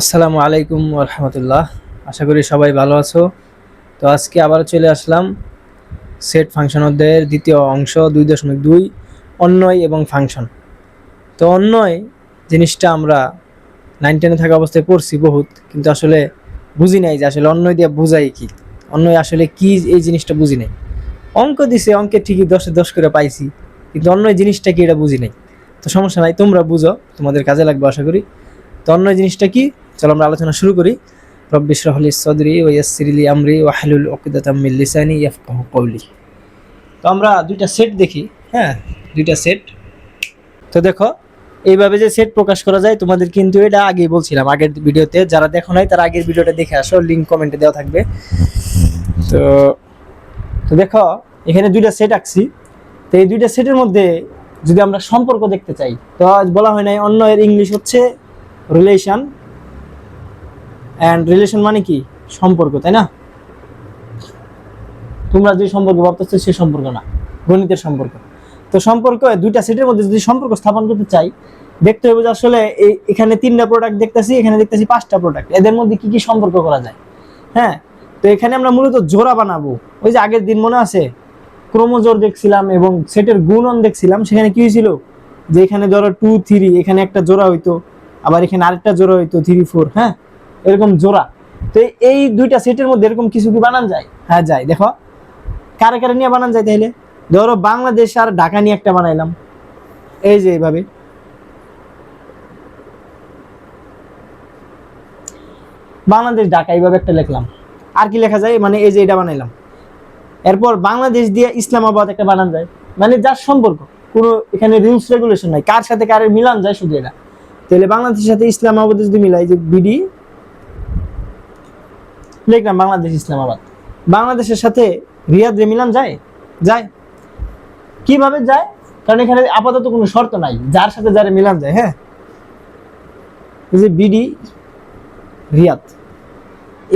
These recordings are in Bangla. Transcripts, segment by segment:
আসসালামু আলাইকুম রহমতুল্লাহ। আশা করি সবাই ভালো আছো। তো আজকে আবার চলে আসলাম সেট ফাংশন অধ্যায়ের দ্বিতীয় অংশ 2.2 অন্বয় এবং ফাংশন। তো অন্বয় জিনিসটা আমরা 9-10 থাকা অবস্থায় পড়ছি বহুত, কিন্তু আসলে বুঝি নাই যে আসলে অন্বয় দিয়ে বোঝাই কি, অন্বয় আসলে কি, এই জিনিসটা বুঝি নাই। অঙ্ক দিছে, অঙ্কে ঠিকই 10-এ 10 করে পাইছি, কিন্তু অন্যয় জিনিসটা কি এটা বুঝি নাই। তো সমস্যা নাই, তোমরা বুঝো, তোমাদের কাজে লাগবে আশা করি। তো অন্যয় জিনিসটা কি, চলো আমরা আলোচনা শুরু করি। রব্বি ইশরাহ লি সাদরি ওয়া ইয়াসসির লি আমরি ওয়াহলুল উকদাতাম মিন লিসানি ইয়াফকাহু কওলি। তো আমরা দুইটা সেট দেখি। হ্যাঁ, দুইটা সেট। তো দেখো, এইভাবে যে সেট প্রকাশ করা যায় তোমাদের কিন্তু এটা আগেই বলছিলাম আগের ভিডিওতে। যারা দেখো নাই তারা আগের ভিডিওটা দেখে আসো, লিংক কমেন্টে দেওয়া থাকবে। তো তো দেখো, এখানে দুইটা সেট আঁকছি। তো এই দুইটা সেটের মধ্যে যদি আমরা সম্পর্ক দেখতে চাই, তো আজ বলা হয় নাই অন্য এর ইংলিশ হচ্ছে রিলেশন। অ্যান্ড রিলেশন মানে কি? সম্পর্ক, তাই না? তোমরা যে সম্পর্ক ভাবতেছো সে সম্পর্ক না, গণিতের সম্পর্ক। তো সম্পর্ক দুইটা সেটের মধ্যে যদি সম্পর্ক স্থাপন করতে চাই, দেখতে হবে যে আসলে এখানে 3টা প্রোডাক্ট দেখতেছি, এখানে দেখতেছি 5টা প্রোডাক্ট, এদের মধ্যে কি কি সম্পর্ক করা যায়। হ্যাঁ, তো এখানে আমরা মূলত জোড়া বানাবো। ওই যে আগের দিন মনে আছে ক্রোমোজোর দেখছিলাম এবং সেটের গুণন দেখছিলাম, সেখানে কি হয়েছিল যে এখানে ধরো 2 3, এখানে একটা জোড়া হইতো, আবার এখানে আরেকটা জোড়া হইতো 3 4। হ্যাঁ, এরকম জোড়া। তো এই দুইটা সেটের মধ্যে এরকম কিছু কি বানান যায়? হ্যাঁ যায়। দেখো কারে কারে নিয়ে বানান যায় তাইলে। ধরো বাংলাদেশ আর ঢাকা নিয়ে একটা বানাইলাম, এই যে এইভাবে। বাংলাদেশ ঢাকা এইভাবে একটা লিখলাম। আর কি লেখা যায়, মানে এই যে এটা বানাইলাম। এরপর বাংলাদেশ দিয়ে ইসলামাবাদ একটা বানান যায়, মানে যার সম্পর্ক, কোনো এখানে রুলস রেগুলেশন নাই, কার সাথে কারের মিলান যায় শুধু এটা। তাহলে বাংলাদেশের সাথে ইসলামাবাদ যদি মিলাই, যে বিডি লিখলাম বাংলাদেশ ইসলামাবাদ। বাংলাদেশের সাথে রিয়াদ রে মিলান যায়? যায়। কিভাবে যায়? কারণ এখানে আপাতত কোনো শর্ত নাই, যার সাথে যারে মিলান যায়। হ্যাঁ, এই যে বিডি রিয়াদ,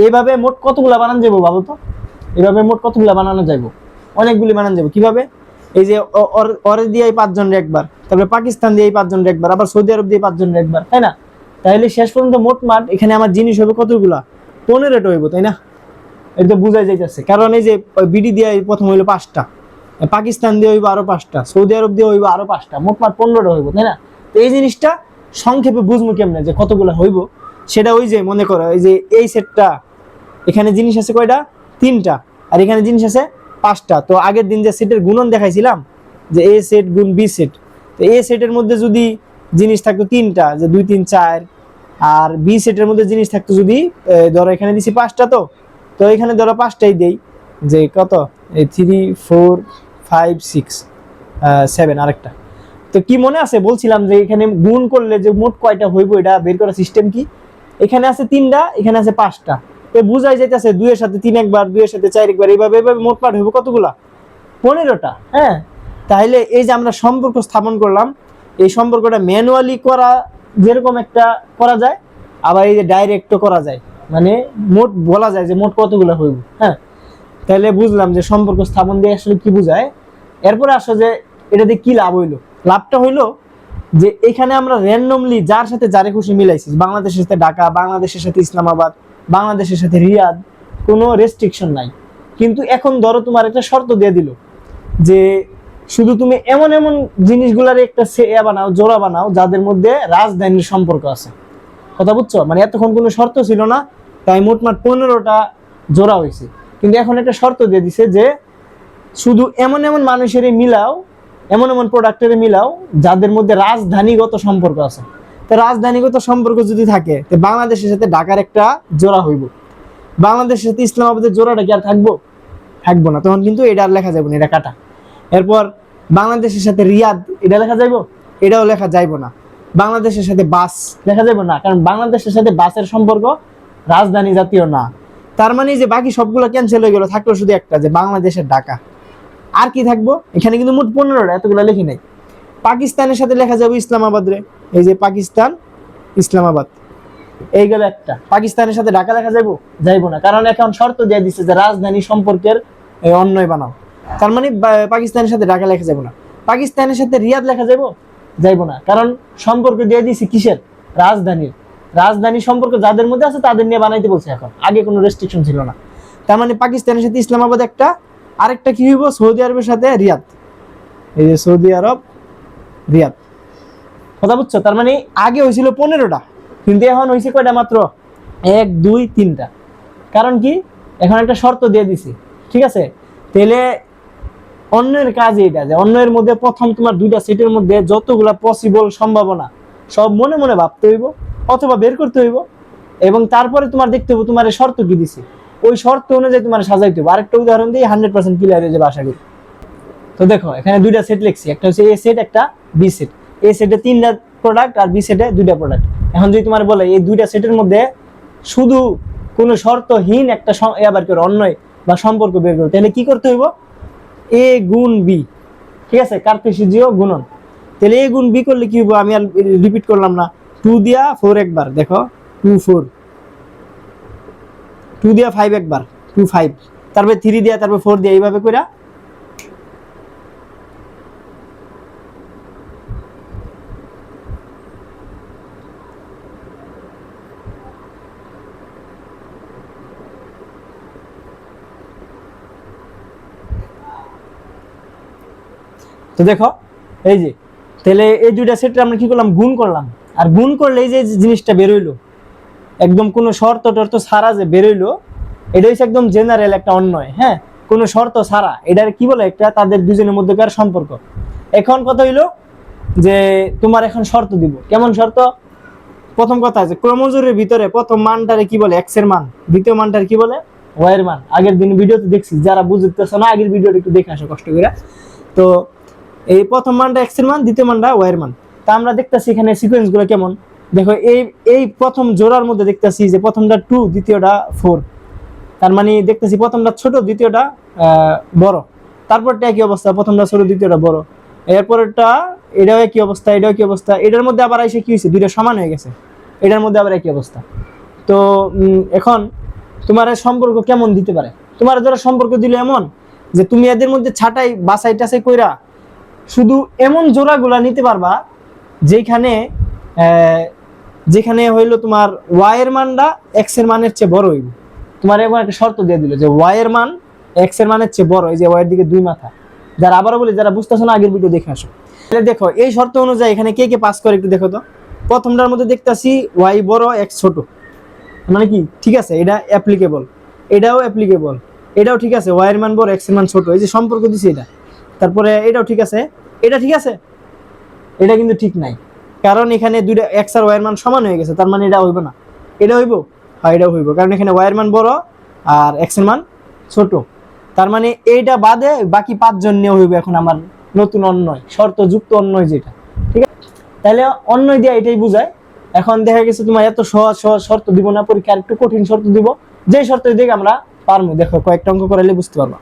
এইভাবে মোট কতগুলা বানান যাবো ভাবো তো? এভাবে মোট কতগুলা বানানো যাইব? অনেকগুলি বানান যাবো। কিভাবে? এই যে অরে দিয়ে 5 জনের একবার, তারপরে পাকিস্তান দিয়ে 5 জনের একবার, আবার সৌদি আরব দিয়ে 5 জনের একবার, তাই না? তাহলে শেষ পর্যন্ত মোট মাঠ এখানে আমার জিনিস হবে কতগুলা? 15টা হইব, তাই না? এটা বুঝাই যাইতেছে, কারণ এই যে বিডি দিয়ে প্রথম হইলো 5টা, পাকিস্তান দিয়ে হইব আরো 5টা, সৌদি আরব দিয়ে হইব আরো 5টা, মোট মাঠ 15টা হইব, তাই না? তো এই জিনিসটা সংক্ষেপে বুঝবো কেমনে যে কতগুলো হইব, সেটা ওই যে মনে করো এই যে এই সেটটা, এখানে জিনিস আছে কয়টা? 3টা, আর এখানে জিনিস আছে 5টা। তো আগের দিন যে সেটের গুণন দেখাইছিলাম, যে এ সেট গুণ বি সেট, তো এ সেটের মধ্যে যদি জিনিস থাকতো 3টা, যে 2 3 4, আর বি সেটের মধ্যে জিনিস থাকতো যদি ধরো এখানে দিছি 5টা, তো এখানে ধরো 5টাই দেই, যে কত, এই 3 4 5 6 7 আরেকটা। তো কি মনে আছে বলছিলাম যে এখানে গুণ করলে যে মোট কয়টা হইব এটা বের করার সিস্টেম কি? এখানে আছে 3টা, এখানে আছে 5টা, তো বুঝাই যাইতেছে 2 এর সাথে 3 একবার, 2 এর সাথে 4 একবার, এইভাবে এইভাবে মোট পাঠ হইব কতগুলা? 15টা। হ্যাঁ, তাহলে এই যে আমরা সম্পর্ক স্থাপন করলাম, এই সম্পর্কটা ম্যানুয়ালি করা যেরকম একটা করা যায়, আবার এই যে ডাইরেক্টও করা যায়, মানে মোট বলা যায় যে মোট কতগুলো হইব। হ্যাঁ, তাহলে বুঝলাম যে সম্পর্ক স্থাপন দিয়ে আসলে কি বোঝায়। এরপরে আসো যে এটাতে কি লাভ হইলো। লাভটা হইলো যে এখানে আমরা র্যান্ডমলি যার সাথে যারে খুশি মিলাইছি, বাংলাদেশের সাথে ঢাকা, বাংলাদেশের সাথে ইসলামাবাদ, বাংলাদেশের সাথে রিয়াদ, কোনো রেস্ট্রিকশন নাই। কিন্তু এখন ধরো তোমার একটা শর্ত দিয়ে দিল যে শুধু তুমি এমন এমন জিনিসগুলার একটা বানাও, জোড়া বানাও, যাদের মধ্যে রাজধানীর সম্পর্ক আছে। কথা বুঝছো? মানে এতক্ষণ কোনো শর্ত ছিল না, তাই মোটমাট 15টা জোড়া হয়েছে। কিন্তু এখন একটা শর্ত দিয়ে দিছে যে শুধু এমন এমন মানুষের মিলাও, এমন এমন প্রোডাক্টের মিলাও যাদের মধ্যে রাজধানীগত সম্পর্ক আছে। তো রাজধানীগত সম্পর্ক যদি থাকে, তো বাংলাদেশের সাথে ঢাকার একটা জোড়া হইব, বাংলাদেশের সাথে ইসলামাবাদের জোড়াটা কি আর থাকবো? থাকবো না, তখন কিন্তু এটা আর লেখা যাবে না, এটা কাটা। এরপর বাংলাদেশের সাথে রিয়াদ, এটা লেখা যাইব? এটাও লেখা যাইব না। বাংলাদেশের সাথে বাস লেখা যাবে না, কারণ বাংলাদেশের সাথে বাসের সম্পর্ক রাজধানী জাতীয় না। তার মানে যে বাকি সবগুলো ক্যান্সেল হয়ে গেল, থাকলো শুধু একটা, যে বাংলাদেশের ঢাকা। আর কি থাকবো? এখানে কিন্তু মোট 15টা, এতগুলো লিখি নাই। পাকিস্তানের সাথে লেখা যাবে ইসলামাবাদ রে, এই যে পাকিস্তান ইসলামাবাদ, এই গেল একটা। পাকিস্তানের সাথে ঢাকা লেখা যাইবো? যাইবো না, কারণ এখন শর্ত দিয়ে দিচ্ছে যে রাজধানী সম্পর্কের অন্যয় বানাও। তার মানে পাকিস্তানের সাথে ঢাকা লেখা যাবে না। পাকিস্তানের সাথে রিয়াদ লেখা যাইবো? যাইবো না, কারণ সম্পর্ক দিয়ে দিছি কিসের? রাজধানীর। রাজধানী সম্পর্ক যাদের মধ্যে আছে তাদের নিয়ে বানাইতে বলছে এখন, আগে কোনো রেস্ট্রিকশন ছিল না। তার মানে পাকিস্তানের সাথে ইসলামাবাদ একটা, আরেকটা কি হইব সৌদি আরবের সাথে রিয়াদ, এই যে সৌদি আরব রিয়াদ, কথা বুঝছো? তার মানে আগে হয়েছিল 15টা, কিন্তু এখন হয়েছে কয়টা মাত্র, 1 2 3টা। কারণ কি, এখন একটা শর্ত দিয়ে দিছি, ঠিক আছে? তাহলে অন্যের কাজ এটা যে অন্যের মধ্যে প্রথম তোমার 2টা সিটের মধ্যে যতগুলা পসিবল সম্ভাবনা সব মনে মনে ভাবতে হইব অথবা বের করতে হইব, এবং তারপরে তোমার দেখতে হবে তোমার শর্ত কি দিছি, ওই শর্ত অনুযায়ী তোমার সাজাইতে হবে। আরেকটা উদাহরণ দিই, 100% ক্লিয়ার হয়ে যাবে আশা করি। তো দেখো এখানে 2টা সেট লিখছি, একটা হচ্ছে এ সেট, একটা বি সেট। এ সেটে 3টা প্রোডাক্ট আর বি সেটে 2টা প্রোডাক্ট। এখন যদি তোমার বলে এই 2টা সেটের মধ্যে শুধু কোনো শর্তহীন একটা আবার করে অন্যয় বা সম্পর্ক বের করো, তাহলে কি করতে হইব, এ গুণ বি, ঠিক আছে, কার্তেশীয় গুণন। তাহলে এ গুণ বি করলে কি হইব, আমি আর রিপিট করলাম না, 2 দিয়া 4 একবার, দেখো 2 4, 2 দিয়া 5 একবার 2 5, তারপরে 3 দিয়া, তারপর 4 দিয়া, এইভাবে কইরা তো দেখো এই যে, তাহলে এই 2টা সেট আমরা কি করলাম, গুণ করলাম। আর গুণ করলে এই যে জিনিসটা বের হইলো, একদম কোনো শর্ত টর্ত ছাড়া যে বের হইলো, এটা হচ্ছে একদম জেনারেল একটা অন্যয়, হ্যাঁ, কোনো শর্ত ছাড়া, এটার কি বলে, একটা তাদের দুজনের মধ্যকার সম্পর্ক। এখন কথা হইলো যে তোমার এখন শর্ত দিব, কেমন শর্ত? প্রথম কথা আছে ক্রমজোরের ভিতরে প্রথম মানটারে কি বলে, এক্স এর মান, দ্বিতীয় মানটারে কি বলে, ওয়াই এর মান। আগের দিন ভিডিওতে দেখছি, যারা বুঝতেছ না আগের ভিডিওটা একটু দেখে আসো কষ্ট করে। তো এই প্রথম মানটা এক্স এর মান, দ্বিতীয় মানটা ওয়াই এর মান। তা আমরা দেখতেছি এখানে সিকোয়েন্স গুলো কেমন, দেখো এই প্রথম জোড়ার মধ্যে দেখতেছি যে প্রথমটা 2, দ্বিতীয়টা 4। তার মানে দেখতেছি প্রথমটা ছোট, দ্বিতীয়টা বড়। তারপরটা একই অবস্থা, প্রথমটা ছোট, দ্বিতীয়টা বড়। এরপরটা এটাও একই অবস্থা, এটাও একই অবস্থা। এটার মধ্যে আবার এসে কি হয়েছে, 2টা সমান হয়ে গেছে, এটার মধ্যে আবার একই অবস্থা। তো এখন তোমার সম্পর্ক কেমন দিতে পারে, তোমার যারা সম্পর্ক দিলে এমন যে তুমি এদের মধ্যে ছাটাই বাছাই টাছাই কইরা শুধু এমন জোড়াগুলা নিতে পারবা যেখানে যেখানে হইলো তোমার ওয়াই এর মানটা এক্স এর মানের চেয়ে বড় হইব। তোমার এমন একটা শর্ত দিয়ে দিল যে ওয়াই এর মান এক্স এর মানের চেয়ে বড়, এই যে ওয়াই এর দিকে 2 মাথা। যারা আবারও বলি, যারা বুঝতেছো না আগের ভিডিও দেখে আসো। তাহলে দেখো এই শর্ত অনুযায়ী এখানে কে কে পাস করে একটু দেখো তো। প্রথমটার মধ্যে দেখতাছি ওয়াই বড় এক্স ছোট, মানে কি ঠিক আছে, এটা অ্যাপ্লিকেবল, এটাও অ্যাপ্লিকেবল, এটাও ঠিক আছে, ওয়াই এর মান বড় এক্স এর মান ছোট, এই যে সম্পর্ক দিছি এটা। তারপরে এটাও ঠিক আছে, এটা ঠিক আছে, এটা কিন্তু ঠিক নাই, কারণ এখানে 2টা এক্স আর ওয়াই এর মান সমান হয়ে গেছে, তার মানে এটা হইব না। এটা হইব, হ্যাঁ এটাও হইব, কারণ এখানে ওয়াই এর মান বড় আর এক্স এর মান ছোট। তার মানে এইটা বাদে বাকি 5 জন নিয়ে হইব এখন আমার নতুন অন্যয়, শর্তযুক্ত অন্যয় যেটা, ঠিক আছে? তাহলে অন্যয় দিয়ে এটাই বুঝায়। এখন দেখা গেছে তোমার এত সহজ সহজ শর্ত দিব না, পরীক্ষা একটু কঠিন শর্ত দিব, যে শর্ত দিকে আমরা পারবো। দেখো কয়েকটা অঙ্ক করাইলে বুঝতে পারবা।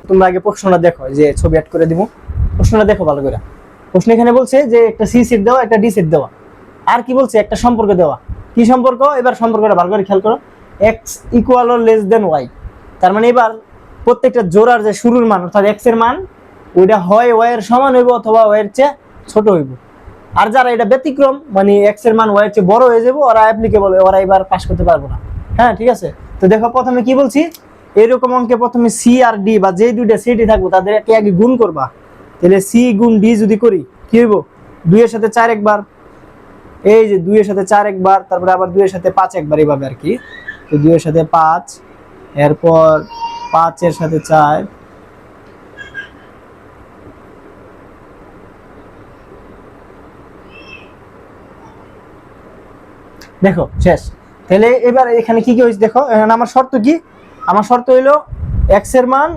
তোমরা আগে প্রশ্নটা দেখো, যে ছবি অ্যাড করে দিব, প্রশ্নটা দেখো ভালো করে। প্রশ্ন এখানে বলছে যে একটা সি সেট দেওয়া, একটা ডি সেট দেওয়া, আর কি বলছে, একটা সম্পর্ক দেওয়া। কি সম্পর্ক, এবার সম্পর্কটা ভালো করে খেয়াল করো, x equal or less than y. তার মানে এবার প্রত্যেকটা জোড়ার যে শুরুর মান অর্থাৎ এক্স এর মান, ওইটা হয় ওয়াই এর সমান হইব অথবা ওয়াই এর চেয়ে ছোট হইব। আর যারা এটা ব্যতিক্রম, মানে এক্স এর মান ওয়াই এর চেয়ে বড় হয়ে যাবে, ওরা অ্যাপ্লিকেবল, ওরা এবার পাস করতে পারবো না। হ্যাঁ ঠিক আছে। তো দেখো প্রথমে কি বলছি, এরকম অঙ্কে প্রথমে সি আর ডি বা যে 2টা সেটই থাকবো তাদেরকে আগে গুণ করবা। তাহলে সি গুণ ডি যদি করি কি হইব, 2 এর সাথে 4 একবার, এই যে 2 এর সাথে 4 একবার, তারপরে আবার 2 এর সাথে 5 একবার, এইভাবে আর কি। তো 2 এর সাথে 5, এরপর 5 এর সাথে 4, দেখো শেষ। তাহলে এবার এখানে কি কি হয়েছে দেখো, এখানে আমার শর্ত কি, আমার শর্ত হইলো এক্স এর মান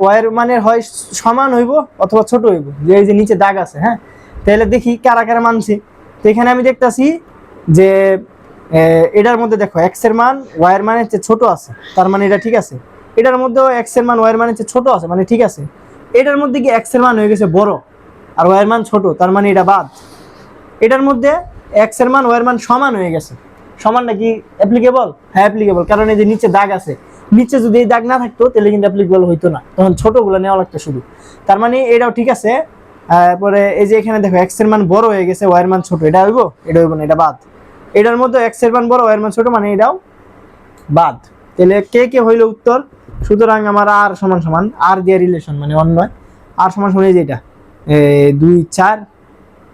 ওয়াই এর মানের হয় সমান হইব অথবা ছোট হইব, যে এই যে নিচে দাগ আছে। হ্যাঁ, তাহলে দেখি কারা কারা মানছে। তো এখানে আমি দেখতাছি যে এটার মধ্যে দেখো এক্স এর মান ওয়াই এর মানের চেয়ে ছোট আছে, তার মানে এটা ঠিক আছে। এটার মধ্যেও এক্স এর মান ওয়াই এর মানের চেয়ে ছোট আছে, মানে ঠিক আছে। এটার মধ্যে কি এক্স এর মান হয়ে গেছে বড় আর ওয়াই এর মান ছোট, তার মানে এটা বাদ। এটার মধ্যে এক্স এর মান ওয়াই এর মান সমান হয়ে গেছে, সমান নাকি অ্যাপ্লিকেবল? হ্যাঁ অ্যাপ্লিকেবল, কারণ এই যে নিচে দাগ আছে, নিচে যদি এই দাগ না থাকতো তাহলে কিন্তু অ্যাপ্লিকেবল হইতো না, তখন ছোটগুলো নেওয়া লাগতো শুধু। তার মানে এটাও ঠিক আছে। পরে এই যে এখানে দেখো এক্স এর মান বড় হয়ে গেছে, ওয়াই এর মান ছোট, এটা হইব? এটা হইব না, এটা বাদ। এটার মধ্যে এক্স এর মান বড় ওয়াই এর মান ছোট, মানে এটাও বাদ। তাহলে কে কে হইল উত্তর? সুতরাং আমার আর সমান সমান আর দিয়ে রিলেশন মানে অন্যয়, আর সমান সমান এই যে এটা 2 4,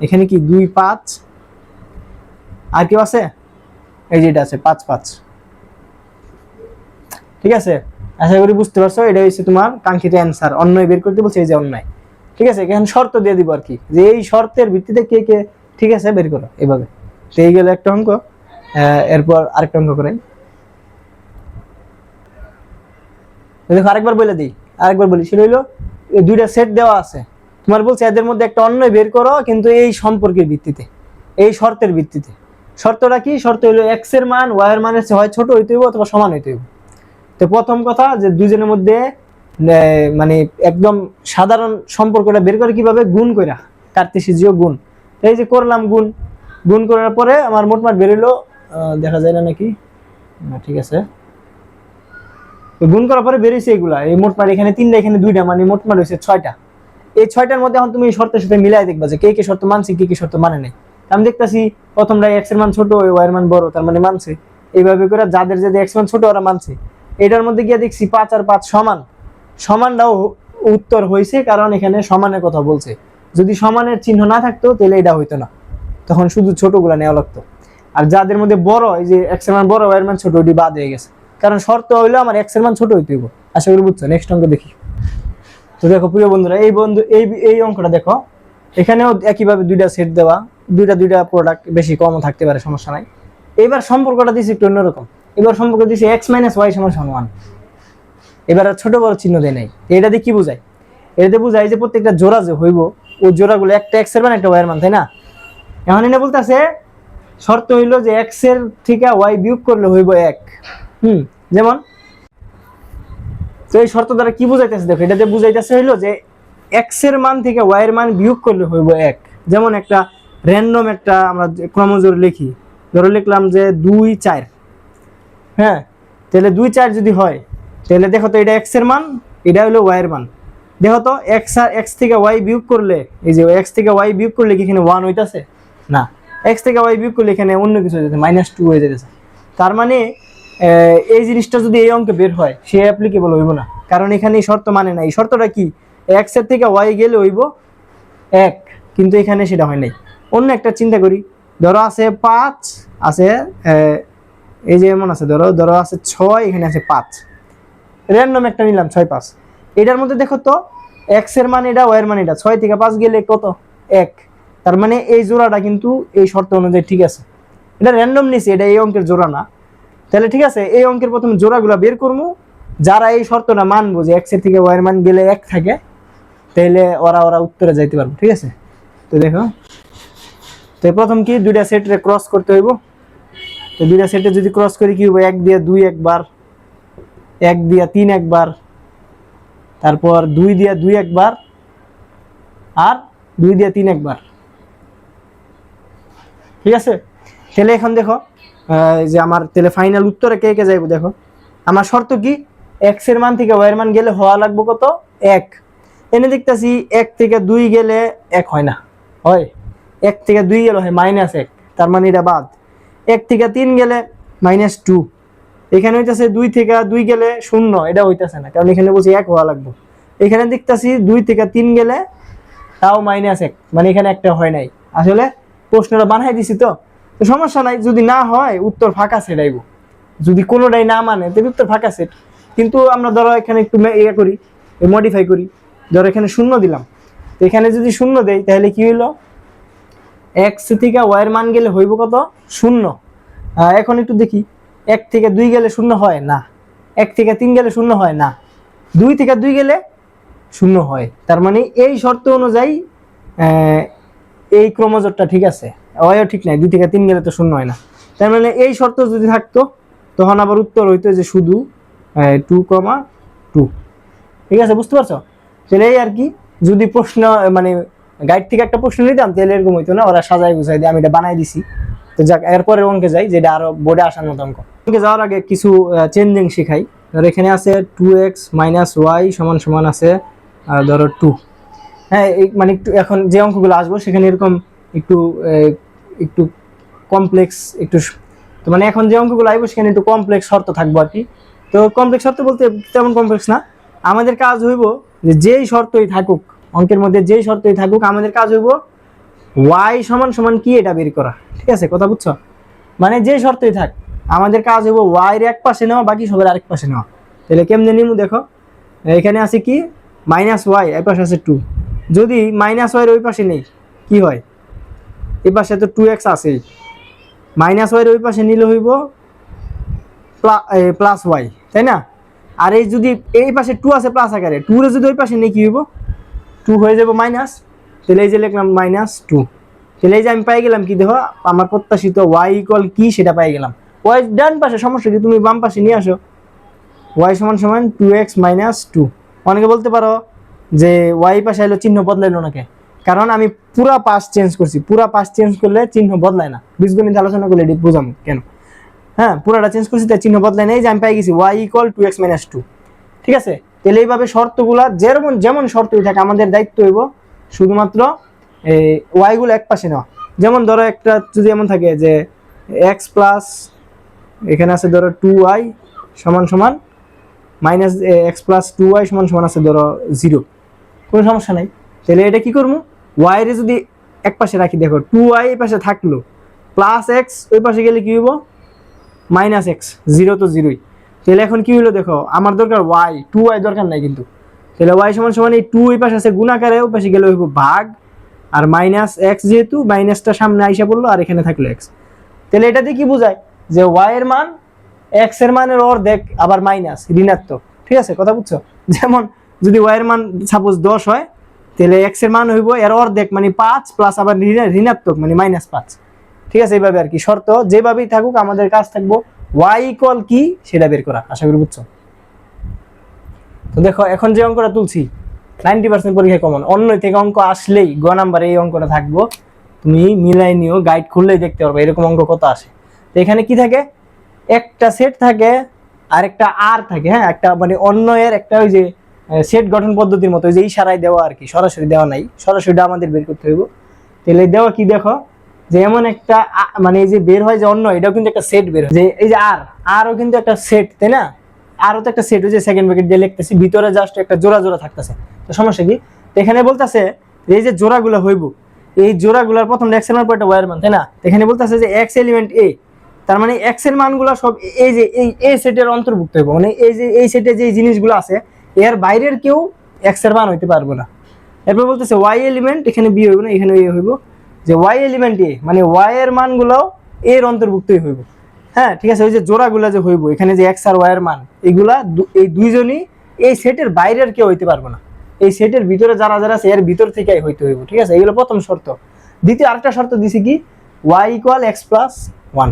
এখানে কি 2 5, আর কেউ আছে? এই যে এটা আছে 5 5। ঠিক আছে, আশা করি বুঝতে পারছো। এটা হচ্ছে তোমার কাঙ্ক্ষিত অ্যান্সার। অন্যয় বের করতে বলছে, এই যে অন্যয়। ঠিক আছে, এখানে শর্ত দিয়ে দিব আর কি, যে এই শর্তের ভিত্তিতে কে কে ঠিক আছে বের করো এভাবে। তো এই গেল একটা অঙ্ক। এরপর আরেকটা অঙ্ক করাই। দেখো আরেকবার বলে দিই, আরেকবার বলি। সেটা হইলো দুইটা সেট দেওয়া আছে, তোমার বলছে এদের মধ্যে একটা অন্যয় বের করো, কিন্তু এই সম্পর্কের ভিত্তিতে, এই শর্তের ভিত্তিতে। শর্তটা কি? শর্ত হইলো এক্স এর মান ওয়াই এর মানের চেয়ে হয় ছোট হইতে হইব অথবা সমান হইতে হইব। তো প্রথম কথা যে দুজনের মধ্যে মানে একদম সাধারণ সম্পর্কটা বের করে কিভাবে? গুণ কইরা, কার্তেশীয় গুণ। এই যে করলাম গুণ, গুণ করার পরে আমার মোটমাট বের হইলো, দেখা যায় না নাকি? ঠিক আছে, গুণ করার পরে বেরিয়েছে এগুলা, এই মোটমাট এখানে 3টা এখানে 2টা, মানে মোটমাট হয়েছে 6টা। এই 6টার মধ্যে এখন তুমি শর্তের সাথে মিলাই দেখবা যে কে কে শর্ত মানছে, কে কে শর্ত মানে নেই। আমি দেখতেছি প্রথমটা এক্স এর মান ছোট ওয়াই এর মান বড়, তার মানে মানছে। এইভাবে করে যাদের যাদের এক্স মান ছোট ওরা মানছে। এটার মধ্যে গিয়ে দেখছি 5 আর 5 সমান, সমানটাও উত্তর হয়েছে, কারণ এখানে সমানের কথা বলছে। যদি সমানের চিহ্ন না থাকতো তাহলে এটা হইতো না, তখন শুধু ছোটগুলা নেওয়া লাগতো। আর যাদের মধ্যে বড়, এই যে এক্স এর মান বড় ওয়াই এর মান ছোট, ওটি বাদ হয়ে গেছে, কারণ শর্ত হইলো আমার এক্স এর মান ছোট হইতে হইব। আশা করি বুঝছো। নেক্সট অঙ্ক দেখি। তো দেখো প্রিয় বন্ধুরা, এই অঙ্কটা দেখো, এখানেও একইভাবে দুইটা সেট দেওয়া, দুইটা প্রোডাক্ট, বেশি কমও থাকতে পারে, সমস্যা নাই। এবার সম্পর্কটা দিচ্ছে একটু অন্যরকম। এবার সম্পর্ক দিচ্ছে এক্স মাইনাস ওয়াই সমান সমান 1। এবার আর ছোট বড় চিহ্ন দেয় নাই। এটা দিয়ে কি বোঝায়? এটাতে বোঝায় যে প্রত্যেকটা জোড়া যে হইব, ওই জোড়াগুলো একটা এক্স এর মান একটা ওয়াই এর মান, তাই না? এখন এনে বলতেছে শর্ত হইলো যে এক্স এর থেকে ওয়াই বিয়োগ করলে হইব 1। যেমন, তো এই শর্ত দ্বারা কি বুঝাইতেছে? দেখো, এটাতে বুঝাইতেছে হইলো যে এক্স এর মান থেকে ওয়াই এর মান বিয়োগ করলে হইব 1। যেমন একটা র্যান্ডম একটা আমরা ক্রমজোর লিখি, ধরো লিখলাম যে 2 4। হ্যাঁ, তাহলে 2 4 যদি হয়, তাহলে দেখো তো এটা এক্স এর মান, এটা হলো ওয়াই এর মান। দেখো তো এক্স থেকে ওয়াই বিয়োগ করলে, এই যে এক্স থেকে ওয়াই বিয়োগ করলে কি এখানে 1 হইতাছে? না, এক্স থেকে ওয়াই বিয়োগ করলে এখানে অন্য কিছু হয়ে যাচ্ছে, -2 হয়ে যাচ্ছে। তার মানে এই জিনিসটা যদি এই অঙ্কে বের হয়, সে অ্যাপ্লিকেবল হইব না, কারণ এখানে এই শর্ত মানে না। এই শর্তটা কি? এক্স এর থেকে ওয়াই গেলে হইব 1, কিন্তু এখানে সেটা হয় নাই। অন্য একটা চিন্তা করি, ধরো আছে 5, আছে এই যে এমন আছে, ধরো আছে 6, এখানে আছে 5, র্যান্ডম একটা নিলাম 6 5। এটার মধ্যে দেখো তো এক্স এর মান এটা, ওয়াই এর মান এটা, 6 থেকে 5 গেলে কত? 1। তার মানে এই জোড়াটা কিন্তু এই শর্ত অনুযায়ী ঠিক আছে। এটা র্যান্ডম নিছি, এটা এই অঙ্কের জোড়া না। তাহলে ঠিক আছে, এই অঙ্কের প্রথম জোড়াগুলা বের করবো, যারা এই শর্তটা মানবো যে এক্স এর থেকে ওয়াই এর মান গেলে 1 থাকে, তাহলে ওরা উত্তরে যাইতে পারবো। ঠিক আছে, তো দেখো, তো প্রথম কি দুইটা সেটে ক্রস করতে হইব। তো দুইটা সেটে যদি ক্রস করি কি হবে? 1 দিয়ে 2 একবার, 1 দিয়ে 3 একবার, তারপর 2 দিয়ে 2 একবার, আর 2 দিয়ে 3 একবার। ঠিক আছে, তাহলে এখন দেখো যে আমার তাহলে ফাইনাল উত্তরে কে কে যাইবো। দেখো, আমার শর্ত কি? এক্স এর মান থেকে ওয়াই এর মান গেলে হওয়া লাগবে কত? 1। এনে দেখতেছি 1 থেকে 2 গেলে 1 হয় না, হয় 1 থেকে 2 গেলে হয় -1, তার মানে এটা বাদ। 1 থেকে 3 গেলে -2, এখানে হইতাছে 2 থেকে 2 গেলে 0, এটা হইতাছে না, কারণ এখানে বলছি 1 হওয়া লাগবে। এখানে দেখতেছি 2 থেকে 3 গেলে তাও -1, মানে এখানে একটা হয় নাই। আসলে প্রশ্নটা বানাই দিছি, তো সমস্যা নাই, যদি না হয় উত্তর ফাঁকা সেট আইব। যদি কোনোটাই না মানে তাহলে উত্তর ফাঁকা সেট। কিন্তু আমরা ধরো এখানে একটু ইয়ে করি, মডিফাই করি, ধরো এখানে 0 দিলাম। তো এখানে যদি 0 দেই, তাহলে কি হইলো? এক্স থেকে ওয়াই এর মান গেলে হইব কত? 0। এখন একটু দেখি, 1 থেকে 2 গেলে 0 হয় না, 1 থেকে 3 গেলে 0 হয় না, 2 থেকে 2 গেলে 0 হয়। তার মানে এই শর্ত অনুযায়ী এই ক্রমজোরটা ঠিক আছে, ওয়াইও ঠিক নাই, 2 থেকে 3 গেলে তো 0 হয় না। তার মানে এই শর্ত যদি থাকতো, তখন আবার উত্তর হইতো যে শুধু 2,2। ঠিক আছে, বুঝতে পারছো? তাহলে এই আর কি, যদি প্রশ্ন মানে গাইড থেকে একটা প্রশ্ন নিতাম, তাহলে এরকম হইতো না, ওরা সাজাই গুছাই দিয়ে আমি এটা বানাই দিছি। তো যাক, এরপরে অঙ্কে যাই, যেটা আরো বোর্ডে আসার মতো অঙ্ক। অঙ্কে যাওয়ার আগে কিছু চেঞ্জিং শিখাই। ধরো এখানে আছে 2x - y = আছে ধরো 2। হ্যাঁ, মানে একটু এখন যে অঙ্কগুলো আসবো সেখানে এরকম একটু একটু কমপ্লেক্স একটু তো মানে এখন যে অঙ্কগুলো আইব সেখানে একটু কমপ্লেক্স শর্ত থাকবো আর কি। তো কমপ্লেক্স শর্ত বলতে তেমন কমপ্লেক্স না, আমাদের কাজ হইব যে যেই শর্তই থাকুক অঙ্কের মধ্যে, যেই শর্তই থাকুক আমাদের কাজ হইব ওয়াই সমান সমান কি এটা বের করা। ঠিক আছে, কথা বুঝছো? মানে যে শর্তই থাক আমাদের কাজ হইব ওয়াই এর এক পাশে নেওয়া, বাকি সবের আরেক পাশে নেওয়া। তাহলে কেমনে নিমু দেখো, এখানে আছে কি মাইনাস ওয়াই, এই পাশে আছে 2, যদি মাইনাস ওয়াই এর ওই পাশে নেই কি হয়, এই পাশে তো 2x আছেই, মাইনাস ওয়াই এর ওই পাশে নিলে হইব প্লাস ওয়াই, তাই না? আর এই যদি এই পাশে 2 আছে প্লাস আকারে, 2 এর যদি ওই পাশে নেই কি হইব, 2 হয়ে যাব মাইনাস। তাহলে এই যে লিখলাম -2, তাহলে এই যে আমি পাই গেলাম কি দেখো, আমার প্রত্যাশিত ওয়াই ইকুয়াল কি সেটা পাই গেলাম। ওয়াই ডান পাশে, সমস্যা কি, তুমি বাম পাশে নিয়ে আসো, ওয়াই সমান সমান 2x - 2। অনেকে বলতে পারো যে ওয়াই পাশে এলো চিহ্ন বদলাইলো নাকি, কারণ আমি পুরা পাশ চেঞ্জ করছি, পুরা পাশ চেঞ্জ করলে চিহ্ন বদলায় না, বীজগণিত আলোচনা করলে এটি বোঝাম কেন। হ্যাঁ, পুরাটা চেঞ্জ করছি তাই চিহ্ন বদলায় নাই, যে আমি পাই গেছি ওয়াই ইকুয়াল 2x - 2। ঠিক আছে, তাহলে এইভাবে শর্তগুলা যেমন যেমন শর্তই থাকে আমাদের দায়িত্ব হইব শুধুমাত্র এই ওয়াই গুলো এক পাশে নেওয়া। যেমন ধরো একটা যদি এমন থাকে যে x প্লাস এখানে আছে ধরো 2y সমান সমান মাইনাস x প্লাস 2y সমান সমান আছে ধরো 0, কোনো সমস্যা নাই। তাহলে এটা কি করবো, ওয়াই এর যদি এক পাশে রাখি, দেখো 2y এই পাশে থাকলো, প্লাস x ওই পাশে গেলে কি হইব -x, 0 তো 0ই। তাহলে এখন কি হলো দেখো, আমার দরকার y, 2y দরকার নাই কিন্তু। তাহলে y সমান সমান এই 2 এই পাশে আছে গুণাকারে, ওই পাশে গেলে হইব ভাগ, আর -x যেহেতু মাইনাসটা সামনে আইসা পড়লো আর এখানে থাকলো x। তাহলে এটা দিয়ে কি বোঝায় যে y এর মান x এর মানের অর্ধেক আবার মাইনাস ঋণাত্মক। ঠিক আছে, কথা বুঝছো? যেমন যদি y এর মান সাপোজ 10 হয়, তাহলে x এর মান হইব এর অর্ধেক মানে 5 প্লাস আবার ঋণাত্মক মানে -5। ঠিক আছে, এইভাবে আর কি শর্ত যেভাবেই থাকুক আমাদের কাজ থাকবো y ইকুয়াল কি সেটা বের করা। আশা করি বুঝছো। তো দেখো এখন যে অঙ্কটা তুলছি 90% পরীক্ষায় কমন, অন্য থেকে অঙ্ক আসলেই গ নাম্বারে এই অঙ্কটা থাকবো, তুমি মিলাই নিও, গাইড খুললেই দেখতে পারবে এরকম অঙ্ক কত আসে। তো এখানে কি থাকে, একটা সেট থাকে আর একটা আর থাকে। হ্যাঁ, একটা মানে অন্য এর একটা ওই যে সেট গঠন পদ্ধতির মতো, ওই যে ইশারায় দেওয়া আর কি, সরাসরি দেওয়া নাই, সরাসরিটা আমাদের বের করতে হইব। তাহলে দেওয়া কি দেখো, যে এমন একটা মানে এই যে বের হয় যে অন্য, এটাও কিন্তু একটা সেট বের হয়, যে এই যে আরও কিন্তু একটা সেট, তাই না? আরও তো একটা সেট, ওই যে সেকেন্ড ব্র্যাকেট দিয়ে লিখতেছি, ভিতরে জাস্ট একটা জোড়া জোড়া থাকতেছে। তো সমস্যা কি, এখানে বলতেছে এই যে জোড়াগুলো হইব, এই জোড়াগুলোর প্রথম এক্স এর মান পর একটা ওয়াই এর মান, তাই না? এখানে বলতেছে যে এক্স এলিমেন্ট এ, তার মানে এক্স এর মানগুলো সব এই যে এই সেটের অন্তর্ভুক্ত হইব, মানে এই যে এই সেটে যে জিনিসগুলো আছে এর বাইরের কেউ এক্স এর মান হইতে পারবে না। এরপর বলতেছে ওয়াই এলিমেন্ট, এখানে বি হইব না, এখানে এ হইব, যে ওয়াই এলিমেন্ট এ মানে ওয়াই এর মানগুলো এর অন্তর্ভুক্তই হইব। হ্যাঁ, ঠিক আছে, ওই যে জোড়াগুলো যে হইব এখানে যে এক্স আর ওয়াই এর মান, এগুলা এই দুইজনই এই সেটের বাইরের কেউ হইতে পারবে না, এই সেটের ভিতরে যারা যারা আছে এর ভিতর থেকেই হইতে হইব। ঠিক আছে, এগুলো প্রথম শর্ত। দ্বিতীয় আরেকটা শর্ত দিছি কি, ওয়াই ইকুয়াল এক্স প্লাস 1,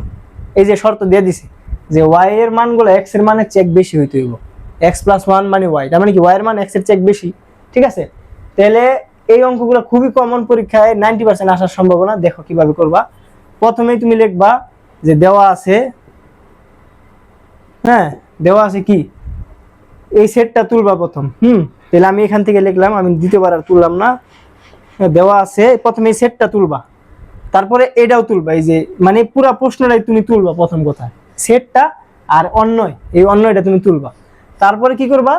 এই যে শর্ত দিয়ে দিছি যে ওয়াই এর মানগুলো এক্স এর মানের চেয়ে বেশি হইতে হইব, এক্স প্লাস 1 মানে ওয়াই, তার মানে কি ওয়াই এর মান এক্স এর চেয়ে বেশি। ঠিক আছে, তাহলে এই অঙ্কগুলো খুবই কমন, পরীক্ষায় 90% আসার সম্ভাবনা। দেখো কিভাবে করবা, প্রথমেই তুমি লিখবা যে দেওয়া আছে, হ্যাঁ দেওয়া আছে কি, এই সেটটা তুলবা প্রথম। তাহলে আমি এখান থেকে লিখলাম, আমি দ্বিতীয়বার আর তুললাম না, দেওয়া আছে প্রথমে এই সেটটা তুলবা, তারপরে এটাও তুলবা, এই যে মানে পুরো প্রশ্নটাই তুমি তুলবা, প্রথম কথা সেটটা আর অন্যয়, এই অন্যয়টা তুমি তুলবা। তারপরে কি করবা,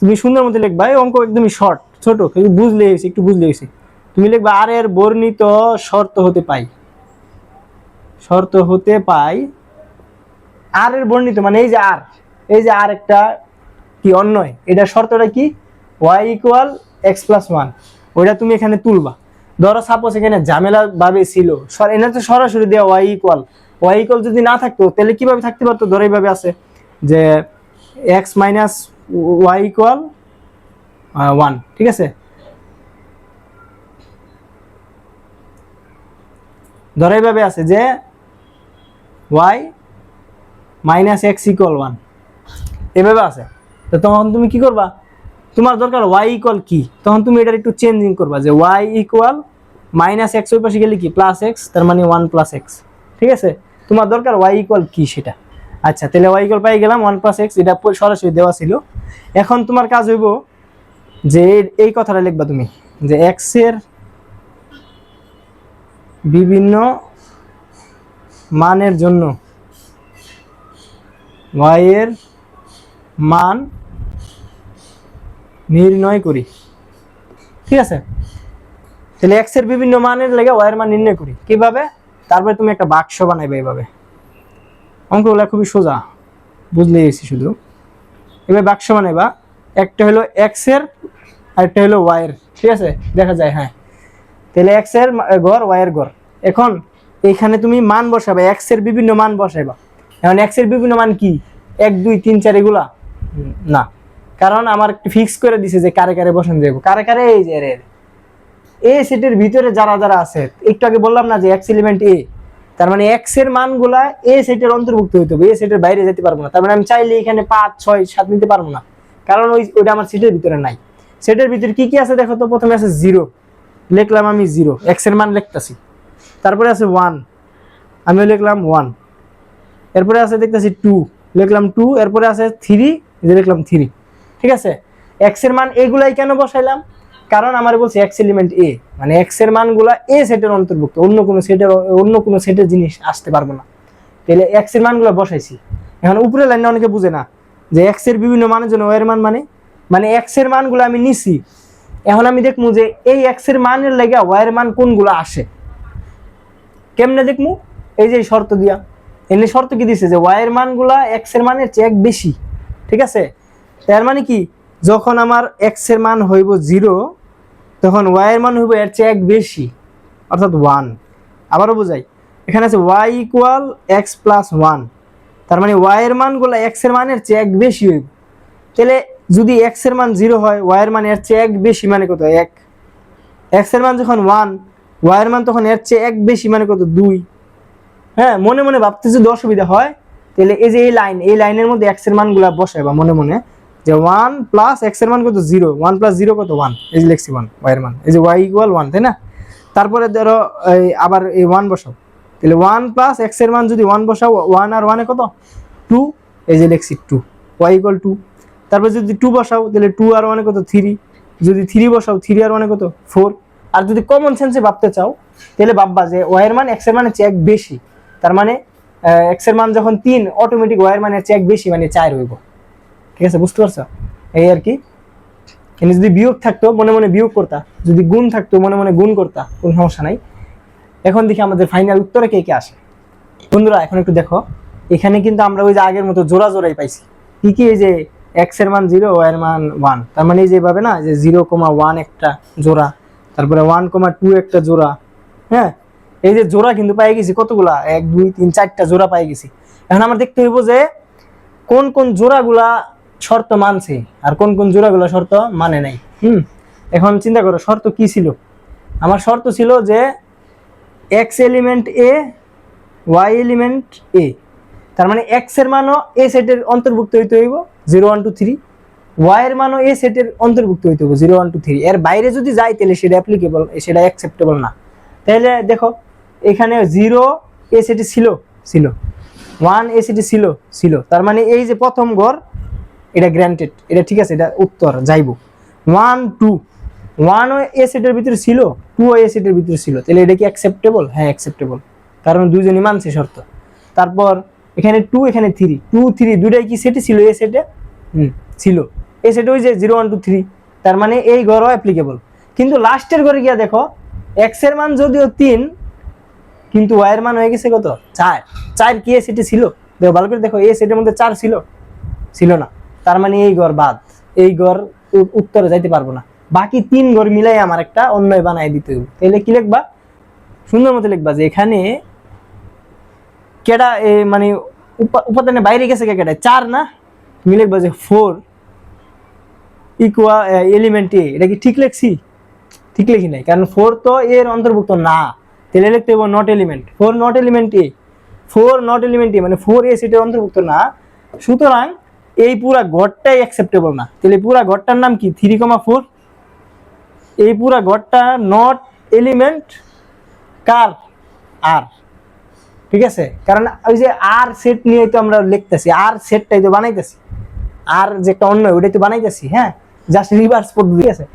তুমি সুন্দর মতো লিখবা, এই অঙ্ক একদমই শর্ট ছোট, কিন্তু বুঝলে হয়েছে, একটু বুঝলে হয়েছে। তুমি লিখবা আর এর বর্ণিত শর্ত হতে পাই, শর্ত হতে পাই, আর এর বর্ণিত মানে এই যে আর, এই যে আর একটা কি অন্যয়, এটা শর্তটা কি, ওয়াই ইকুয়াল এক্স প্লাস 1, ওইটা তুমি এখানে তুলবা। ধরো সাপোজ এখানে ঝামেলা ভাবে ছিল, এটা তো সরাসরি দেওয়া ওয়াই ইকুয়াল যদি না থাকতো তাহলে কিভাবে থাকতে পারতো, ধরো এইভাবে আছে যে এক্স মাইনাস ওয়াই ইকুয়াল 1। ঠিক আছে, ধরো এইভাবে আছে যে ওয়াই মাইনাস এক্স ইকুয়াল 1, এভাবে আছে। তো তখন তুমি কি করবা, তোমার দরকার ওয়াই ইকুয়াল কি, তখন তুমি এটার একটু চেঞ্জিং করবা, যে ওয়াই ইকুয়াল মাইনাস এক্স ওই পাশে গেলে কি প্লাস এক্স, তার মানে 1 প্লাস এক্স। ঠিক আছে, তোমার দরকার ওয়াই ইকুয়াল কি সেটা। আচ্ছা, তাহলে ওয়াই ইকুয়াল পাই গেলাম 1 প্লাস এক্স, এটা সরাসরি দেওয়া ছিল। এখন তোমার কাজ হইব যে এই কথাটা লিখবা তুমি, যে এক্স এর বিভিন্ন মানের জন্য y এর মান নির্ণয় করি, ঠিক আছে? তাহলে x এর বিভিন্ন মানের লেগে y এর মান নির্ণয় করি কিভাবে? তারপরে তুমি একটা বাক্স বানাইবে এইভাবে। অঙ্কগুলো খুবই সোজা, বুঝলেই গেছি শুধু। এবার বাক্স বানাইবা, একটা হলো x এর আর একটা হলো y এর, ঠিক আছে? দেখা যায়, হ্যাঁ। তাহলে x এর গড় y এর গড়। এখন এইখানে তুমি মান বসাবে, x এর বিভিন্ন মান বসাইবা। এখন x এর বিভিন্ন মান কি 1 2 3 4 এগুলা না, কারণ আমার ফিক্স করে দিছে যে কারে কারে বসান দেব, কারে কারে এই যে এ সেটের ভিতরে যারা যারা আছে, একটু আগে বললাম না যে x এলিমেন্ট a, তার মানে x এর মানগুলা এ সেটের অন্তর্ভুক্ত হইতে হবে, এ সেটের বাইরে যেতে পারবো না। তার মানে আমি চাইলে এখানে 5 6 7 নিতে পারবো না, কারণ ওইটা আমার সেটের ভিতরে নাই। সেটের ভিতরে কি কি আছে দেখো তো। প্রথমে আছে 0, লিখলাম আমি 0, x এর মান লিখতাছি। তারপরে আছে 1, আমি লিখলাম 1। এরপরে আছে দেখতেছি 2, লিখলাম 2। এরপরে আছে 3, যে লিখলাম 3, ঠিক আছে? x এর মান এগুলাই কেন বসাইলাম? কারণ আমার বলছে x এলিমেন্ট a, মানে x এর মানগুলা a সেটের অন্তর্ভুক্ত, অন্য কোনো সেটের জিনিস আসতে পারবো না। তাহলে x এর মানগুলো বসাইছি। এখন উপরে লাইনটা অনেকে বুঝে না যে x এর বিভিন্ন মানের জন্য y এর মান মানে x এর মানগুলো আমি নিছি। এখন আমি দেখবো যে এই x এর মানের লাগা y এর মান কোনগুলো আসে। কেমনে দেখবো? এই যে শর্ত দিয়া, এনে শর্ত কি দিছে যে y এর মানগুলা x এর মানের চেয়ে 1 বেশি, ঠিক আছে? তার মানে কি, যখন আমার x এর মান হইব 0, তখন y এর মান হইব এর চেয়ে 1 বেশি, অর্থাৎ 1। আবারও বোঝাই, এখানে আছে y = x + 1, তার মানে y এর মানগুলো x এর মানের চেয়ে 1 বেশি হইব। তাহলে যদি x এর মান 0 হয়, y এর মান এর চেয়ে 1 বেশি মানে কত? 1। x এর মান যখন 1, y এর মান তখন এর চেয়ে 1 বেশি মানে কত? 2। হ্যাঁ, মনে মনে ভাবতে যদি অসুবিধা হয়, তাহলে এই যে এই লাইনের মধ্যে x এর মানগুলো বসাইবা মনে মনে, যে 1 + x এর মান কত? 0, 1 + 0 কত? 1। এই যে লিখছি 1, y এর মান, এই যে y = 1, তাই না? তারপরে ধরো আবার এই 1 বসাও, তাহলে 1 + x এর মান যদি 1 বসাও, 1 আর 1 এ কত? 2, এই যে লিখছি 2, y = 2। তারপর যদি 2 বসাও, তাহলে 2 আর 1 এ কত? 3, যদি 3 বসাও, 3 আর 1 এ কত? 4। আর যদি কমন সেন্সে ভাবতে চাও, তাহলে ভাববা যে y এর মান x এর মানের চেয়ে 1 বেশি, তার মানে x এর মান যখন 3, অটোমেটিক y এর মানের চেয়ে 1 বেশি মানে 4 হইব, ঠিক আছে? বুঝতে পারছো? এই আর কি। এখানে যদি বিয়োগ থাকতো মনে মনে বিয়োগ করতা, যদি গুণ থাকতো মনে মনে গুণ করতা, কোনো সমস্যা নাই। এখন দেখি আমাদের ফাইনাল উত্তরে কে কে আসে। বন্ধুরা এখন একটু দেখো, এখানে কিন্তু আমরা ওই যে আগের মতো জোড়া জোড়াই পাইছি। কি কি? এই যে x এর মান 0, y এর মান 1, তার মানে এই যেভাবে না, যে 0,1 একটা জোড়া, তারপরে 1,2 একটা জোড়া। হ্যাঁ, এই যে জোড়া কিন্তু পাই গেছি কতগুলা? 1 2 3 4টা জোড়া পাই গেছি। এখন আমরা দেখতে হইব যে কোন কোন জোড়াগুলা শর্ত মানছে আর কোন কোন জোড়াগুলা শর্ত মানে নাই। এখন চিন্তা করো, শর্ত কি ছিল? আমার শর্ত ছিল যে x element a, y element a, তার মানে x এর মানও a সেটের অন্তর্ভুক্ত হইতে হইব 0 1 2 3, y এর মানও a সেটের অন্তর্ভুক্ত হইতে হইব 0 1 2 3। এর বাইরে যদি যায় তাহলে সেটা অ্যাপ্লিকেবল, সেটা অ্যাকসেপ্টেবল না। তাহলে দেখো এখানে 0 a সেটে ছিল, 1 a সেটে ছিল, তার মানে এই যে প্রথম ঘর এটা গ্র্যান্টেড, এটা ঠিক আছে, এটা উত্তর যাইবো। 1 2, 1 ও এ সেটের ভিতরে ছিল, 2 ও এ সেটের ভিতরে ছিল, তাহলে এটা কি অ্যাকসেপ্টেবল? হ্যাঁ অ্যাকসেপ্টেবল, কারণ দুইজনই মানছে শর্ত। তারপর এখানে 2 এখানে 3, 2 3 দুইটাই কি সেটে ছিল? এ সেটে ছিল, এ সেটে ওই যে 0 1 2 3, তার মানে এই ঘরও অ্যাপ্লিকেবল। কিন্তু লাস্টের ঘরে গিয়া দেখো x এর মান যদিও 3, কিন্তু y এর মান হয়ে গেছে কত? 4। 4 কি এ সেটে ছিল? দেখো ভালো করে দেখো, এ সেটের মধ্যে 4 ছিল না, তার মানে এই ঘর বাদ, এই ঘর উত্তরে যাইতে পারবো না। বাকি 3 ঘর মিলাই আমার একটা অন্যয় বানাই দিতে হবে। তাহলে কি লিখবা? সুন্দর মতো লিখবা যে এখানে কেডা মানে উপাদানের বাইরে গেছে কেডা? 4 না? তুমি লিখবা যে 4 ইকুয়াল এলিমেন্ট এ। এটা কি ঠিক লিখছি? ঠিক লিখি নাই, কারণ 4 তো এর অন্তর্ভুক্ত না, তাহলে লিখতে হবে not element. 4 not element A, 4 not element A মানে 4 এ সেটের অন্তর্ভুক্ত না, সুতরাং এই পুরা ঘরটাই অ্যাকসেপ্টেবল না। তাহলে পুরা ঘরটার নাম কি? 3,4। এই পুরা ঘরটা নট এলিমেন্ট কার? আর, ঠিক আছে? কারণ ওই যে আর সেট নিয়ে তো আমরা লিখতেছি, আর সেটটাই তো বানাইতেছি, আর যে একটা অন্য ওইটাই তো বানাইতেছি। হ্যাঁ, জাস্ট রিভার্স পদ্ধতি আছে।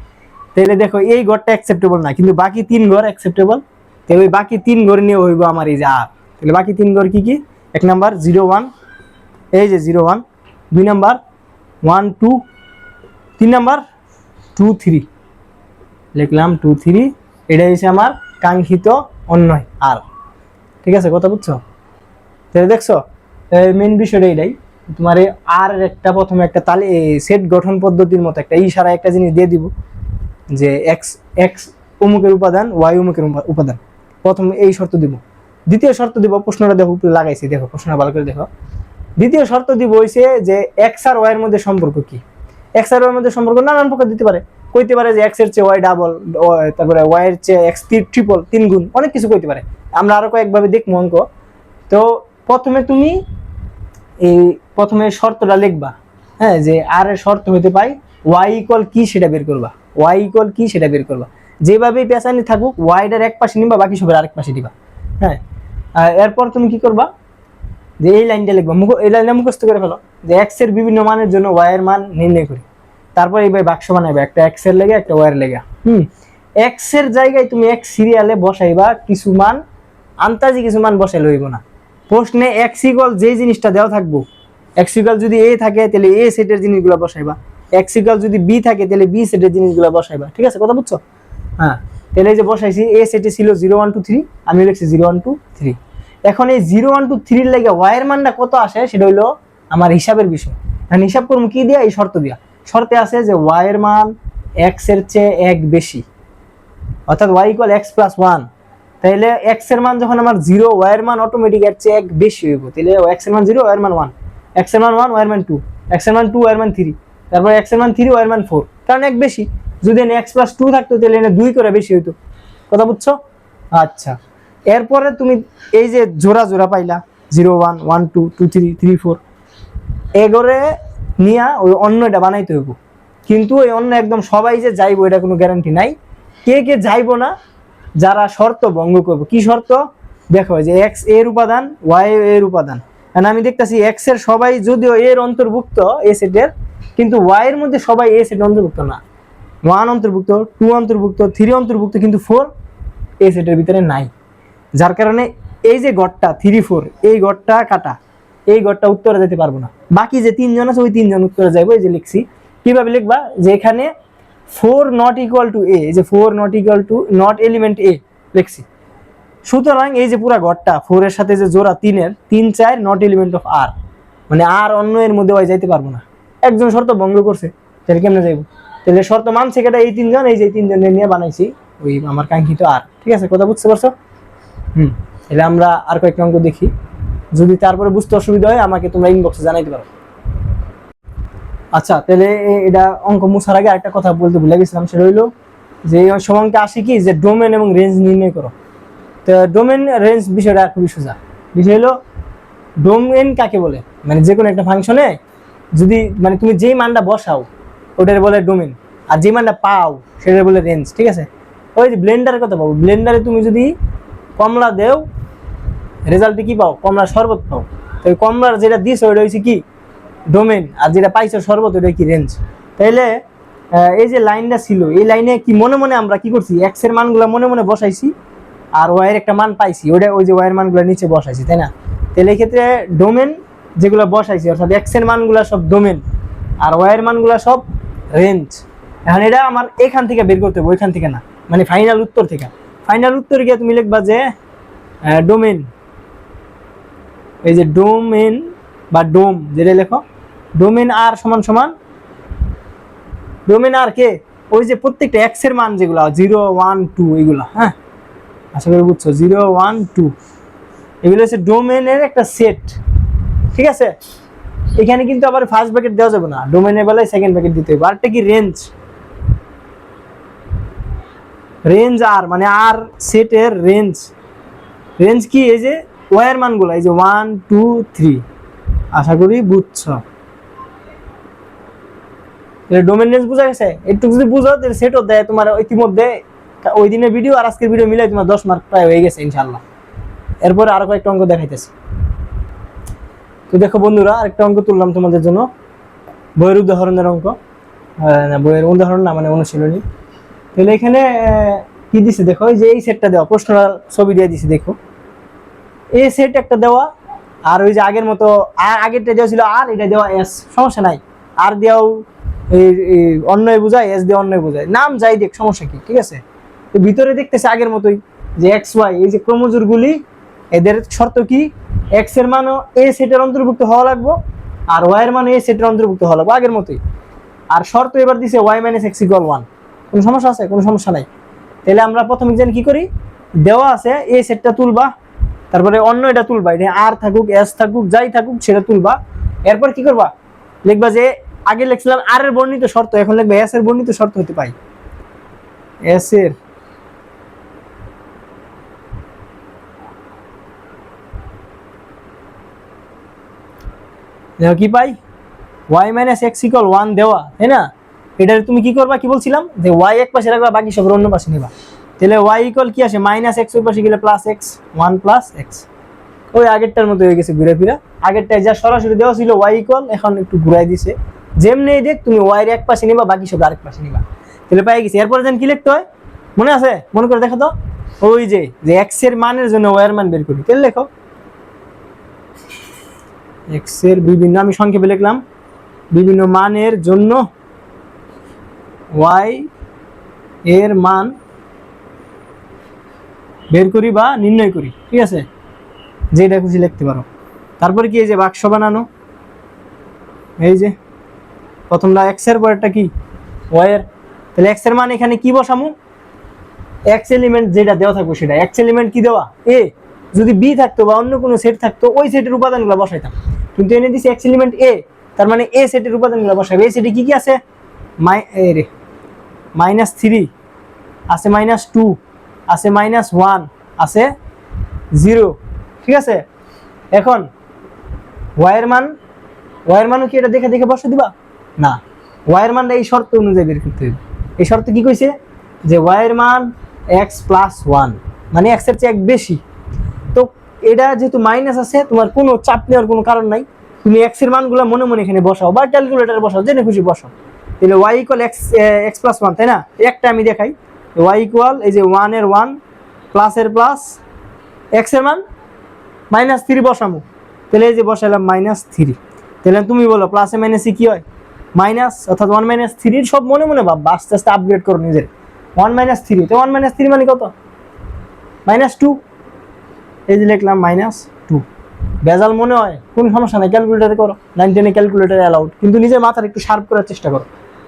তাহলে দেখো এই ঘরটা অ্যাকসেপ্টেবল না, কিন্তু বাকি 3 ঘর অ্যাকসেপ্টেবল। তাহলে ওই বাকি 3 ঘর নিয়ে হইব আমার এই যে আর, তাহলে বাকি 3 ঘর কি কি? 1 নাম্বার 0 1, এই যে 0 1, 2 নাম্বার 1 2, 3 নাম্বার 2 3, লিখলাম 2 3। এটা হচ্ছে আমার কাঙ্ক্ষিত অন্যয় আর। ঠিক আছে, কথা বুঝছো? তাহলে দেখছো মেন বিষয়টা এটাই, তোমার এই আর একটা প্রথমে একটা তালে সেট গঠন পদ্ধতির মতো একটা ইশারা একটা জিনিস দিয়ে দিব যে এক্স এক্স অমুকের উপাদান, ওয়াই অমুকের উপাদান, প্রথম এই শর্ত দিব। দ্বিতীয় শর্ত দিব, প্রশ্নটা দেখো উপরে লাগাইছি, দেখো প্রশ্নটা ভালো করে দেখো। দ্বিতীয় শর্ত দিব হইছে যে এক্স আর ওয়াই এর মধ্যে সম্পর্ক কি। এক্স আর ওয়াই এর মধ্যে সম্পর্ক নানান প্রকার দিতে পারে, কইতে পারে যে এক্স এর চেয়ে ওয়াই ডাবল, তারপরে ওয়াই এর চেয়ে এক্স ট্রিপল, 3 গুণ, অনেক কিছু কইতে পারে। আমরা আরো কয়েকভাবে দেখবো অঙ্ক। তো প্রথমে তুমি এই প্রথমে শর্তটা লিখবা, হ্যাঁ, যে আর এর শর্ত হইতে পাই ওয়াই ইকুয়াল কি সেটা বের করবা, ওয়াই ইকুয়াল কি সেটা বের করবা। যেভাবেই পেছানি থাকুক ওয়াইটার এক পাশে নিবা, বাকি সবের আরেক পাশে দিবা। হ্যাঁ, এরপর তুমি কি করবা, যে এই লাইনটা লিখবা, এই লাইনটা মুখস্থ করে ফেলো যে এক্স এর বিভিন্ন মানের জন্য ওয়াই এর মান নির্ণয় করি। তারপর এইভাবে বাক্স বানাইবা, একটা এক্স এর লেগে একটা ওয়াই এর লেগে। এক্স এর জায়গায় তুমি এক্স সিরিয়ালে বসাইবা কিছু মান, আন্তাজি কিছু মান বসাইলে হইব না। প্রশ্নে এক্স ইকুয়াল যে জিনিসটা দেওয়া থাকবো, এক্স ইকুয়াল যদি এ থাকে তাহলে এ সেটের জিনিসগুলো বসাইবা, এক্স ইকুয়াল যদি বি থাকে তাহলে বি সেটের জিনিসগুলো বসাইবা। ঠিক আছে, কথা বুঝছো? হ্যাঁ, তাহলে এই যে বসাইছি এ সেটে ছিল 0 1 2 3, আমি লিখছি 0 1 2 3। এখন এই 0 1 2 3 এর লাগে ওয়াই এর মানটা কত আসে সেটা হইলো আমার হিসাবের বিষয়। এখন হিসাব করবো কি দিয়া? এই শর্ত দিয়া। শর্তে আছে যে ওয়াই এর মান এক্স এর চেয়ে 1 বেশি, অর্থাৎ ওয়াই ইকুয়াল এক্স প্লাস 1। তাহলে এক্স এর মান যখন আমার 0, ওয়াই এর মান অটোমেটিক এর চেয়ে 1 বেশি হইব। তাহলে এক্স এর মান 0, ওয়াই এর মান 1, এক্স এর মান 1, ওয়াই এর মান 2, এক্স এর মান 2, ওয়াই এর মান 3, তারপর এক্স এর মান 3, ওয়াই এর মান 4, কারণ 1 বেশি। যদি এনে এক্স প্লাস 2 থাকতো তাহলে এনে 2 করে বেশি হইতো। কথা বুঝছো? আচ্ছা, এরপরে তুমি এই যে জোড়া জোড়া পাইলা 0 1 1 2 2 3 3 4, এগরে নিয়া ওই অন্যটা বানাইতে হইব। কিন্তু ওই অন্য একদম সবাই যে যাইবো এটা কোনো গ্যারান্টি নাই। কে কে যাইবো না? যারা শর্ত ভঙ্গ করবো। কি শর্ত? দেখো যে এক্স এর উপাদান, ওয়াই এর উপাদান, কারণ আমি দেখতেছি এক্স এর সবাই যদিও এর অন্তর্ভুক্ত এ সেটের, কিন্তু ওয়াই এর মধ্যে সবাই এ সেটের অন্তর্ভুক্ত না। 1 অন্তর্ভুক্ত, 2 অন্তর্ভুক্ত, 3 অন্তর্ভুক্ত, কিন্তু 4 এ সেটের ভিতরে নাই। যার কারণে এই যে গড়টা 3 4, এই গড়টা কাটা, এই গড়টা উত্তরে যেতে পারবো না। বাকি যে 3 জন আছে ওই 3 জন উত্তরে যাইবো। এই যে লিখছি, কিভাবে লিখবা, যে এখানে 4 নট ইকুয়াল টু এ, যে 4 not equal to not element A লিখছি। সুতরাং এই যে পুরা ঘরটা 4 এর সাথে যে জোড়া 3 এর 3 4 নট এলিমেন্ট অফ আর, মানে আর অন্য এর মধ্যে ওই যাইতে পারবো না। একজন শর্ত ভঙ্গ করছে, তাহলে কেমনে যাইবো? তাহলে শর্ত মানছে কেটা? এই 3 জন, এই যে 3 জনের নিয়ে বানাইছি ওই আমার কাঙ্ক্ষিত আর। ঠিক আছে, কথা বুঝতে পারছো? তাহলে আমরা আর কয়েকটা অঙ্ক দেখি, যদি তারপরে বুঝতে অসুবিধা হয় আমাকে তোমরা ইনবক্সে জানাইতে পারো। আচ্ছা, তাহলে এটা অঙ্ক মুছার আগে একটা কথা বলতে ভুলে গেছিলাম, সেটা হইলো যে এই সমাঙ্কে আসে কি, যে ডোমেন এবং রেঞ্জ নির্ণয় করো। তো ডোমেন রেঞ্জ বিষয়টা খুবই সোজা। বিষয় হলো ডোমেন কাকে বলে, মানে যে কোনো একটা ফাংশনে যদি মানে তুমি যেই মানটা বসাও ওটার বলে ডোমেন, আর যে মানটা পাও সেটার বলে রেঞ্জ। ঠিক আছে, ওই যে ব্লেন্ডারের কথা পাবো, ব্লেন্ডারে তুমি যদি কমলা দেও রেজাল্টে কি পাও? কমলা শরবত পাও। তো ওই কমলার যেটা দিস ওইটা হচ্ছে কি? ডোমেন। আর যেটা পাইছো শরবত ওইটা কি? রেঞ্জ। তাইলে এই যে লাইনটা ছিল, এই লাইনে কি মনে মনে আমরা কি করছি? এক্স এর মানগুলো মনে মনে বসাইছি, আর ওয়াই এর একটা মান পাইছি, ওটা ওই যে ওয়াই এর মানগুলো নিচে বসাইছি, তাই না? তাহলে এই ক্ষেত্রে ডোমেন যেগুলো বসাইছি, অর্থাৎ এক্স এর মানগুলো সব ডোমেন আর ওয়াই এর মানগুলো সব রেঞ্জ। এখন এটা আমার এখান থেকে বের করতে হবে, ওইখান থেকে না, মানে ফাইনাল উত্তর থেকে। ফাইনাল উত্তর গিয়ে তুমি লিখবা যে ডোমেন, এই যে ডোমেন বা ডোম যেটা লেখো, ডোমেন আর সমান সমান ডোমেন আর কে? ওই যে প্রত্যেকটা এক্স এর মান যেগুলো 0 1 2 এগুলো, হ্যাঁ আশা করি বুঝছো, 0 1 2 এগুলো হচ্ছে ডোমেনের একটা সেট। ঠিক আছে, এখানে কিন্তু আবার ফার্স্ট ব্র্যাকেট দেওয়া যাবে না, ডোমেনের বেলায় সেকেন্ড ব্র্যাকেট দিতে হবে। আরটা কি? রেঞ্জ। রেঞ্জ আর মানে আর সেটের রেঞ্জ। রেঞ্জ কি? এই যে ওয়ার মানগুলো, এই যে 1 2 3, আশা করি বুঝছো। ডোমেন রেঞ্জ বুঝা গেছে? একটু যদি বুঝো তাহলে সেটও দেয় তোমার ইতিমধ্যে, ওই দিনের ভিডিও আর আজকের ভিডিও মিলাই তোমার 10 মার্ক প্রায় হয়ে গেছে ইনশাআল্লাহ। এরপরে আরো কয়েকটা অঙ্ক দেখাইতেছি। তো দেখো বন্ধুরা, আরেকটা অঙ্ক তুললাম তোমাদের জন্য, বইয়ের উদাহরণের অঙ্ক, বইয়ের উদাহরণ না মানে অনুশীলনী। তাহলে এখানে কি দিছে দেখো, যে এই সেটটা দেওয়া, প্রশ্নটা ছবি দিয়ে দিছে দেখো। এ সেট একটা দেওয়া, আর ওই যে আগের মতো আর আগেরটা দেওয়া ছিল আর, এটা দেওয়া এস, সমস্যা নাই। আর দেওয়াও অন্যয় বোঝায়, এস দিয়ে অন্যয় বোঝায়, নাম যাই দেখ, সমস্যা কি, ঠিক আছে। তো ভিতরে দেখতেছে আগের মতোই যে এক্স ওয়াই, এই যে ক্রোমোজোর গুলি, এদের শর্ত কি, এক্স এর মানও এ সেটের অন্তর্ভুক্ত হওয়া লাগবে, আর ওয়াই এর মানও এ সেটের অন্তর্ভুক্ত হওয়া লাগবে আগের মতোই। আর শর্ত এবার দিছে ওয়াই মাইনাস এক্স ইকুয়াল 1। কোনো সমস্যা আছে? কোনো সমস্যা নাই। তাহলে আমরা প্রথম এক্সাম কি করি, দেওয়া আছে এ সেটটা তুলবা, তারপরে অন্য এটা তুলবা, এটা আর থাকুক এস থাকুক যাই থাকুক সেটা তুলবা। এরপর কি করবা, লিখবা যে আগে লিখছিলাম আর এর বর্ণিত শর্ত, এখন লিখবা এস এর বর্ণিত শর্ত হতে পাই, এস এর কি পাই, ওয়াই মাইনাস এক্স ইকুয়াল 1 দেওয়া, তাই না। এটা তুমি কি করবা, কি বলছিলাম যে ওয়াই এক পাশে রাখবা, বাকি সব অন্য পাশে নিবা। তাহলে ওয়াই ইকুয়াল কি আসে, মাইনাস এক্স ওই পাশে গেলে প্লাস এক্স, 1 প্লাস এক্স, ওই আগেরটার মতো হয়ে গেছে ঘুরে ফিরা। আগেরটায় যা সরাসরি দেওয়া ছিল ওয়াই ইকুয়াল, এখন একটু ঘুরাই দিছে, যেমনি দেখ তুমি ওয়াই এর এক পাশে নিবা, বাকি সব আরেক পাশে নিবা। তাহলে পাই গেছি। এরপরে যেন কি লিখতে হয় মনে আছে, মনে করে দেখো তো, ওই যে এক্স এর মানের জন্য ওয়াই এর মান বের করি, তাহলে লেখো এক্স এর বিভিন্ন, আমি সংক্ষেপে লিখলাম, বিভিন্ন মানের জন্য ওয়াই এর মান বের করি বা নির্ণয় করি, ঠিক আছে, যেটা খুশি লিখতে পারো। তারপরে কি, এই যে বাক্স বানানো, এই যে প্রথমটা এক্স এর পরেরটা কি ওয়াই এর, তাহলে এক্স এর মান এখানে কি বসামু, এক্স এলিমেন্ট যেটা দেওয়া থাকবে সেটা, এক্স এলিমেন্ট কি দেওয়া এ, যদি বি থাকতো বা অন্য কোনো সেট থাকতো ওই সেটের উপাদানগুলো বসাইতাম, কিন্তু এনে দিছি এক্স এলিমেন্ট এ, তার মানে এ সেটের উপাদানগুলো বসাবে। এই সেটে কি কি আছে, -3 আছে, -2 আছে, -1 আছে, 0, ঠিক আছে। এখন ওয়াই এর মানও কি এটা দেখে দেখে বসে দিবা না, ওয়াই এর মানটা এই শর্ত অনুযায়ী বের করতে হবে। এই শর্ত কি কইছে যে ওয়াই এর মান এক্স প্লাস 1, মানে এক্স এর চেয়ে এক বেশি। তো এটা যেহেতু মাইনাস আছে, তোমার কোনো চাপ নেওয়ার কোনো কারণ নাই, তুমি এক্স এর মানগুলো মনে মনে এখানে বসাও বা ক্যালকুলেটরে বসাও, যেটা খুশি বসাও। তাহলে ওয়াই ইকুয়াল এক্স প্লাস 1, তাই না। একটা আমি দেখাই, ওয়াই ইকুয়াল এই যে 1 এর 1 প্লাস এর প্লাস, এক্স এর মান -3 বসামু, তাহলে এই যে বসাইলাম -3। তাহলে তুমি বলো প্লাসে মাইনাসে কি হয়, মাইনাস, অর্থাৎ 1 - 3 সব মনে মনে ভাববা, আস্তে আস্তে আপগ্রেড করো নিজের। 1 - 3, তো 1 - 3 মানে কত, -2, এই যে লিখলাম -2। বেজাল মনে হয় কোন সমস্যা নাই, ক্যালকুলেটরে করো, 9 10 ক্যালকুলেটরে অ্যালাউড, কিন্তু নিজের মাথার একটু শার্প করার চেষ্টা করো।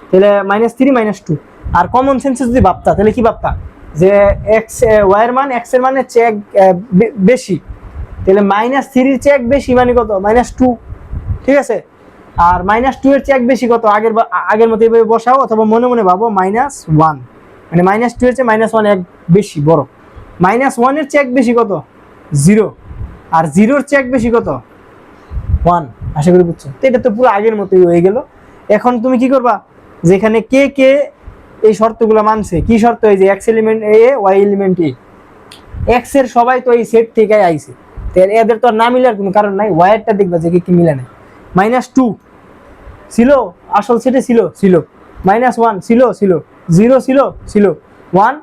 তাহলে -3 -2, আর কমন সেন্সে যদি ভাবতা তাহলে কি ভাবতা যে এক্স ওয়াই এর মান এক্স এর মানের চেয়ে বেশি, তাহলে -3 এর চেয়ে বেশি মানে কত, -2, ঠিক আছে। আর -2 এর চেয়ে বেশি কত, আগের মতো এইভাবে বসাও, অথবা মনে মনে ভাবো -1, মানে -2 এর চেয়ে -1 এক বেশি বড়, -1 এর চেয়ে বেশি কত, 0, আর 0 এর চেয়ে বেশি কত, 1। আশা করি বুঝছো। তো এটা তো পুরো আগের মতোই হয়ে গেল। এখন তুমি কি করবা, যেখানে কে কে এই শর্তগুলো মানছে, কি শর্ত, এই যে x element A Y element A, x এর সবাই তো এই সেট থেকে আইছে, এদের তো আর না মিলার কোনো কারণ নাই। ওয়াই এরটা দেখবা যে কি মিলে নাই, -2 ছিল আসল সেটে, ছিল -1 ছিল 0 ছিল 1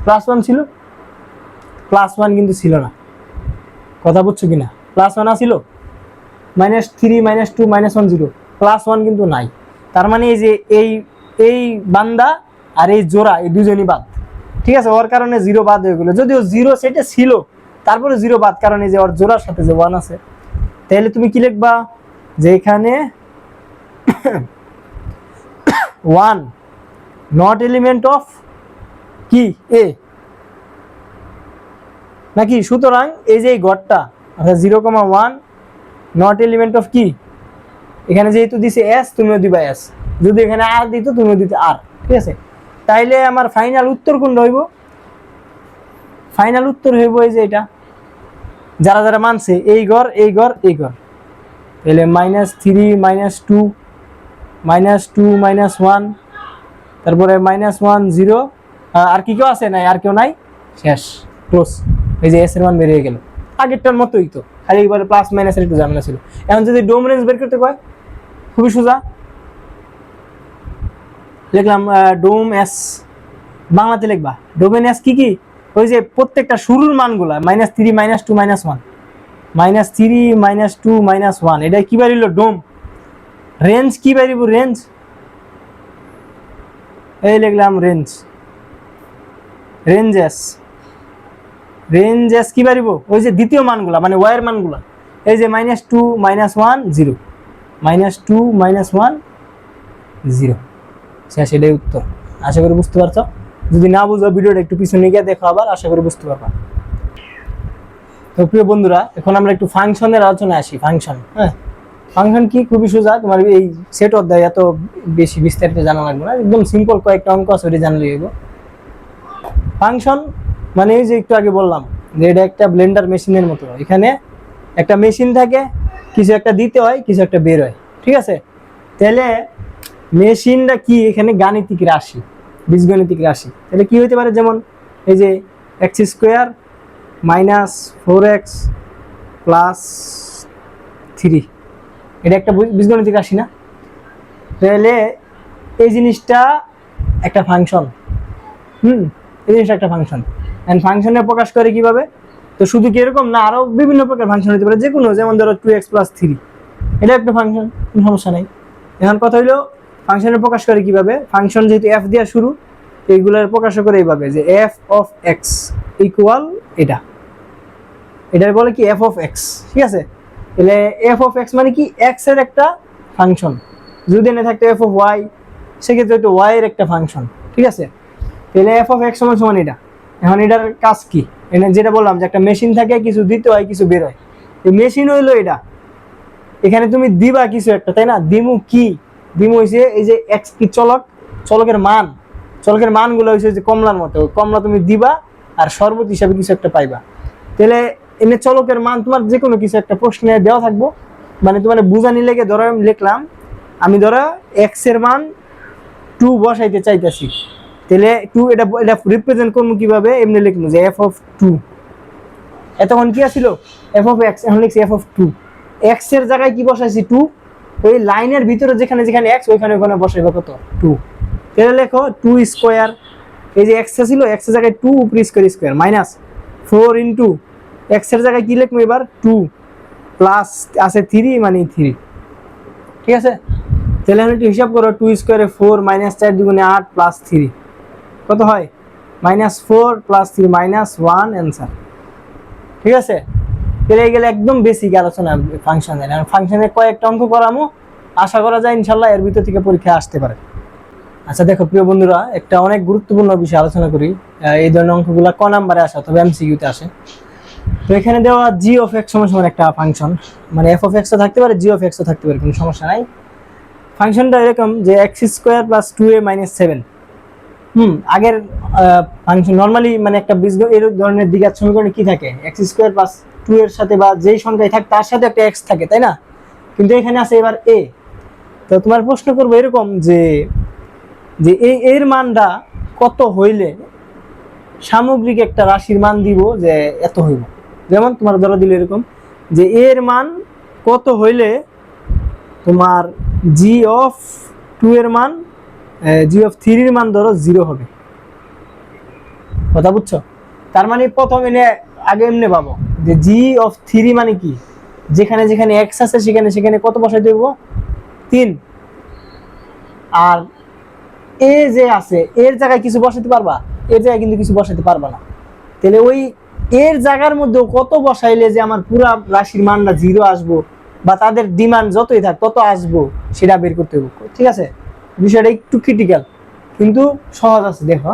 +1 ছিল, +1 কিন্তু ছিল না, কথা বুঝছো কিনা, +1 ছিল, -3 -2 -1 0, +1 কিন্তু নাই। তার মানে এই যে এই বান্দা আর এই জোড়া, এই দুজনই বাদ, ঠিক আছে। ওর কারণে 0 বাদ হয়ে গেল, যদিও 0 সেটে ছিল, তারপরে 0 বাদ, কারণ এই যে ওর জোড়ার সাথে যে 1 আছে। তাহলে তুমি কি লিখবা, যে এখানে 1 নট এলিমেন্ট অফ কি এ নাকি, সুতরাং এই যে এই গড়টা অর্থাৎ 0,1 নট এলিমেন্ট অফ কি, এখানে যেহেতু দিছে এস, তুমিও দিবা এস, যদি এখানে আর দিত তুমিও দিতে আর, ঠিক আছে। তাইলে আমার ফাইনাল উত্তর কোনটা হইব, ফাইনাল উত্তর হইব এই যে এটা, যারা যারা মানছে এই গড় এই গড় এই গড়। তাহলে -3 -2 -2 -1, তারপরে -1 0, আর কি কেউ আছে, নাই আর কেউ নাই, শেষ, ক্লোজ। এই যে এস এর মান বেরিয়ে গেল, আগেরটার মতোই তো, খালি এবারে প্লাস মাইনাসের একটু ঝামেলা ছিল। এখন যদি ডোম রেঞ্জ বের করতে কয়, খুবই সোজা, লিখলাম ডোম এস, বাংলাতে লিখবা ডোমেন এস কি কি, ওই যে প্রত্যেকটা শুরুর মানগুলা -3 -2 -1 -3 -2 -1 এটা কি বাড়িল ডোম রেঞ্জ কি বাড়িব রেঞ্জ এই লিখলাম রেঞ্জেস কি বাড়িব ওই যে দ্বিতীয় মানগুলা মানে ওয়ার মানগুলা এই যে -2 -1 0 -2 -1 0 শেষ এটাই উত্তর আশা করি বুঝতে পারছো যদি না বুঝো ভিডিওটা একটু পিছনে গিয়ে দেখো আবার আশা করি বুঝতে পারবা তো প্রিয় বন্ধুরা এখন আমরা একটু ফাংশনের আলোচনায় আসি ফাংশন কি খুবই সোজা তোমার এই সেট অধ্যায় এত বেশি বিস্তারিত জানা লাগবে না একদম সিম্পল কয়েকটা অঙ্ক আছে ওটা জানলেই হইব ফাংশন মানে এই যে একটু আগে বললাম যে এটা একটা ব্লেন্ডার মেশিনের মতো এখানে একটা মেশিন থাকে কিছু একটা দিতে হয় কিছু একটা বের হয় ঠিক আছে তাহলে মেশিনটা কি এখানে গাণিতিক রাশি বীজগণিতিক রাশি তাহলে কি হইতে পারে যেমন এই যে x² - 4x + 3 এটা একটা বীজগণিতিক রাশি না তাহলে এই জিনিসটা একটা ফাংশন এই জিনিসটা একটা ফাংশন এন্ড ফাংশনে প্রকাশ করে কিভাবে তো শুধু কি এরকম না আরো বিভিন্ন প্রকার ফাংশন হতে পারে যে কোনো যেমন ধরো 2x + 3 এটা একটা ফাংশন কোনো সমস্যা নাই এখন কথা হলো ফাংশনে প্রকাশ করে কিভাবে ফাংশন যেহেতু f দিয়ে শুরু এইগুলোর প্রকাশ করে এইভাবে যে f of x = এটার বলে কি f of x ঠিক আছে তাহলে f of x মানে কি x এর একটা ফাংশন যদি না থাকতো f of y সেক্ষেত্রে তো y এর একটা ফাংশন ঠিক আছে তাহলে f of x সমান এটা এখন এটার কাজ কি এখানে যেটা বললাম যে একটা মেশিন থাকে কিছু দিতে হয় কিছু বের হয় এই মেশিন হইলো এটা এখানে তুমি দিবা কিছু একটা তাই না দিমু হইছে এই যে x কি চলকের মানগুলো হইছে যে কমলার মতো কমলা তুমি দিবা আর শরবত হিসাবে কিছু একটা পাইবা তাহলে এনে চলকের মান তোমার যে কোনো কিছু একটা প্রশ্নে দেওয়া থাকবো মানে তোমার বুঝানি লেগে ধরো আমি লিখলাম আমি ধরো x এর মান 2 বসাইতে চাইতেছি তাহলে 2 এটা রিপ্রেজেন্ট করবো কিভাবে এমনি লিখবো যে f of 2 এতক্ষণ কি ছিল f of x এখন লিখছি f of 2 x এর জায়গায় কি বসাইছি 2 ওই লাইনের ভিতরে যেখানে x ওইখানে বসাইবা কত 2 তাহলে লেখো 2² এই যে x ছিল x এর জায়গায় 2 উপরে স্কয়ার -4 ইনটু x এর জায়গায় কি লিখবো এবার 2 প্লাস আছে 3 মানে 3 ঠিক আছে তাহলে আমি একটু হিসাব করো 2² এ 4 -4 দুগুণে 8 প্লাস 3 কত হয় -4 প্লাস 3 -1 অ্যান্সার ঠিক আছে তাহলে গেলে একদম বেসিক আলোচনা ফাংশনের ফাংশনের কয়েকটা অঙ্ক করামো আশা করা যায় ইনশাআল্লাহ এর ভিতর থেকে পরীক্ষা আসতে পারে আচ্ছা দেখো প্রিয় বন্ধুরা একটা অনেক গুরুত্বপূর্ণ বিষয় আলোচনা করি এই ধরনের অঙ্কগুলো ক নাম্বারে আসে অথবা এমসিকিউ তে আসে তো এখানে দেওয়া g of x সমান একটা ফাংশন মানে f of x ও থাকতে পারে g of x ও থাকতে পারে কোনো সমস্যা নাই ফাংশনটা এরকম যে x² + 2a - 7 আগের ফাংশন নরমালি মানে একটা বীজগণিত এর ধরনের দ্বিঘাত সমীকরণে কি থাকে x² + 2 এর সাথে বা যেই সংখ্যায় থাকে তার সাথে একটা x থাকে তাই না কিন্তু এখানে আছে এবার a তো তোমার প্রশ্ন করব এরকম যে এর মানটা কত হইলে সামগ্রিক একটা রাশির মান দিব যে এত হইব যেমন তোমার ধরো দিলে এরকম যে এর মান কত হইলে তোমার g of 2 এর মান g of 3 এর মান ধরো 0 হবে কথা বুঝছো তার মানে প্রথম এনে আগে এমনি পাবো যে g of 3 মানে কি যেখানে x আছে সেখানে কত বসাইতে দেব 3 আর এ যে আছে এর জায়গায় কিছু বসাতে পারবা এর জায়গায় কিন্তু কিছু বসাতে পারবা না তাহলে ওই এর জায়গার মধ্যে কত বসাইলে যে আমার পুরো রাশির মানটা 0 আসবো বা তাদের ডিমান্ড যতই থাক তত আসবো সেটা বের করতে হবে ঠিক আছে বিষয়টা একটু ক্রিটিক্যাল কিন্তু সহজ আছে দেখো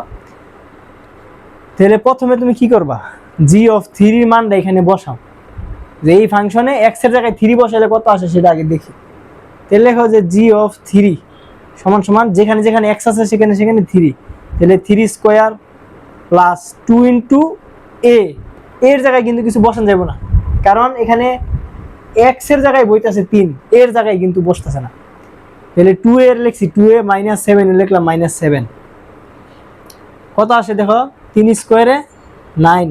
তাহলে প্রথমে তুমি কি করবা g of 3 এর মানটা এখানে বসাও যে এই ফাংশনে x এর জায়গায় 3 বসাইলে কত আসে সেটা আগে দেখি তাহলে লেখো যে g of 3 সমান যেখানে x আছে সেখানে 3 তাহলে 3² প্লাস 2 ইনটু a এর জায়গায় কিন্তু কিছু বসানো যাবে না কারণ এখানে x এর জায়গায় বইতাছে 3 এর জায়গায় কিন্তু বসতেছে না তাহলে 2 এর লিখছি 2a - 7 এ লিখলাম -7 কত আসে দেখো 3² এ 9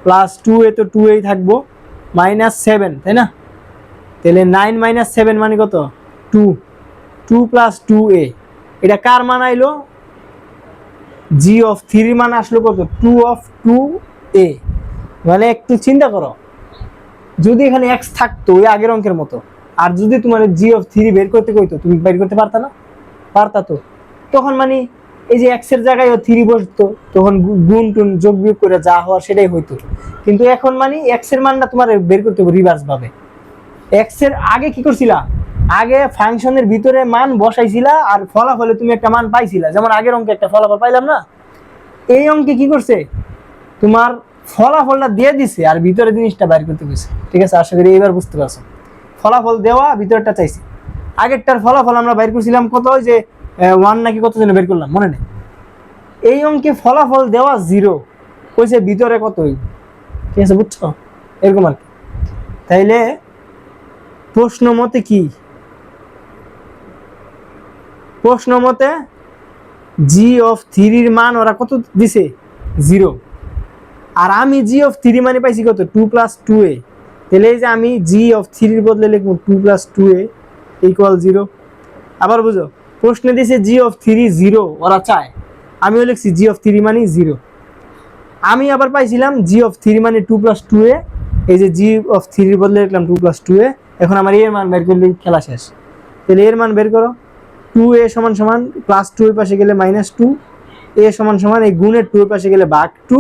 প্লাস 2 এ তো 2 এই থাকবো -7 তাই না তাহলে 9 - 7 মানে কত 2 2 + 2a এটা কার মান আইলো জি অফ থ্রির মান আসলো কত, 2 মানে একটু চিন্তা করো, যদি এখানে এক্স থাকতো ওই আগের অঙ্কের মতো, আর যদি তোমার জি অফ থ্রি বের করতে কইতো, তুমি বের করতে পারতা না? পারতা তো। তখন মানে এই যে এক্স এর জায়গায় থ্রি বসতো, তখন গুণ টুন যোগ বিয়োগ করে যা হওয়ার সেটাই হইতো। কিন্তু এখন মানে এক্স এর মানটা তোমার বের করতে হবে রিভার্স ভাবে। এক্স এর আগে কি করছিলা, আগে ফাংশনের ভিতরে মান বসাইছিলা আর ফলাফলে তুমি একটা মান পাইছিলা, যেমন আগের অঙ্কে একটা ফলাফল পাইলাম না, এই অঙ্কে কি করছে, তোমার ফলাফলটা দিয়ে দিছে আর ভিতরে জিনিসটা বাইর করতে গেছে। ঠিক আছে, আশা করি এবার বুঝতে পারছো। ফলাফল দেওয়া, ভিতরটা চাইছি। আগেরটার ফলাফল আমরা বাইর করছিলাম কত, ওই যে 1 নাকি কত যেন বের করলাম, মনে নেই। এই অঙ্কে ফলাফল দেওয়া 0, কইছে ভিতরে কত হইব। ঠিক আছে, বুঝছো? এরকম আর কি। তাইলে প্রশ্ন মতে কি, প্রশ্ন মতে জি অফ থ্রির মান ওরা কত দিছে, 0। আর আমি জি অফ থ্রি মানে পাইছি কত, 2+2a। তাহলে এই যে আমি জি অফ থ্রির বদলে লিখবো 2+2a = 0। আবার বুঝো, প্রশ্নে দিছে জি অফ থ্রি 0 ওরা চায়, আমিও লিখছি জি অফ থ্রি মানে 0। আমি আবার পাইছিলাম জি অফ থ্রি মানে 2+2a, এই যে জি অফ থ্রির বদলে লিখলাম 2+2a। এখন আমার এর মান বের করলে খেলা শেষ। তাহলে এর মান বের করো, 2a সমান সমান +2 এর পাশে গেলে -2, a সমান সমান এই গুণের 2 এর পাশে গেলে /2,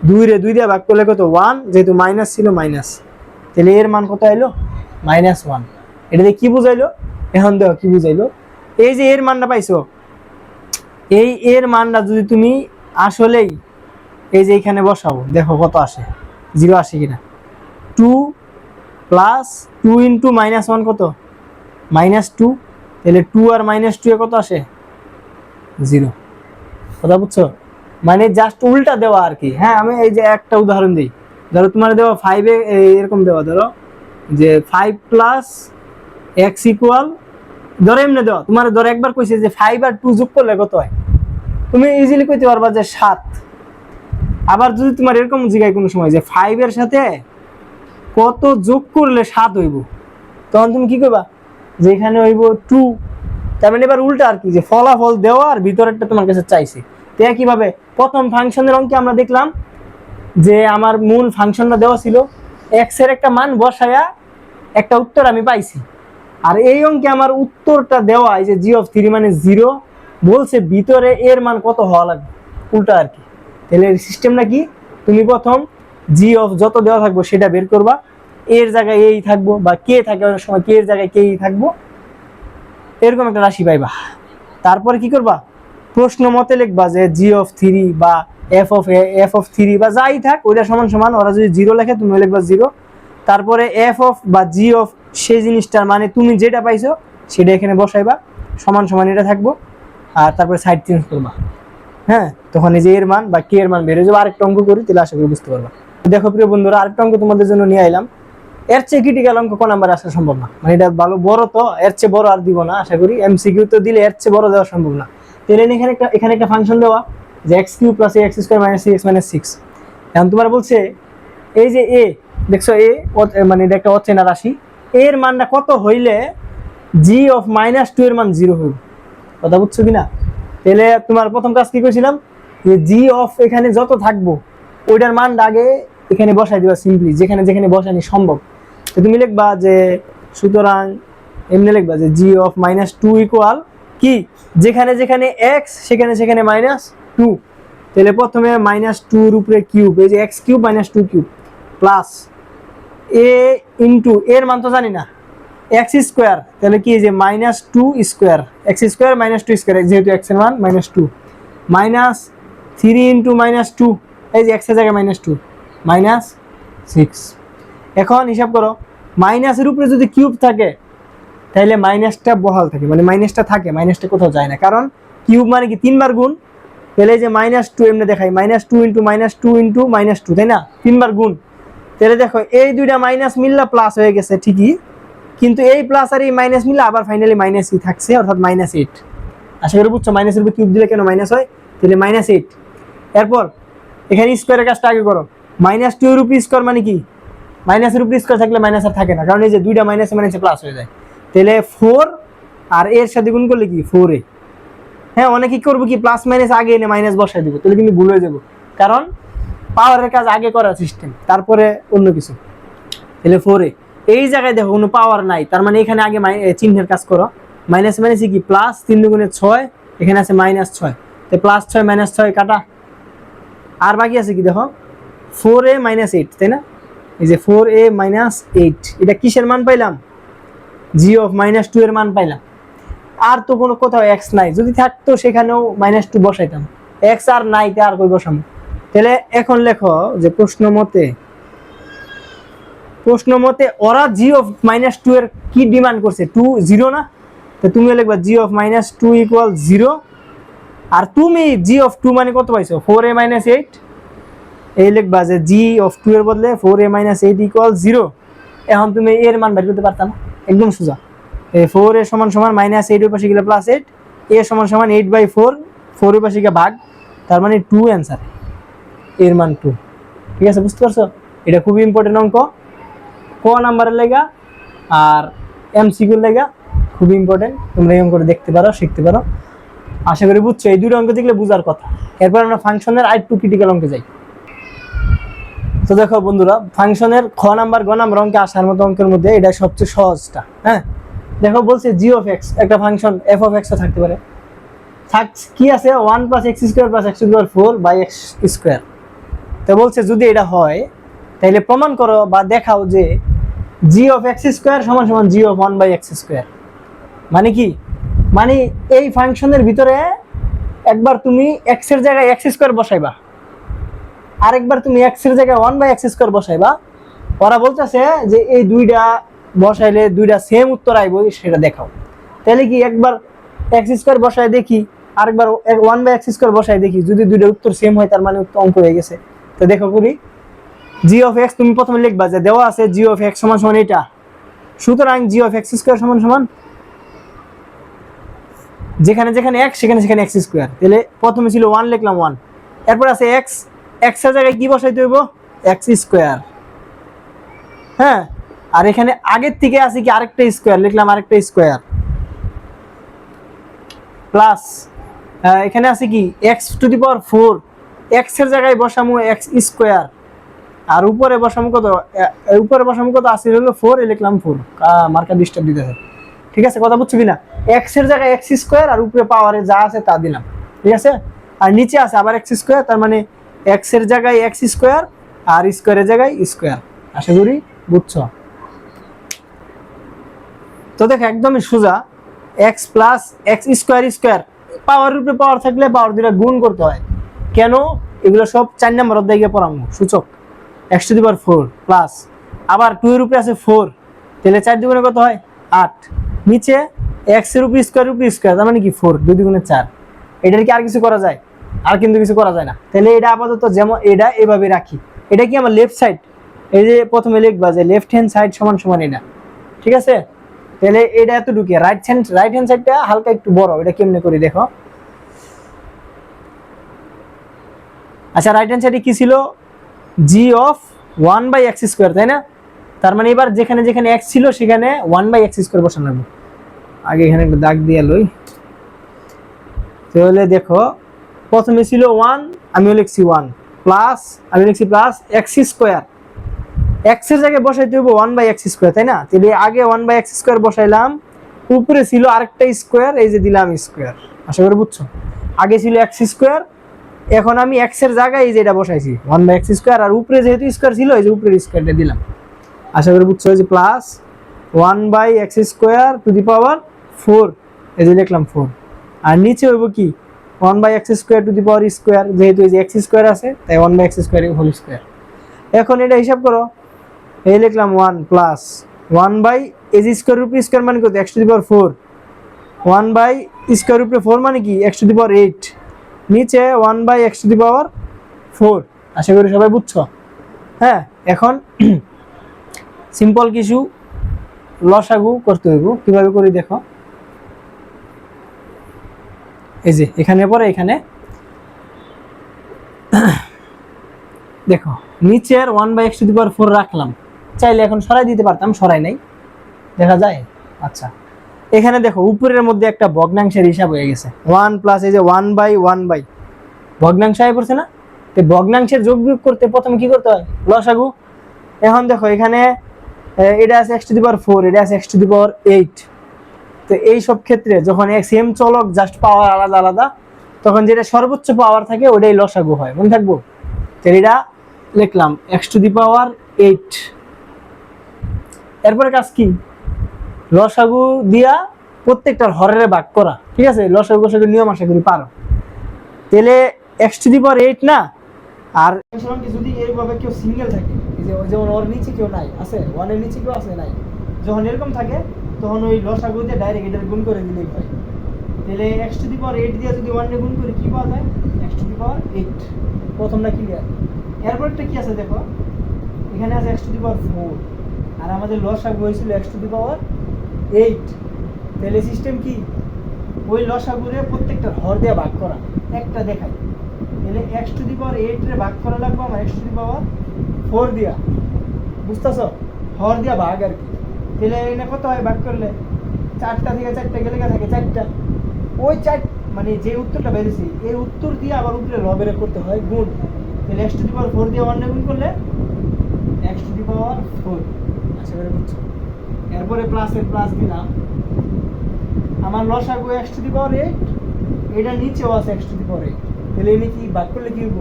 2 রে 2 দিয়ে ভাগ করলে কত, 1, যেহেতু মাইনাস ছিল মাইনাস। তাহলে এর মান কত আইলো, -1। এটা দিয়ে কি বুঝাইলো, এখন দেখো কি বুঝাইলো। এই যে এর মানটা পাইছো, এই এর মানটা যদি তুমি আসলেই এই যে এখানে বসাবো, দেখো কত আসে, 0 আসে কিনা। 2 + 2 × -1 কত, -2। তাহলে 2 আর -2 এ কত আসে, 0। কথা বুঝছো? মানে জাস্ট উল্টা দেওয়া আর কি। হ্যাঁ, আমি এই যে একটা উদাহরণ দিই। ধরো তোমার দেওয়া 5 এ এরকম দেওয়া, ধরো যে 5 + x = ধরো এমনি দেওয়া, তোমার ধরো একবার কইছে যে 5 আর 2 যোগ করলে কত হয়, তুমি ইজিলি কইতে পারবা যে 7। আবার যদি তোমার এরকম জিগায় কোনো সময় যে 5 এর সাথে কত যোগ করলে 7 হইব, তখন তুমি কি করবা, যে এখানে হইব 2। তার মানে এবার উল্টা আর কি, যে ফলাফল দেওয়া আর ভিতরেরটা তোমার কাছে চাইছে। তো কিভাবে, প্রথম ফাংশনের অঙ্কে আমরা দেখলাম যে আমার মূল ফাংশনটা দেওয়া ছিল, এক্স এর একটা মান বসায়া একটা উত্তর আমি পাইছি। আর এই অঙ্কে আমার উত্তরটা দেওয়া, এই যে জি অফ থ্রি মানে 0 বলছে, ভিতরে এর মান কত হওয়া লাগবে, উল্টা আর কি। তাহলে সিস্টেমটা কি, তুমি প্রথম জি অফ যত দেওয়া থাকবো সেটা বের করবা, এর জায়গায় এই থাকবো, বা কে থাকে অনেক সময়, কে এর জায়গায় কেই থাকবো, এরকম একটা রাশি পাইবা। তারপরে কি করবা, প্রশ্ন মতে লিখবা যে জি অফ থ্রি বা এফ অফ থ্রি বা যাই থাক, ওইটা সমান সমান, ওরা যদি 0 লেখে তুমি লিখবা 0। তারপরে এফ অফ বা জি অফ সেই জিনিসটার মানে তুমি যেটা পাইছো সেটা এখানে বসাইবা, সমান সমান এটা থাকবো। আর তারপরে সাইড চেঞ্জ করবা। হ্যাঁ, তখন এই যে এর মান বা কে এর মান বের হয়ে যাবে। আরেকটা অঙ্ক করি, তাহলে আশা করি বুঝতে পারবা। দেখো প্রিয় বন্ধুরা, আরেকটা অঙ্ক তোমাদের জন্য নিয়ে আইলাম। এর চেয়ে ক্রিটিক্যাল অঙ্ক কোন নাম্বার আসা সম্ভব না, মানে এটা ভালো বড়, তো এর চেয়ে বড় আর দিব না আশা করি। এমসিকিউ তো দিলে এর চেয়ে বড় দেওয়া সম্ভব না। তাহলে এখানে একটা ফাংশন দেওয়া যে x³ + ax² - 3x - 6। এখন তোমার বলছে এই যে এ, দেখছো এ মানে এটা একটা অচেনা রাশি, এর মানটা কত হইলে জি অফ -2 এর মান 0 হইব। কথা বুঝছো কিনা? তাহলে তোমার প্রথম কাজ কি করেছিলাম, যে জি অফ এখানে যত থাকবো ওইটার মানটা আগে এখানে বসাই দিবা সিম্পলি, যেখানে যেখানে বসানি সম্ভব। তো তুমি লিখবা যে, সুতরাং এমনি লিখবা যে জি অফ -2 = কি, যেখানে যেখানে x সেখানে সেখানে -2। তাহলে প্রথমে -2 এর উপরে কিউব, এই যে x³ - 2³ প্লাস a ইনটু এর মান তো জানি না, x², তাহলে কি, যে -2 স্কয়ার, x² - 2 স্কয়ার, যেহেতু x এর মান -2, -3 × -2, এই যে x এর জায়গায় -2, -6। এখন হিসাব করো, মাইনাসের উপরে যদি কিউব থাকে তাহলে মাইনাসটা বহাল থাকে, মানে মাইনাসটা থাকে, মাইনাসটা কোথাও যায় না, কারণ কিউব মানে কি 3 বার গুণ। তাহলে এই যে -2 এমনি দেখাই, -2 × -2 × -2, তাই না, 3 বার গুণ। তাহলে দেখো এই দুইটা মাইনাস মিললা প্লাস হয়ে গেছে ঠিকই, কিন্তু এই প্লাস আর এই মাইনাস মিললে আবার ফাইনালি মাইনাসই থাকছে, অর্থাৎ -8। আশা করি বুঝছো, মাইনাসের উপর কিউব দিলে কেন মাইনাস হয়, তাহলে -8। এরপর এখানে স্কোয়ারের কাজটা আগে করো, -2 এর উপর স্কোয়ার মানে কি, মাইনাসের উপর স্কোয়ার থাকলে মাইনাস আর থাকে না, কারণ এই যে দুইটা মাইনাসে মাইনাসে প্লাস হয়ে যায়। তাহলে 4 আর এর সাথে গুণ করলে কি 4a, হ্যাঁ, অনেকে করবো কি প্লাস মাইনাস আগে এনে মাইনাস বসাই দিব, তাহলে কিন্তু ভুল হয়ে যাবো। কারণ পাওয়ারের কাজ আগে করার সিস্টেম, তারপরে অন্য কিছু। তাহলে 4a এই জায়গায় দেখো কোনো পাওয়ার নাই, তার মানে এখানে আগে চিহ্নের কাজ করো। মাইনাস মাইনাসে কি প্লাস, 3 দুগুণে 6, এখানে আছে -6, তো +6 -6 কাটা। আর বাকি আছে কি দেখো 4a - 8, তাই না? এই যে 4a - 8, এটা কিসের মান পাইলাম? g of -2 এর মান পাইলাম। আর তো কোনো কোথাও x নাই, যদি থাকতো সেখানেও -2 বসাইতাম। x আর নাই, তে আর কই বসাবো? তাহলে এখন লেখো যে প্রশ্ন মতে ওরা g of -2 এর কি ডিমান্ড করছে? 2 0 না? তো তুমি লিখবা g of -2 = 0। আর তুমি g of 2 মানে কত পাইছো? 4a - 8। এই লিখবা যে g of 2 এর বদলে 4a - 8 = 0। এখন তুমি এর মান বের করতে পারতা না? একদম সোজা। এই 4a = -8 এর পাশে গেলে +8, a = 8/4, 4 এর পাশে গিয়ে ভাগ, তার মানে 2 অ্যানসার, এর মান 2। ঠিক আছে, বুঝতে পারছো? এটা খুবই ইম্পর্টেন্ট অঙ্ক, ক নাম্বারের লেগা আর এমসিকিউর লেগা খুবই ইম্পর্টেন্ট। তোমরা এই অঙ্কটা দেখতে পারো, শিখতে পারো। আশা করি বুঝছো। এই দুটো অঙ্ক দেখলে বুঝার কথা। এরপর আমরা ফাংশনের আরেকটু ক্রিটিক্যাল অঙ্কে যাই। তো দেখো বন্ধুরা, ফাংশনের খ নাম্বার গ নাম্বার অঙ্কে আসার মতো অঙ্কের মধ্যে এটা সবচেয়ে সহজটা। হ্যাঁ, দেখো বলছে g of x, একটা ফাংশন f of x থাকতে পারে। কি আছে 1 + x² + x⁴/x²। তো বলছে যদি এটা হয় তাহলে প্রমাণ করো বা দেখাও যে g of x² = g of 1/x²। মানে কি? মানে এই ফাংশনের ভিতরে একবার তুমি x এর জায়গায় x² বসাইবা, আরেকবার তুমি x এর জায়গায় 1/x² বসাইবা। ওরা বলতেছে যে এই দুইটা বসাইলে দুইটা সেম উত্তর আইব, সেটা দেখাও। তাহলে কি একবার x² বসায় দেখি, আরেকবার 1/x² বসায় দেখি, যদি দুইটা উত্তর সেম হয় তার মানে অঙ্ক হয়ে গেছে। তো দেখো করি, g of x তুমি প্রথমে লিখবা যে দেওয়া আছে g of x = এটা, সুতরাং g of x² = যেখানে যেখানে x সেখানে সেখানে x²। তাহলে প্রথমে ছিল 1, লিখলাম 1। এরপর আছে x, x এর জায়গায় কি বসাইতে হইব? x²। হ্যাঁ, আর এখানে আগের থেকে আছে কি আরেকটা স্কয়ার, লিখলাম আরেকটা স্কয়ার, প্লাস এখানে আছে কি x⁴, x এর জায়গায় বসামু x², আর উপরে বসামু কত? আছে হলো 4, লিখলাম 4। মার্কার ডিস্টার্ব দিতে হবে। ঠিক আছে, কথা বুঝছো কিনা? x এর জায়গায় x² আর উপরে পাওয়ারে যা আছে তা দিলাম। ঠিক আছে, আর নিচে আছে আবার x², তার মানে x এর জায়গায় x² আর স্কয়ারের জায়গায় স্কয়ার। আশা করি বুঝছো। তো দেখো একদমই সোজা, x + x², পাওয়ারের উপরে পাওয়ার থাকলে পাওয়ার দুটো গুণ করতে হয়। কেন? এগুলো সব 4 নম্বর অধ্যায়ে গিয়ে পড়াবো। সূচক x⁴ প্লাস আবার 2 এর উপরে আছে 4, তাহলে 4 দুগুণে কত হয়? 8। নিচে x এর উপরে স্কয়ার, তার মানে কি 4, 2 দুগুণে 4। এটার কি আর কিছু করা যায়? আর কিন্তু কিছু করা যায় না। তাহলে এটা আপাতত যেমন এটা এভাবে রাখি। এটা কি আমার লেফট সাইড? এই যে প্রথমে লিখবা যে লেফট হ্যান্ড সাইড = এটা। ঠিক আছে, তাহলে এটা এতটুকু। রাইট হ্যান্ড সাইডটা হালকা একটু বড়, এটা কেমনে করি দেখো। আচ্ছা, রাইট হ্যান্ড সাইডে কি ছিল? g of 1/x², তাই না? তার মানে এবার যেখানে যেখানে x ছিল সেখানে 1/x² বসানো লাগবে। আগে এখানে একটা দাগ দিয়ে লই। তাহলে দেখো প্রথমে ছিল 1, আমিও লিখছি 1, প্লাস আমি লিখছি প্লাস x², x এর জায়গায় বসাইতে হবে 1/x², তাই না? তাহলে আগে 1/x² বসাইলাম, উপরে ছিল আরেকটা স্কয়ার, এই যে দিলাম স্কয়ার। আশা করি বুঝছো। আগে ছিল x², এখন আমি x এর জায়গায় এই যে এটা বসাইছি 1/x², আর উপরে যেহেতু স্কয়ার ছিল এই যে উপরের স্কয়ারটা দিলাম। আশা করি বুঝছো। এই যে প্লাস 1/x²⁴, এই যে লিখলাম 4, আর নিচে হইব কি 1/x²⁴, যেহেতু এই যে x² আছে তাই 1/x²²। এখন এটা হিসাব করো, এই লিখলাম 1 প্লাস 1/x² মানে কত? x⁴, 1/x² মানে কি x⁴, নিচে 1/x⁴। আশা করি সবাই বুঝছো। হ্যাঁ, এখন সিম্পল কিছু লসাগু করতে হইব। কিভাবে করি দেখো। এই যে এখানে পরে এখানে দেখো নিচের 1/x⁴ রাখলাম, চাইলে এখন সরাই দিতে পারতাম, সরাই নাই, দেখা যায়। আচ্ছা, এখানে দেখো উপরের মধ্যে একটা ভগ্নাংশের হিসাব হয়ে গেছে, 1 প্লাস এই যে 1/1 ভগ্নাংশ হয়ে পড়ছে না। তো ভগ্নাংশের যোগ বিয়োগ করতে প্রথমে কি করতে হয়, লসাগু। এখন দেখো এখানে এটা আছে x⁴, এটা আছে x⁸। তো এই সব ক্ষেত্রে যখন সেম চলক জাস্ট পাওয়ার আলাদা আলাদা, তখন যেটা সর্বোচ্চ পাওয়ার থাকে ওটাই লসাগু হয়, মনে থাকবো। তো এটা লিখলাম x⁸। এরপরে কাজ কি, লসাগু দিয়া প্রত্যেকটার হরের ভাগ করা, ঠিক আছে। লসাগু নিয়ম আশা করি পারো। তাহলে x⁸ না, আর যদি এইভাবে কেউ সিঙ্গেল থাকে, যেমন ওর নিচে কেউ নাই আছে, 1 এর নিচে কেউ আছে নাই, যখন এরকম থাকে তখন ওই লসাগু দিয়ে ডাইরেক্ট এটা গুণ করে দিলেই হয়। তাহলে x⁸ দিয়ে যদি 1 এ গুণ করি কি পাওয়া যায়, x⁸। প্রথমটা ক্লিয়ার। এরপরটা কি আছে দেখো, এখানে আছে x⁴, আর আমাদের লসাগু হয়েছিল x⁸। তাহলে সিস্টেম কি, ওই লসাগুরে প্রত্যেকটার হর দিয়ে ভাগ করা, একটা দেখাই। তাহলে x⁸ রে ভাগ করা লাগবে আমার x⁴ দিয়া, বুঝতেছ, হর দিয়া ভাগ আর কি। তাহলে এটা কত হয় ভাগ করলে, 4টা থেকে 4টা গেলে থাকে 4টা। ওই 4 মানে যে উত্তরটা বেরিয়েছে এই উত্তর দিয়ে আবার উপরে লবের করতে হয় গুণ। তাহলে x⁴ দিয়ে 1 গুণ করলে x⁴। আশা করি বুঝছো। এরপরে প্লাসের প্লাস দিলাম, আমার লসাগু x⁸, এটা নিচেও আছে x⁸। তাহলে এনে কি ভাগ করলে কি হইব,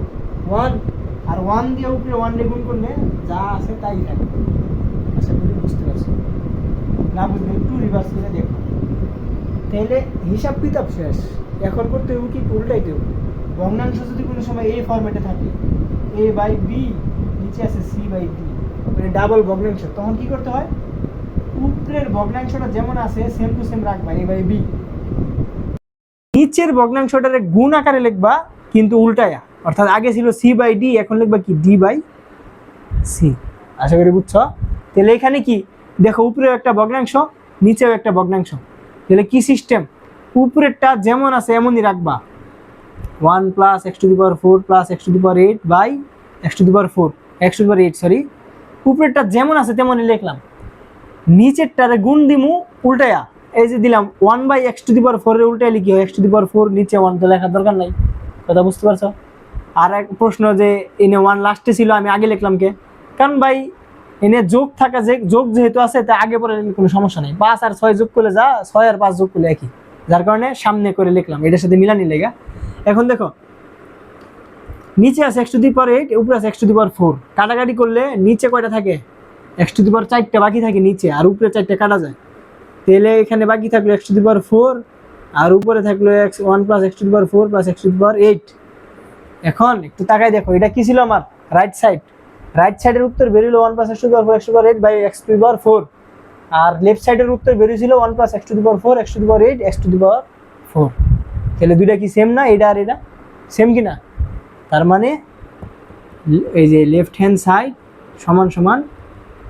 1, আর 1 দিয়ে উপরে 1 গুণ করলে যা আছে তাই থাকবে। আশা করি বুঝতে পারছো, না বুঝলে একটু রিভার্স করে দেখো। তাহলে হিসাব কিতাব শেষ, এখন করতে হবে কি, উল্টাইতে হবে। ভগ্নাংশ যদি কোনো সময় এই ফরম্যাটে থাকে a/b, নিচে আছে c/d, মানে ডাবল ভগ্নাংশ, তখন কি করতে হয়, উপরের ভগ্নাংশটা যেমন আছে সেম টু সেম রাখবা a/b, নিচের ভগ্নাংশটারে গুণ আকারে লিখবা কিন্তু উল্টায়া, অর্থাৎ আগে ছিল c/d, এখন লিখবা কি d/c। আশা করি বুঝছো। তাহলে এখানে কি দেখো, উপরেও একটা ভগ্নাংশ নিচেও একটা ভগ্নাংশ, তাহলে কি সিস্টেম, উপরেরটা যেমন আছে এমনই রাখবা, 1 plus x⁴ plus x⁴, sorry, উপরেরটা যেমন আছে তেমনই লিখলাম, নিচেরটারে গুণ দিমু উল্টায়া, এই যে দিলাম 1/x⁴ এর উল্টায় লিখি হয় x⁴, নিচে 1, তো লেখার দরকার নাই, কথা বুঝতে পারছো। আর এক প্রশ্ন যে এনে 1 লাস্টে ছিল আমি আগে লিখলাম কে, কারণ ভাই এনে যোগ থাকা, যে যোগ যেহেতু আছে তা আগে পরে কোনো সমস্যা নেই, 5 আর 6 যোগ করলে যা, 6 আর 5 যোগ করলে একই, যার কারণে সামনে করে লিখলাম, এটার সাথে মিলানি লেগা। এখন দেখো নিচে আছে x⁴, উপরে আছে x⁴, কাটাকাটি করলে নিচে কয়টা থাকে, x⁴ বাকি থাকে নিচে, আর উপরে 4টা কাটা যায়। তাহলে এখানে বাকি থাকলো x⁴, আর উপরে থাকলো 1 প্লাস x⁴ প্লাস x⁴। এখন একটু তাকাই দেখো, এটা কি ছিল আমার রাইট সাইডের উত্তর বেরিয়েছিল 1 plus x⁴ by x⁴, R left সাইডের উত্তর বেরিয়েছিল 1 প্লাস x⁴ তাহলে দুইটা কি সেম না, এটা আর এটা সেম কিনা, তার মানে এই যে লেফট হ্যান্ড সাইড সমান সমান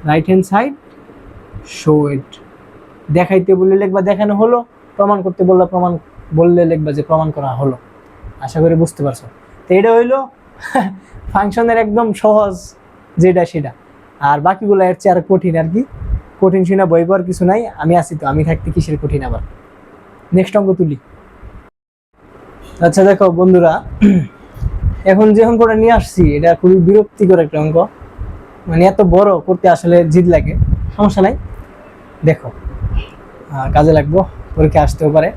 রাইট হ্যান্ড সাইড, শো ইট। দেখাইতে বললে লিখবা দেখানো হলো, প্রমাণ করতে বললে প্রমাণ বললে লিখবা যে প্রমাণ করা হলো। আশা করি বুঝতে পারছো। তো এটা হইলো ফাংশনের একদম সহজ যেটা সেটা, আর বাকিগুলো এর চেয়ে আর কঠিন, আর কি কঠিন শুনে বই পড়ার কিছু নাই, আমি আছি তো, আমি থাকতে কিসের কঠিন। আবার নেক্সট অঙ্ক তুলি। আচ্ছা দেখো বন্ধুরা, এখন যে অঙ্কটা নিয়ে আসছি এটা খুবই বিরক্তিকর একটা অঙ্ক, মানে এত বড় করতে আসলে জিদ লাগে, সমস্যা নাই, দেখো কাজে লাগবো, পরীক্ষা আসতেও পারে।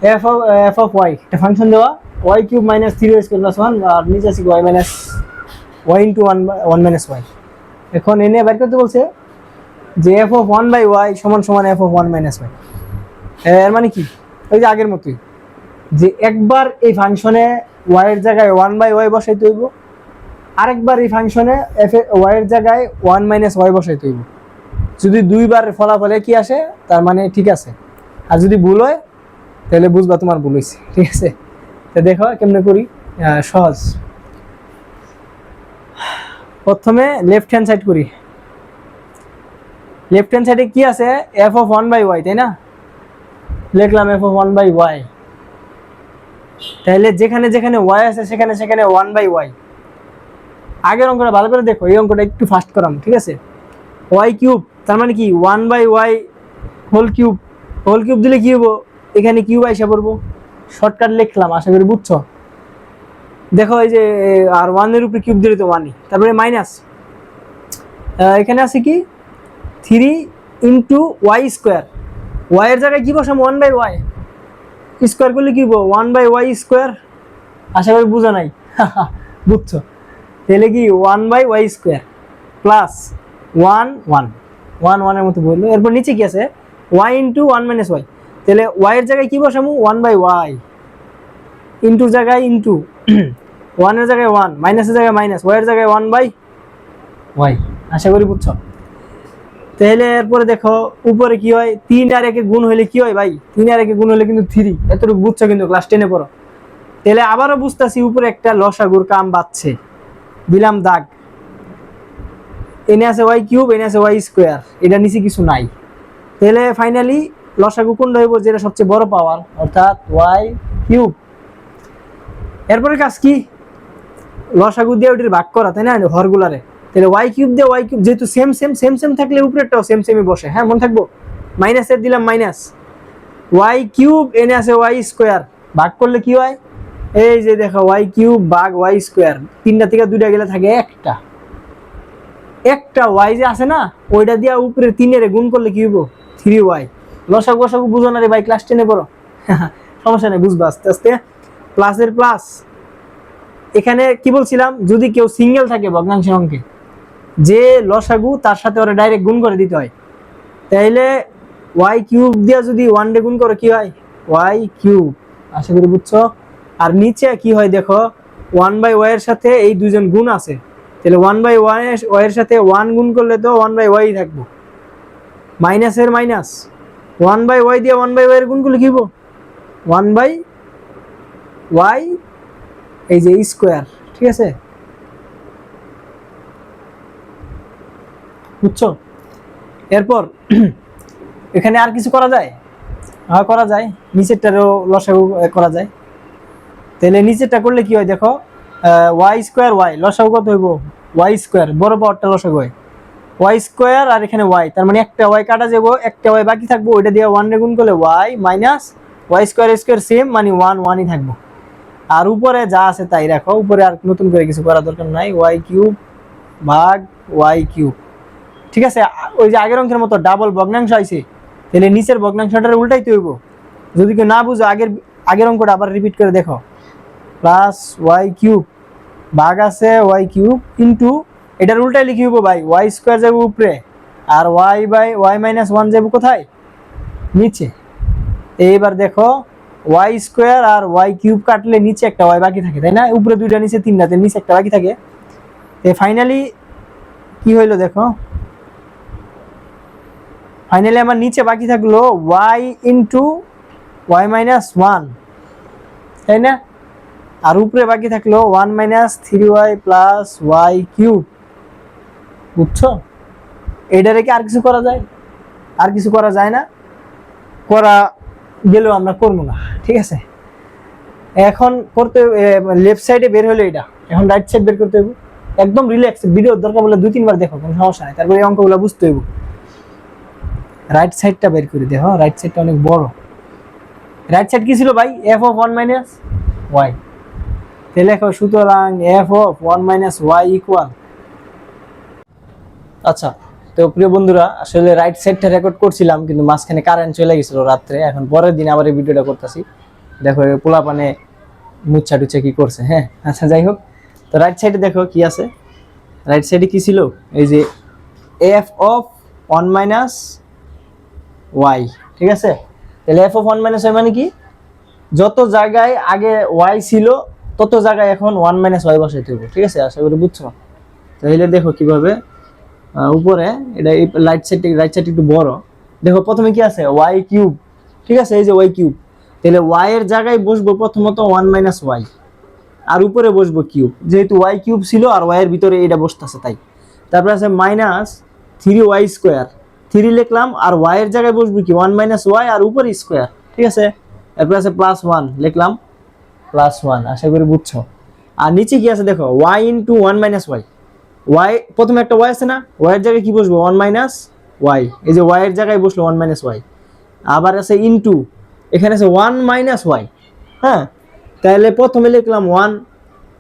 f of y একটা ফাংশন দেওয়া, y³ - 3y² + 1, আর নিচে আছে y - y * 1 - y। এখন এনে বের করতে বলছে যে f of 1/y = f of 1 - y। এর মানে কি, ওই যে আগের মতোই, যে একবার এই ফাংশনে y এর জায়গায় 1/y বসাইতে হইব, আরেকবার এই ফাংশনে y এর জায়গায় 1 - y বসাইতে হইব। যদি দুইবার ফলাফলে কি আসে তার মানে ঠিক আছে, আর যদি ভুল হয় তাহলে বুঝবা তোমার ভুল হয়েছে, ঠিক আছে। তো দেখো কেমনে করি, সহজ। প্রথমে লেফট হ্যান্ড সাইড করি, লেফট হ্যান্ড সাইডে কি আছে, f of 1/y, তাই না, লিখলাম f of 1/y। তাহলে যেখানে যেখানে y আছে সেখানে সেখানে 1/y। আগের অঙ্কটা ভালো করে দেখো, এই অঙ্কটা একটু ফাস্ট করাম, ঠিক আছে। y³ তার মানে কি 1/y whole cube, whole cube দিলে কি হবো, এখানে কিউব আইসা পড়বো। শর্টকাট লিখলাম, আশা করি বুঝছো। দেখো এই যে আর 1 এর উপরে কিউব দিলে তো 1ই, তারপরে মাইনাস এখানে আছে কি 3 ইন্টু ওয়াই স্কোয়ার। ওয়াই এর জায়গায় কি বসাম 1/y, স্কোয়ার করলে কি হবো 1/y স্কোয়ার। আশা করি বুঝা নাই বুঝছো। তাহলে কি 1/y স্কোয়ার প্লাস 1 1 1 1 এর মতো বললো। এরপর নিচে কি আছে y ইন্টু 1 মাইনাস ওয়াই। তাহলে y এর জায়গায় কি বসামু 1/y, ইন্টুর জায়গায় ইন্টু 1 এর জায়গায় 1, মাইনাসের জায়গায় মাইনাস, y এর জায়গায় 1/y। আশা করি বুঝছো। তাহলে এরপরে দেখো উপরে কি হয়, 3 আর 1 গুণ হলে কি হয় ভাই, 3 আর 1 গুণ হলে কিন্তু 3। এতটুকু বুঝছো কিন্তু, ক্লাস 10 এ পড়ো। তাহলে আবারও বুঝতেছি উপরে একটা লসাগুর কাম বাচ্ছে, দিলাম দাগ। এনে আছে ওয়াই কিউব, এনে আছে ওয়াই স্কোয়ার, এটা নিচে কিছু নাই। তাহলে ফাইনালি লসাগু কোনটা হইব, যেটা সবচেয়ে বড় পাওয়ার, অর্থাৎ ওয়াই কিউব। এরপরে কাজ কি, লসাগু দিয়ে ওটির ভাগ করা, তাই না, হরগুলারে। তাহলে ওয়াই কিউব দিয়ে ওয়াই কিউব, যেহেতু সেম সেম সেম সেম থাকলে উপরেরটাও সেম সেমই বসে, হ্যাঁ মনে থাকবো। মাইনাসের দিলাম মাইনাস, ওয়াই কিউব এনে আছে ওয়াই স্কোয়ার, ভাগ করলে কি হয়, এই যে দেখো ওয়াই কিউব ভাগ ওয়াই স্কোয়ার, 3টা থেকে 2টা গেলে থাকে একটা ওয়াই যে আছে না, ওইটা দিয়ে উপরে 3 এর গুণ করলে কি হইব 3y। লসাগু লসাগু বুঝো না রে ভাই, ক্লাস 10 এ পড়ো সমস্যা নেই, বুঝবা আস্তে আস্তে। প্লাসের প্লাস, এখানে কি বলছিলাম, যদি কেউ সিঙ্গেল থাকে ভগ্নাংশের অঙ্কে, যে লসাগু তার সাথে ওরা ডাইরেক্ট গুণ করে দিতে হয়। তাইলে ওয়াই কিউব দিয়ে যদি 1 ডে গুণ করে কি হয় ওয়াই কিউব, আশা করি বুঝছো। আর নিচে কি হয় দেখো, 1/y এর সাথে এই দুইজন গুণ আছে, তাহলে 1/y এর সাথে 1 গুণ করলে তো 1/y থাকবো, মাইনাসের মাইনাস, 1/y দিয়ে 1/y এর গুণ করলে কি হবো 1/y এই যে স্কোয়ার, ঠিক আছে, বুঝছো। এরপর এখানে আর কিছু করা যায়, হ্যাঁ করা যায়, নিচেরটারও লসাগু করা যায়। তাহলে নিচেরটা করলে কি হয় দেখো, ওয়াই স্কোয়ার ওয়াই, লসাগু কত হইব ওয়াই স্কোয়ার, বড় পাওয়ারটা লসাগু হয় ওয়াই স্কোয়ার, আর এখানে ওয়াই, তার মানে একটা ওয়াই কাটা যাবো, একটা ওয়াই বাকি থাকবো, ওইটা দিয়ে 1 রে গুণ করলে y minus y square square same, মানে 1 1ই থাকবো। আর উপরে যা আছে তাই রাখো, উপরে আর নতুন করে কিছু করার দরকার নাই, ওয়াই কিউব ভাগ ওয়াই কিউব, ঠিক আছে। ওই যে আগের অঙ্কের মতো ডাবল ভগ্নাংশ আইছে, তাহলে নিচের ভগ্নাংশটার উল্টাইতে হইব। যদি কেউ না বুঝো আগের অঙ্কটা আবার রিপিট করে দেখো, প্লাস ওয়াই কিউব ভাগ আছে ওয়াই কিউব ইন্টু, এটার উল্টাই লিখে হইব ভাই, ওয়াই স্কোয়ার যাবো উপরে, আর ওয়াই মাইনাস 1 যাবো কোথায় নিচে। এইবার দেখো ওয়াই স্কোয়ার আর ওয়াই কিউব কাটলে নিচে একটা ওয়াই বাকি থাকে, তাই না, উপরে 2টা নিচে 3টা, নিচে একটা বাকি থাকে। ফাইনালি কি হইলো দেখো, ফাইনালি আমার নিচে বাকি থাকলো ওয়াই ইন্টু ওয়াই মাইনাস 1, তাই না, আর উপরে বাকি থাকলো 1 minus 3y plus Y cube, বুঝছো। এটা রেখে আর কিছু করা যায়, আর কিছু করা যায় না, করা গেলেও আমরা করবো না, ঠিক আছে। এখন করতে লেফট সাইডে বের হলো এটা, এখন রাইট সাইড বের করতে হবে, একদম রিল্যাক্স, ভিডিওর দরকার বলে 2-3 বার দেখো, কোনো সমস্যা নাই, তারপরে এই অঙ্কগুলো বুঝতে হইব। রাইট সাইডটা বের করে দেখো, রাইট সাইডটা অনেক বড়। রাইট সাইড কি ছিল ভাই, এফ অফ 1 মাইনাস ওয়াই, তাহলে লেখো সুতরাং f of 1 minus y equal. আচ্ছা, তো প্রিয় বন্ধুরা, আসলে রাইট সাইডটা রেকর্ড করছিলাম, কিন্তু মাঝখানে কারেন্ট চলে গেছিল রাত্রে, এখন পরের দিন আবার এই ভিডিওটা করতেছি। দেখো পোলাপানে মুচ্ছা টুচ্ছা কি করছে, হ্যাঁ আচ্ছা যাই হোক। তো রাইট সাইডে দেখো কি আছে, রাইট সাইডে কি ছিল, এই যে এফ অফ 1 মাইনাস ওয়াই, ঠিক আছে। তাহলে এফ অফ 1 মাইনাস ওয়াই মানে কি, যত জায়গায় আগে ওয়াই ছিল তত জায়গায় এখন 1 মাইনাস ওয়াই বসাইতে হবে, ঠিক আছে, আশা করি বুঝছো। তাহলে দেখো কিভাবে, উপরে এটা রাইট সাইড একটু বড়, দেখো প্রথমে কি আছে ওয়াই কিউব, ঠিক আছে, এই যে ওয়াই কিউব, তাহলে ওয়াই এর জায়গায় বসবো প্রথমত 1 মাইনাস ওয়াই, আর উপরে বসবো কিউব, যেহেতু ওয়াই কিউব ছিল আর ওয়াই এর ভিতরে এটা বসতেছে তাই। তারপর আছে মাইনাস 3y স্কোয়ার, 3 লিখলাম, আর ওয়াই এর জায়গায় বসবো কি 1 মাইনাস ওয়াই আর উপরে স্কোয়ার, ঠিক আছে। তারপর আছে প্লাস 1 লিখলাম, প্লাস 1, আশা করি বুঝছো। আর নিচে কি আছে দেখো, y into 1 minus y, y প্রথমে একটা ওয়াই আছে না, ওয়াই এর জায়গায় কি বসবো 1 মাইনাস ওয়াই, এই যে ওয়াই এর জায়গায় বসলো 1 মাইনাস ওয়াই, আবার আছে ইনটু, এখানে আছে 1 মাইনাস ওয়াই। হ্যাঁ, তাহলে প্রথমে লিখলাম 1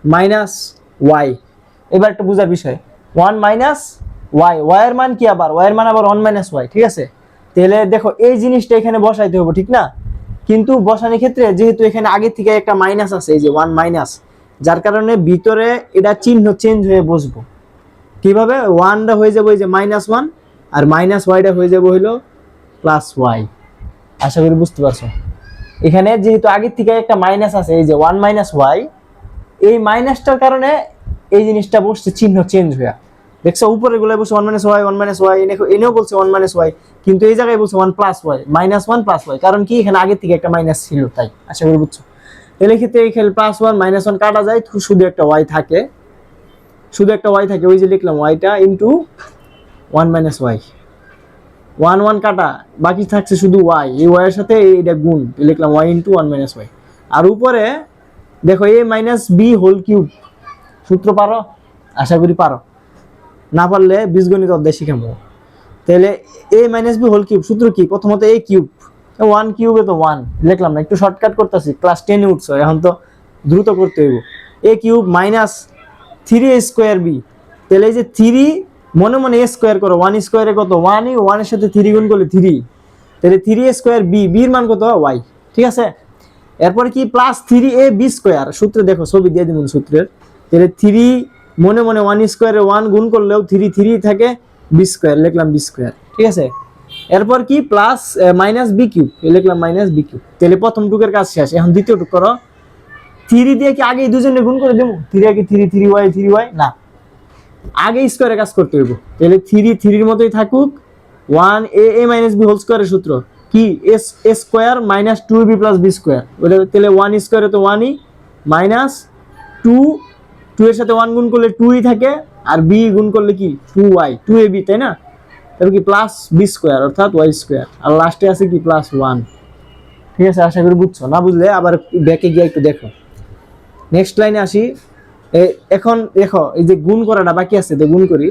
মাইনাস ওয়াই। এবার একটা বোঝার বিষয়, 1 মাইনাস ওয়াই, ওয়াই এর মান কি, আবার ওয়াই এর মান আবার 1 মাইনাস ওয়াই, ঠিক আছে। তাহলে দেখো এই জিনিসটা এখানে বসাইতে হবে, ঠিক না? কিন্তু বসানোর ক্ষেত্রে যেহেতু এখানে আগে থেকে একটা মাইনাস আছে, এই যে 1 মাইনাস, যার কারণে ভিতরে এটা চিহ্ন চেঞ্জ হয়ে বসবো। কিভাবে? 1টা হয়ে যাবে এই যে -1, আর মাইনাস ওয়াইটা হয়ে যাবে হইলো প্লাস ওয়াই। আশা করি বুঝতে পারছো। এখানে যেহেতু আগের থেকে একটা মাইনাস আছে, এই যে 1 মাইনাস ওয়াই, এই মাইনাসটার কারণে এই জিনিসটা বসছে চিহ্ন চেঞ্জ হয়ে। দেখছো উপরে গুলো বলছে 1 মাইনাস ওয়াই, 1 মাইনাস ওয়াই, এনেও বলছে 1 মাইনাস ওয়াই, কিন্তু এই জায়গায় বলছে 1 প্লাস ওয়াই, -1 প্লাস ওয়াই। কারণ কি, এখানে আগের থেকে একটা মাইনাস ছিল, তাই। আশা করি বুঝছো। এর ক্ষেত্রে এখানে +1 -1 কাটা যায়, শুধু একটা ওয়াই থাকে, শুধু একটা ওয়াই থাকে। ওই যে লিখলাম ওয়াইটা ইনটু 1 মাইনাস ওয়াই, 1 1 কাটা, বাকি থাকছে শুধু ওয়াই। এই ওয়াই এর সাথে এইটা গুণ, লিখলাম ওয়াই ইনটু 1 মাইনাস ওয়াই। আর উপরে দেখো a minus b whole cube, সূত্র পারো? আশা করি পারো, না পারলে বীজগণিত অধ্যায় শিখাবো। তাহলে a minus b whole cube সূত্র কি? প্রথমত a কিউব, 1 কিউবে তো 1 লিখলাম না, একটু শর্টকাট করতেছি, ক্লাস 10 এ উঠছো, এখন তো দ্রুত করতে হইব। a cube minus 3a square b. তাহলে এই যে 3 মনে মনে a স্কোয়ার করো, 1 স্কোয়ারে কত? 1, 1 এর সাথে 3 গুণ করলে 3, তাহলে 3a স্কোয়ার বি, বির মান কত? y, ঠিক আছে। এরপরে কি প্লাস 3ab স্কোয়ার, সূত্রে দেখো, ছবি দিয়ে দিবেন সূত্রের। তাহলে 3 মনে মনে 1 স্কোয়ারে 1 গুণ করলেও 3 থাকে, বি স্কোয়ার, লিখলাম বি স্কোয়ার, ঠিক আছে। এরপর কি প্লাস মাইনাস বি কিউব, লিখলাম মাইনাস বি কিউব। তাহলে প্রথম টুকের কাজ শেষ, এখন দ্বিতীয় টুক করো। 3 দিয়ে কি আগে দুজনে গুণ করে দেবো? 3 আগে 3y না, আগে স্কোয়ারে কাজ করতে হইব। তাহলে 3 এর মতোই থাকুক, 1 a মাইনাস বি হোল স্কোয়ারের সূত্র কি? a square minus 2b plus b square. ওটা তাহলে 1 স্কোয়ারে তো 1ই, মাইনাস 2 এর সাথে 1 গুণ করলে 2ই থাকে, আর b গুণ করলে কি 2y, 2ab, তাই না? তারপর কি প্লাস বি স্কোয়ার অর্থাৎ y স্কোয়ার, আর লাস্টে আছে কি প্লাস 1, ঠিক আছে। আশা করি বুঝছো, না বুঝলে আবার ব্যাকে গিয়ে একটু দেখো। নেক্সট লাইনে আসি। এখন দেখো এই যে গুণ করাটা বাকি আছে, তো গুণ করি।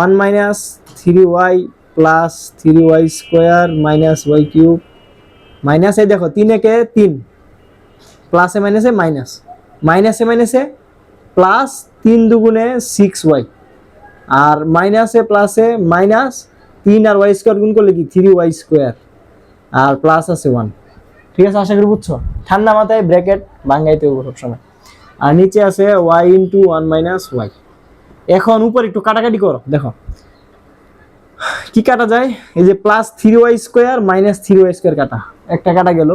1 minus 3y plus 3y square minus y cube, minus এই দেখো 3 একে 3, প্লাসে মাইনাসে মাইনাস, মাইনাসে মাইনাসে প্লাস, 3 দুগুণে 6y, আর মাইনাসে প্লাসে মাইনাস, 3 আর ওয়াই স্কোয়ার গুণ করলে কি 3y স্কোয়ার, আর প্লাস আছে 1, ঠিক আছে। আশা করি বুঝছো। ঠান্ডা মাথায় ব্র্যাকেট ভাঙাইতে হবে সবসময়। আর নিচে আছে y ইন্টু 1 মাইনাস ওয়াই। এখন উপর একটু কাটাকাটি করো, দেখো কি কাটা যায়। এই যে plus 3y square minus 3y square কাটা, একটা কাটা গেল।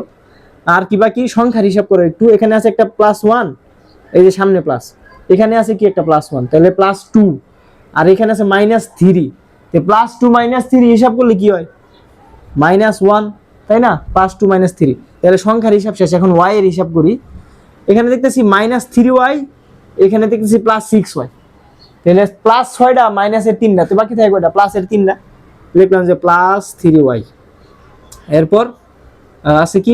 আর কি বাকি সংখ্যার হিসাব করো একটু। এখানে আছে একটা +1, এই যে সামনে প্লাস, এখানে আছে কি একটা +1, তাহলে +2, আর এখানে আছে -3, +2 -3 হিসাব করলে কি হয়? -1, তাই না? +2 -3, তাহলে সংখ্যার হিসাব শেষ। এখন y এর হিসাব করি। এখানে দেখতেছি -3y, এখানে দেখতেছি +6y, তাহলে +6টা মাইনাসের 3টা, তো বাকি থাকে কয়টা? প্লাসের 3টা, লিখলাম যে +3y। এরপর আছে কি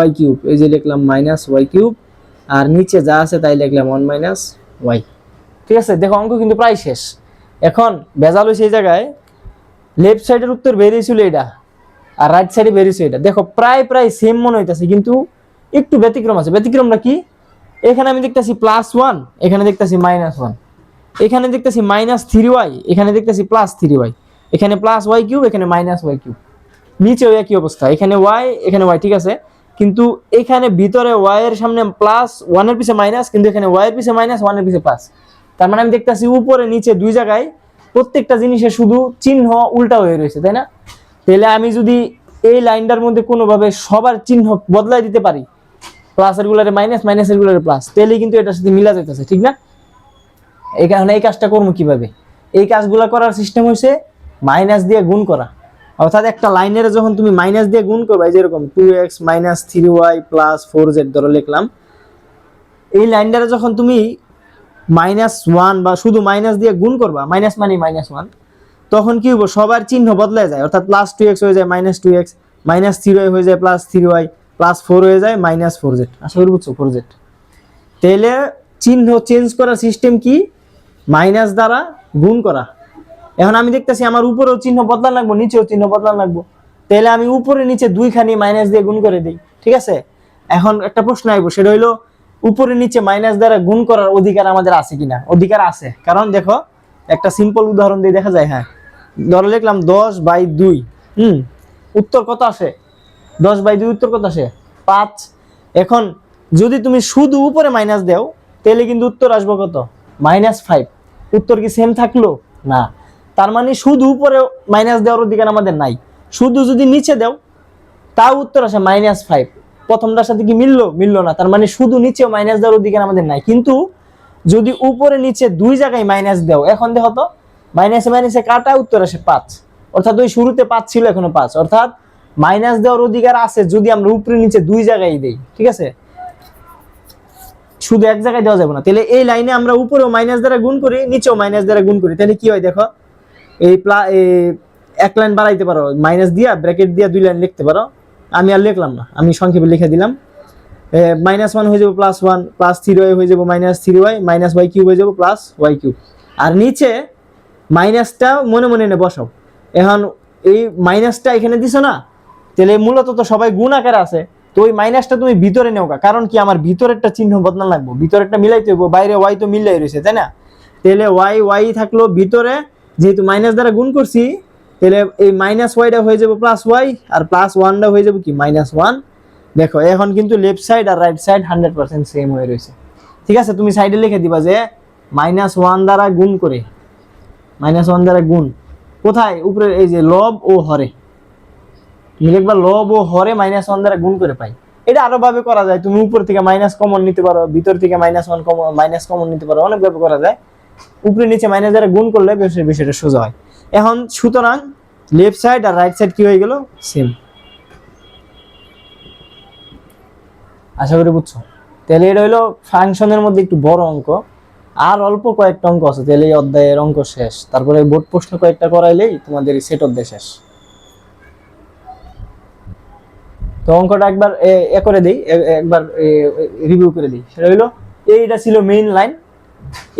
-y কিউব, এই যে লিখলাম -y কিউব, আর নিচে যা আছে তাই লিখলাম 1 - y, ঠিক আছে। দেখো অঙ্ক কিন্তু প্রায় শেষ। এখন ভেজাল হইছে এই জায়গায়, লেফট সাইডের উত্তর বেরিয়েছিল এটা, আর রাইট সাইডে বেরিয়েছে এটা। দেখো প্রায় সেম মনে হইতাছে, কিন্তু একটু ব্যতিক্রম আছে। ব্যতিক্রমটা কি? এখানে আমি দেখতেছি +1, এখানে দেখতেছি -1, এখানে দেখতেছি -3y, এখানে দেখতেছি +3y, এখানে +y কিউব, এখানে -y কিউব, নিচেও একই অবস্থা, এখানে y, এখানে y, ঠিক আছে। কিন্তু এখানে ভিতরে y এর সামনে +1 এর পিছে মাইনাস, কিন্তু এখানে y এর পিছে মাইনাস, 1 এর পিছে প্লাস। তার মানে আমি দেখতেছি উপরে নিচে দুই জায়গায় প্রত্যেকটা জিনিসের শুধু চিহ্ন উল্টা হয়ে রয়েছে, তাই না? তাহলে আমি যদি এই লাইনটার মধ্যে কোনোভাবে সবার চিহ্ন বদলাই দিতে পারি, প্লাসের গুলারে মাইনাস, মাইনাসের গুলারে প্লাস, তাহলে কিন্তু এটার সাথে মিলা যাইতেছে, ঠিক না? এই কারণে এই কাজটা করবো কিভাবে? এই কাজগুলো করার সিস্টেম হচ্ছে মাইনাস দিয়ে গুণ করা। অর্থাৎ একটা লাইনের যখন তুমি মাইনাস দিয়ে গুণ করবে, যেরকম 2x - 3y + 4z ধরে লিখলাম, এই লাইনটারে যখন তুমি -1 বা শুধু মাইনাস দিয়ে গুণ করবা, মাইনাস মানে -1, তখন কি হবো? সবার চিহ্ন বদলে যায়, অর্থাৎ +2x হয়ে যায় -2x, -3y হয়ে যায় +3y, +4 হয়ে যায় -4z। আশা করি বুঝছো, 4z। তাহলে চিহ্ন চেঞ্জ করার সিস্টেম কি? মাইনাস দ্বারা গুণ করা। এখন আমি দেখতেছি আমার উপরেও চিহ্ন বদলান লাগবো, নিচেও চিহ্ন বদলান লাগবো। তাহলে আমি উপরে নিচে দুইখানি মাইনাস দিয়ে গুণ করে দিই, ঠিক আছে। এখন একটা প্রশ্ন আইব, সেটা হইলো উপরে নিচে মাইনাস দ্বারা গুণ করার অধিকার আমাদের আছে কিনা। অধিকার আছে, কারণ দেখো একটা সিম্পল উদাহরণ দিয়ে দেখা যায়। হ্যাঁ, ধরো লিখলাম 10/2, উত্তর কত আসে? 10/2 উত্তর কত আসে? 5। এখন যদি তুমি শুধু উপরে মাইনাস দাও তাহলে কিন্তু উত্তর আসবে কত? -5। উত্তর কি সেম থাকলো? না। তার মানে শুধু উপরে মাইনাস দেওয়ার অধিকার আমাদের নাই, শুধু যদি নিচে দাও তাও উত্তর আসে -5। প্রথমটার সাথে কি মিললো না, তার মানে শুধু নিচেও মাইনাস দেওয়ার অধিকার আমাদের নাই। কিন্তু যদি উপরে নিচে দুই জায়গায় মাইনাস দাও, এখন দেখো তো মাইনাসে মাইনাসে কাটা, উত্তর আসে 5। অর্থাৎ ওই শুরুতে 5 ছিল, এখনো 5, অর্থাৎ মাইনাস দেওয়ার অধিকার আছে যদি আমরা উপরে নিচে দুই জায়গায় দেই, ঠিক আছে, শুধু এক জায়গায় দেওয়া যাবে না। তাহলে এই লাইনে আমরা উপরেও মাইনাস দ্বারা গুণ করি, নিচেও মাইনাস দ্বারা গুণ করি, তাহলে কি হয় দেখো, এই এক লাইন বাড়াইতে পারো, মাইনাস দিয়া ব্র্যাকেট দিয়া 2 লাইন লিখতে পারো। আমি আর লিখলাম না, আমি সংক্ষেপে লিখে দিলাম। -1 হয়ে যাবে +1, +3y হয়ে যাবে -3y, -y³ হয়ে যাবে +y³। আর নিচে মাইনাসটা মনে মনে এনে বসাও। এখন এই মাইনাসটা এখানে দিছো না, তাহলে মূলত তো সবাই গুণ আকারে আছে, তো ওই মাইনাসটা তুমি ভিতরে নেও, কারণ কি আমার ভিতরেরটা চিহ্ন বদলান লাগবে, ভিতরেরটা মিলাইতে হইব, বাইরে y তো মিলাই রয়েছে, তাই না। তাহলে y থাকলো ভিতরে, যেহেতু মাইনাস দ্বারা গুণ করছি, তাহলে এই -yটা হয়ে যাবে +y, আর +1টা হয়ে যাবে কি -1। দেখো এখন কিন্তু লেফট সাইড আর রাইট সাইড 100% সেম হয়ে রয়েছে, ঠিক আছে। তুমি সাইডে লিখে দিবা যে -1 দ্বারা গুণ করে, -1 দ্বারা গুণ কোথায়? উপরে এই যে লব ও হরে, লিখবা লব ও হরে -1 দ্বারা গুণ করে পাই। এটা আরো ভাবে করা যায়, তুমি উপর থেকে মাইনাস কমন নিতে পারো, ভিতর থেকে মাইনাস কমন নিতে পারো, অনেক ভাবে করা যায়। উপরে নিচে মাইনাস দ্বারা গুণ করলে বিষয়টা সোজা হয়। এখন সুতরাং লেফট সাইড আর রাইট সাইড কি হয়ে গেল? সেম। আশা করি বুঝছো। তাহলে এটা হলো ফাংশনের মধ্যে একটু বড় অঙ্ক, আর অল্প কয়েকটা অঙ্ক আছে, তাহলে এই অধ্যায়ের অঙ্ক শেষ। তারপরে বোর্ড প্রশ্ন কয়েকটা করাইলেই তোমাদের এই সেট অধ্যায় শেষ। তো অঙ্কটা একবার করে দিই, একবার রিভিউ করে দিই। সেটা হলো এইটা ছিল মেইন লাইন,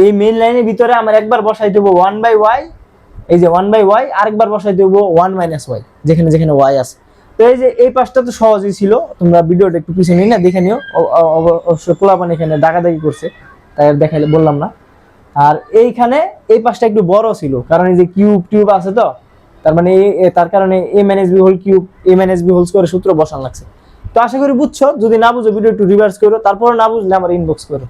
এই মেইন লাইনের ভিতরে আমার একবার বসাই দেবো 1/y, এই যে 1/y, আরেকবার বসাই দেবো 1 - y, যেখানে যেখানে y আছে। তো এই যে এই পাশটা তো সহজই ছিল, তোমরা ভিডিওটা একটু পিছিয়ে নিই না, দেখে নিও। অবশ্যই পোলাপান এখানে দাগাদাগি করছে, তাই আর দেখাইলে বললাম না। আর এইখানে এই পাশটা একটু বড় ছিল, কারণ এই যে কিউব আছে, তো তার মানে তার কারণে a - b whole cube, a - b whole square সূত্র বসান লাগছে। তো আশা করি বুঝছো, যদি না বুঝো ভিডিও একটু রিভার্স করো, তারপর না বুঝলে আমার ইনবক্স করো।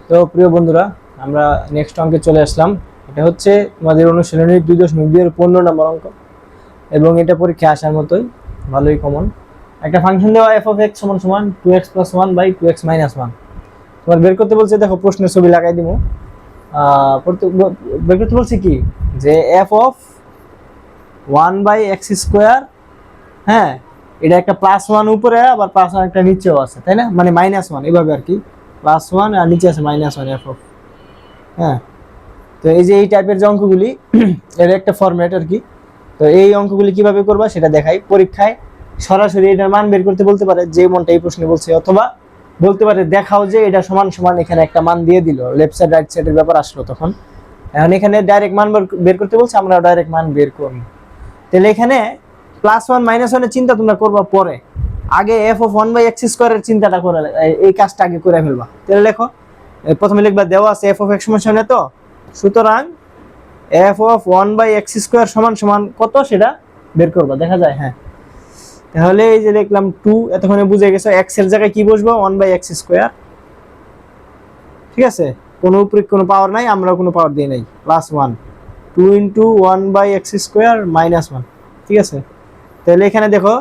তো প্রিয় বন্ধুরা, আমরা নেক্সট অঙ্কে চলে আসলাম। এটা হচ্ছে তোমাদের অনুশীলনীর 2.2 এর 15 নম্বর অঙ্ক, এবং এটা পরীক্ষা আসার মতোই ভালোই কমন। একটা ফাংশন দেওয়া f(x) = 2x + 1 / 2x - 1। তোমার বের করতে বলছে, দেখো প্রশ্নের ছবি লাগাই দিব। বের করতে বলছে কি, যে f(1/x²), হ্যাঁ, এটা একটা +1 উপরে, আবার +1 একটা নিচেও আছে, তাই না, মানে -1 এইভাবে আর কি, +1 আর নিচে আছে -1 f, হ্যাঁ। তো এই যে এই টাইপের যে অঙ্কগুলি, এর একটা ফরম্যাট আর কি। তো এই অঙ্কগুলি কিভাবে করবা সেটা দেখাই। পরীক্ষায় সরাসরি এটার মান বের করতে বলতে পারে, যে মনটা এই প্রশ্নে বলছে, অথবা বলতে পারে দেখাও যে এটা সমান সমান, এখানে একটা মান দিয়ে দিল, লেফট সাইড রাইট সাইডের ব্যাপার আসলো তখন। এখন এখানে ডাইরেক্ট মান বের করতে বলছে, আমরা ডাইরেক্ট মান বের করব। তাহলে এখানে +1 - 1 এর চিন্তা তোমরা করবা পরে, আগে f(1/x²) এর চিন্তাটা করে, এই কাজটা আগে করে ফেলবা। তাহলে দেখো, প্রথমে লিখবা দেওয়া আছে f(x) = তো, সুতরাং f(1/x²) কত সেটা বের করবা, দেখা যায়। হ্যাঁ, তাহলে এই যে দেখলাম 2, এতক্ষণে বুঝে গেছো x এর জায়গায় কি বসবো, 1/x², ঠিক আছে। কোনো উপরে কোনো পাওয়ার নাই, আমরা কোনো পাওয়ার দিই নাই, +1, 2 × 1/x² - 1, ঠিক আছে। তাহলে এখানে দেখো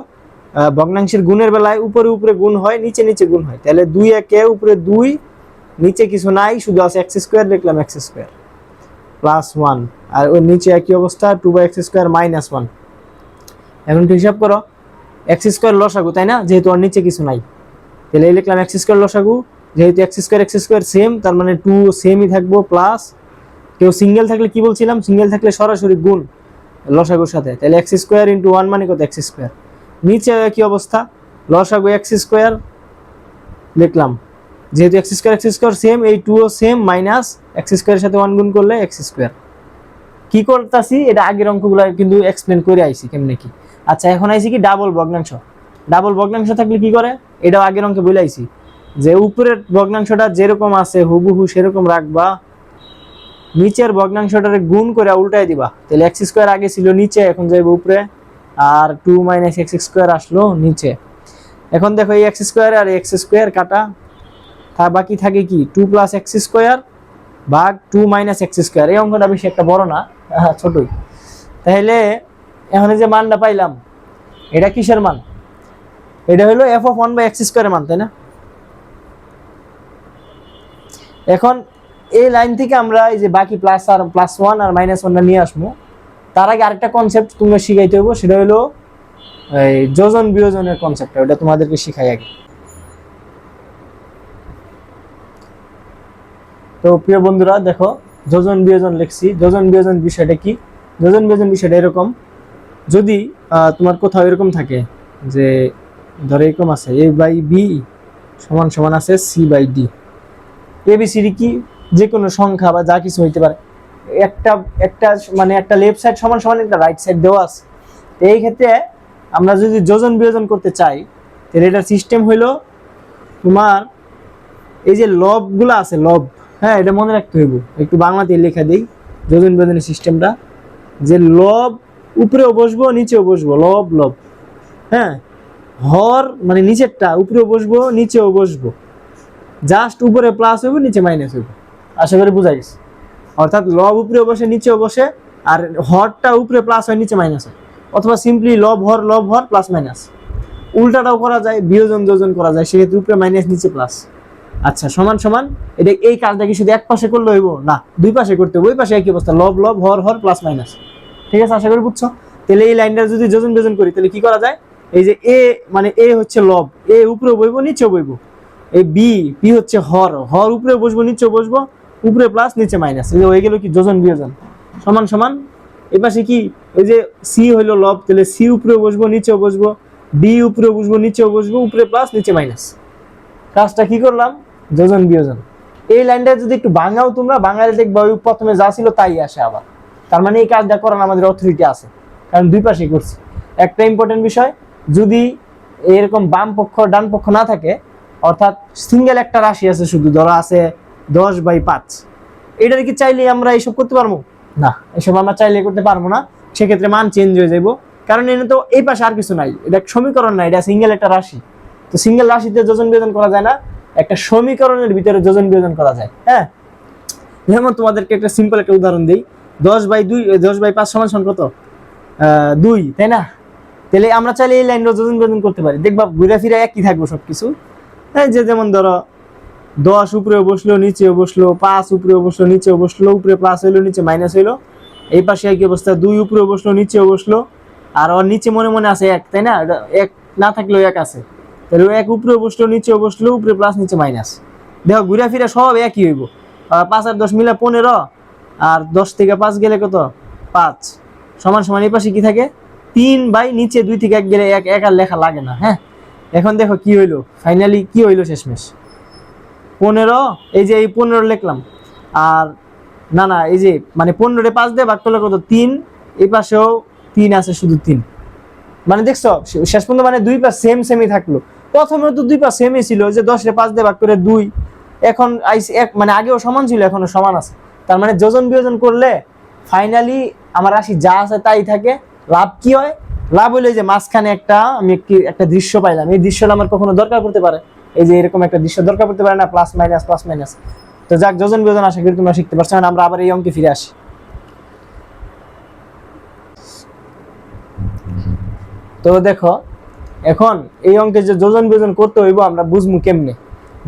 ভগ্নাংশের গুণের বেলায় উপরে উপরে গুণ হয়, নিচে নিচে গুণ হয়। তাহলে 2 একে উপরে 2, নিচে কিছু নাই, শুধু আছে x², লিখলাম x² +1, আর ওর নিচে একই অবস্থা 2/x² - 1। এখন হিসাব করো, x² লসাগু, তাই না, যেহেতু ওর নিচে কিছু নাই, তাহলে এই লিখলাম x² লসাগু, যেহেতু x² সেম, তার মানে 2 সেমই থাকবো, প্লাস কেউ সিঙ্গেল থাকলে কি বলছিলাম, সিঙ্গেল থাকলে সরাসরি গুণ লসাগুর সাথে, তাহলে x² × 1 মানে কত, x²। নিচে কি অবস্থা, লসাগু x² লিখলাম, যেহেতু x² সেম, এই 2ও সেম, মাইনাস x² এর সাথে 1 গুণ করলে x²। কি করতেছি এটা আগের অঙ্কগুলো কিন্তু এক্সপ্লেন করে আইছি কেমনে কি। আচ্ছা এখন আইছি কি ডাবল ভগ্নাংশ। ডাবল ভগ্নাংশ থাকলে কি করে এটাও আগের অঙ্কে বলে আইছি যে উপরের ভগ্নাংশটা যেরকম আছে হুবহু সেরকম রাখবা, নিচের ভগ্নাংশটারে গুণ করে উল্টায় দিবা, তাহলে এক্স স্কোয়ার আগে ছিল নিচে, এখন যাইব উপরে, আর 2 - x স্কোয়ার আসলো নিচে। এখন দেখো এই এক্স স্কোয়ার আর এক্স স্কোয়ার কাটা, তা বাকি থাকে কি 2 + x স্কোয়ার ভাগ 2 - x স্কোয়ার। এই অঙ্কটা বেশি একটা বড় না, ছোটই। তাহলে এখন যে মানটা পাইলাম এটা কিসের মান? এটা হলো f(1/x স্কোয়ারের মান, তাই না? এখন এই লাইন থেকে আমরা এই যে বাকি +1 আর -1টা নিয়ে আসবো। তার আগে আরেকটা কনসেপ্ট তোমরা শিখাইতে হবে, সেটা হলো এই যোজন বিয়োজনের কনসেপ্টটা, ওটা তোমাদেরকে শিখাই আগে। তো প্রিয় বন্ধুরা দেখো, যোজন বিয়োজন লিখছি। যোজন বিয়োজন বিষয়টা কি? যোজন বিয়োজন বিষয়টা এরকম, যদি তোমার কোথাও এরকম থাকে যে ধরো এরকম আছে a/b = আছে c/d। ABCD কি যে কোনো সংখ্যা বা যা কিছু হইতে পারে, একটা একটা মানে একটা লেফট সাইড সমান একটা রাইট সাইড দেওয়া আছে। এই ক্ষেত্রে আমরা যদি যোজন বিয়োজন করতে চাই তাহলে এটার সিস্টেম হইলো তোমার এই যে লবগুলো আছে, লব, হ্যাঁ এটা মনে রাখতে হইব। একটু বাংলাতে লেখা দেই যোজন বিয়োজনের সিস্টেমটা, যে লব উপরেও বসবো নিচেও বসবো, লব লব, হ্যাঁ হর মানে নিচেরটা উপরেও বসবো নিচেও বসবো, জাস্ট উপরে প্লাস হইব নিচে মাইনাস হইব। আশা করি বুঝা গেছে। অর্থাৎ লব উপরেও বসে নিচেও বসে, আর হরটা উপরে প্লাস হয় নিচে মাইনাস হয়, অথবা সিম্পলি লব হর প্লাস মাইনাস। উল্টাটাও করা যায়, বিয়োজন যোজন করা যায়, সেক্ষেত্রে উপরে মাইনাস নিচে প্লাস। আচ্ছা সমান এটা এই কাজটা কি শুধু এক পাশে করলে হইব না, দুই পাশে করতে হবে। ওই পাশে একই অবস্থা, লব হর প্লাস মাইনাস। ঠিক আছে, আশা করি বুঝছো। তাহলে এই লাইনটা যদি যোজন বিয়োজন করি তাহলে কি করা যায়? এই যে এ মানে এ হচ্ছে লব, এ উপরে বইবো নিচেও বইবো। এই বি হচ্ছে হর উপরে বসবো নিচেও বসবো, উপরে প্লাস নিচে মাইনাস। হয়ে গেল কি যোজন বিয়োজন। সমান এই পাশে কি ওই যে সি হইলো লব, তাহলে সি উপরে বসবো নিচেও বসবো, ডি উপরে বসবো নিচেও বসবো, উপরে প্লাস নিচে মাইনাস। কাজটা কি করলাম? যোজন বিয়োজন। এই লাইনটা যদি একটু ভাঙাও তোমরা, বাঙালি দেখবা ওই প্রথমে যা ছিল তাই আসে আবার। তার মানে এই কাজটা করার আমাদের অথরিটি আছে, কারণ দুই পাশে করছি। একটা ইম্পর্টেন্ট বিষয়, যদি এরকম বাম পক্ষ ডান পক্ষ না থাকে, অর্থাৎ সিঙ্গেল একটা রাশি আছে, শুধু ধরা আছে 10/5, এটার কি চাইলে আমরা এইসব করতে পারবো না? এসব আমরা চাইলে করতে পারবো না, সেক্ষেত্রে মান চেঞ্জ হয়ে যাবো। কারণ এটা তো এই পাশে আর কিছু নাই, এটা সমীকরণ নাই, এটা সিঙ্গেল একটা রাশি। তো সিঙ্গেল রাশিতে যোজন বিয়োজন করা যায় না, একটা সমীকরণের ভিতরে যোজন বিয়োজন করা যায়। হ্যাঁ, যেমন তোমাদেরকে একটা সিম্পল একটা উদাহরণ দিই, 10/5 সমান কত? 2, তাই না? তাহলে আমরা চাইলে এই লাইনটা যোজন বিয়োজন করতে পারি, দেখবা ঘুরে ফিরে একই থাকবো সবকিছু। হ্যাঁ, যে যেমন ধরো 10 উপরেও বসলো নিচেও বসলো, 5 উপরেও বসলো নিচেও বসলো, উপরে প্লাস হইলো নিচে মাইনাস হইলো। এই পাশে একই অবস্থা, 2 উপরেও বসলো নিচেও বসলো, আর ওর নিচে মনে আছে 1, তাই না? 1 না থাকলেও 1 আছে, তাহলে 1 উপরেও বসলো নিচেও বসলো, উপরে প্লাস নিচে মাইনাস। দেখো ঘুরে ফিরে সব একই হইব। 5 আর 10 মিলে 15, আর 10 থেকে 5 গেলে কত? 5। সমান এই পাশে কি থাকে? 3 বাই নিচে 2 থেকে 1 গেলে 1 আর লেখা লাগে না। হ্যাঁ, এখন দেখো কি হইলো, ফাইনালি কি হইলো শেষমেশ? 15। এই যে এই 15 লিখলাম, আর না এই যে মানে 15 5 দিয়ে ভাগ করলে কত? 3। এই পাশেও 3 আছে, শুধু 3। মানে দেখছো শেষ পর্যন্ত মানে দুই পাশ সেমই থাকলো। প্রথমে তো দুই পাশ সেমই ছিল, যে 10 5 দিয়ে ভাগ করে 2, এখন আইসি 1, মানে আগেও সমান ছিল এখনো সমান আছে। তার মানে যোজন বিয়োজন করলে ফাইনালি আমার রাশি যা আছে তাই থাকে। লাভ কি হয়? লাভ হইলে যে মাঝখানে আমি একটা দৃশ্য পাইলাম, এই দৃশ্যটা আমার কখনো দরকার পড়তে পারে, এই যে এরকম একটা দৃশ্য দরকার পড়তে পারে না, প্লাস মাইনাস। তো যাক, যোজন বিয়োজন আশা করি তোমরা শিখতে পারছো। আমরা আবার এই অঙ্কে ফিরে আসি। তো দেখো, এখন এই অঙ্কে যে যোজন বিয়োজন করতে হইব আমরা বুঝবো কেমনে?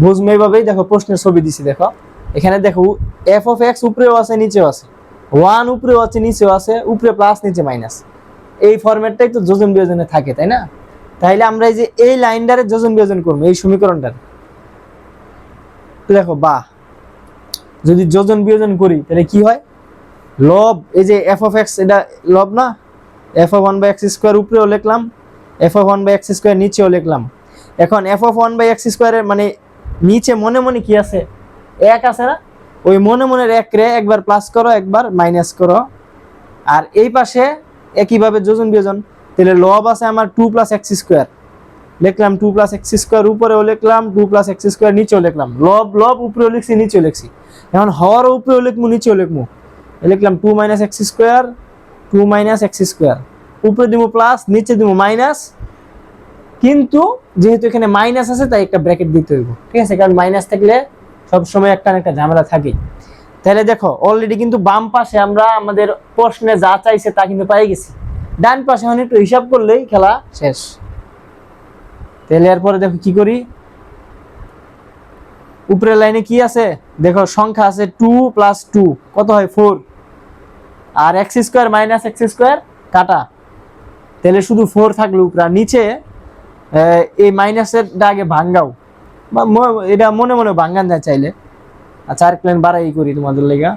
বুঝবো এইভাবেই, দেখো প্রশ্নের ছবি দিছি, দেখো এখানে দেখো f(x) উপরেও আছে নিচেও আছে, 1 উপরেও আছে নিচেও আছে, উপরে প্লাস নিচে মাইনাস। এই ফরম্যাটটাই তো যোজন বিয়োজনে থাকে, তাই না? তাইলে আমরা এই যে এই লাইনটারে যোজন বিয়োজন করবো, এই সমীকরণটার। দেখো যদি যোজন বিয়োজন করি তাহলে কি হয়? লব, এই যে f(x) এটা লব না, f(1/x স্কয়ার) উপরেও লিখলাম, f(1/x স্কয়ার) নিচেও লিখলাম। এখন f(1/x স্কয়ার) এর মানে নিচে মনে কি আছে? 1 আছে না? ওই মনের 1 রে একবার প্লাস করো একবার মাইনাস করো, আর এই পাশে একইভাবে যোজন বিয়োজন, তাহলে লব আছে আমার 2 + x², লিখলাম 2 + x², উপরেও লিখলাম 2 + x², নিচেও লিখলাম লব লব, উপরেও লিখছি নিচেও লিখছি। এখন হর উপরেও লিখবো নিচেও লিখবো, লিখলাম 2 - x², 2 - x², উপরে দিব প্লাস নিচে দিব মাইনাস, কিন্তু যেহেতু এখানে মাইনাস আছে তাই একটা ব্র্যাকেট দিতে হইব, ঠিক আছে, কারণ মাইনাস থাকলে সবসময় একটা না একটা ঝামেলা থাকেই। তাহলে দেখো অলরেডি কিন্তু বাম পাশে আমরা আমাদের প্রশ্নে যা চাইছে তা কিন্তু পেয়ে গেছি, ডান পাশে এখন একটু হিসাব করলেই খেলা শেষ। তাহলে এরপরে দেখো কি করি, উপরের লাইনে কি আছে দেখো, সংখ্যা আছে 2 + 2 কত হয় 4, আর x² - x² কাটা, তাহলে শুধু 4 থাকলো উপরে, আর নিচে এই মাইনাসের আগে ভাঙ্গাও, বা এটা মনে মনে ভাঙ্গান যায় চাইলে। আচ্ছা আর প্লেন বাড়াই করি তোমাদের লেগা,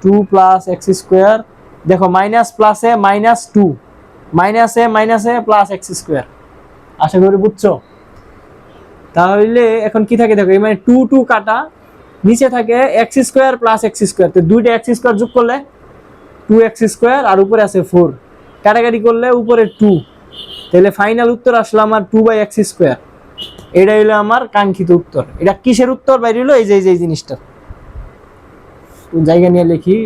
2 + x², দেখো মাইনাস প্লাসে -2, মাইনাসে মাইনাসে প্লাস x², আশা করি বুঝছো। তাহলে এখন কি থাকে দেখো, এই মানে 2 2 কাটা, নিচে থাকে x² + x², তো দুইটা x² যোগ করলে 2x², আর উপরে আছে 4, কাটাকাটি করলে উপরে 2, তাহলে ফাইনাল উত্তর আসলো আমার 2/x²। এটা হলো আমার কাঙ্ক্ষিত উত্তর। এটা কিসের উত্তর বাইরে হলো, এই যে এই জিনিসটা জায়গা নিয়ে লিখি।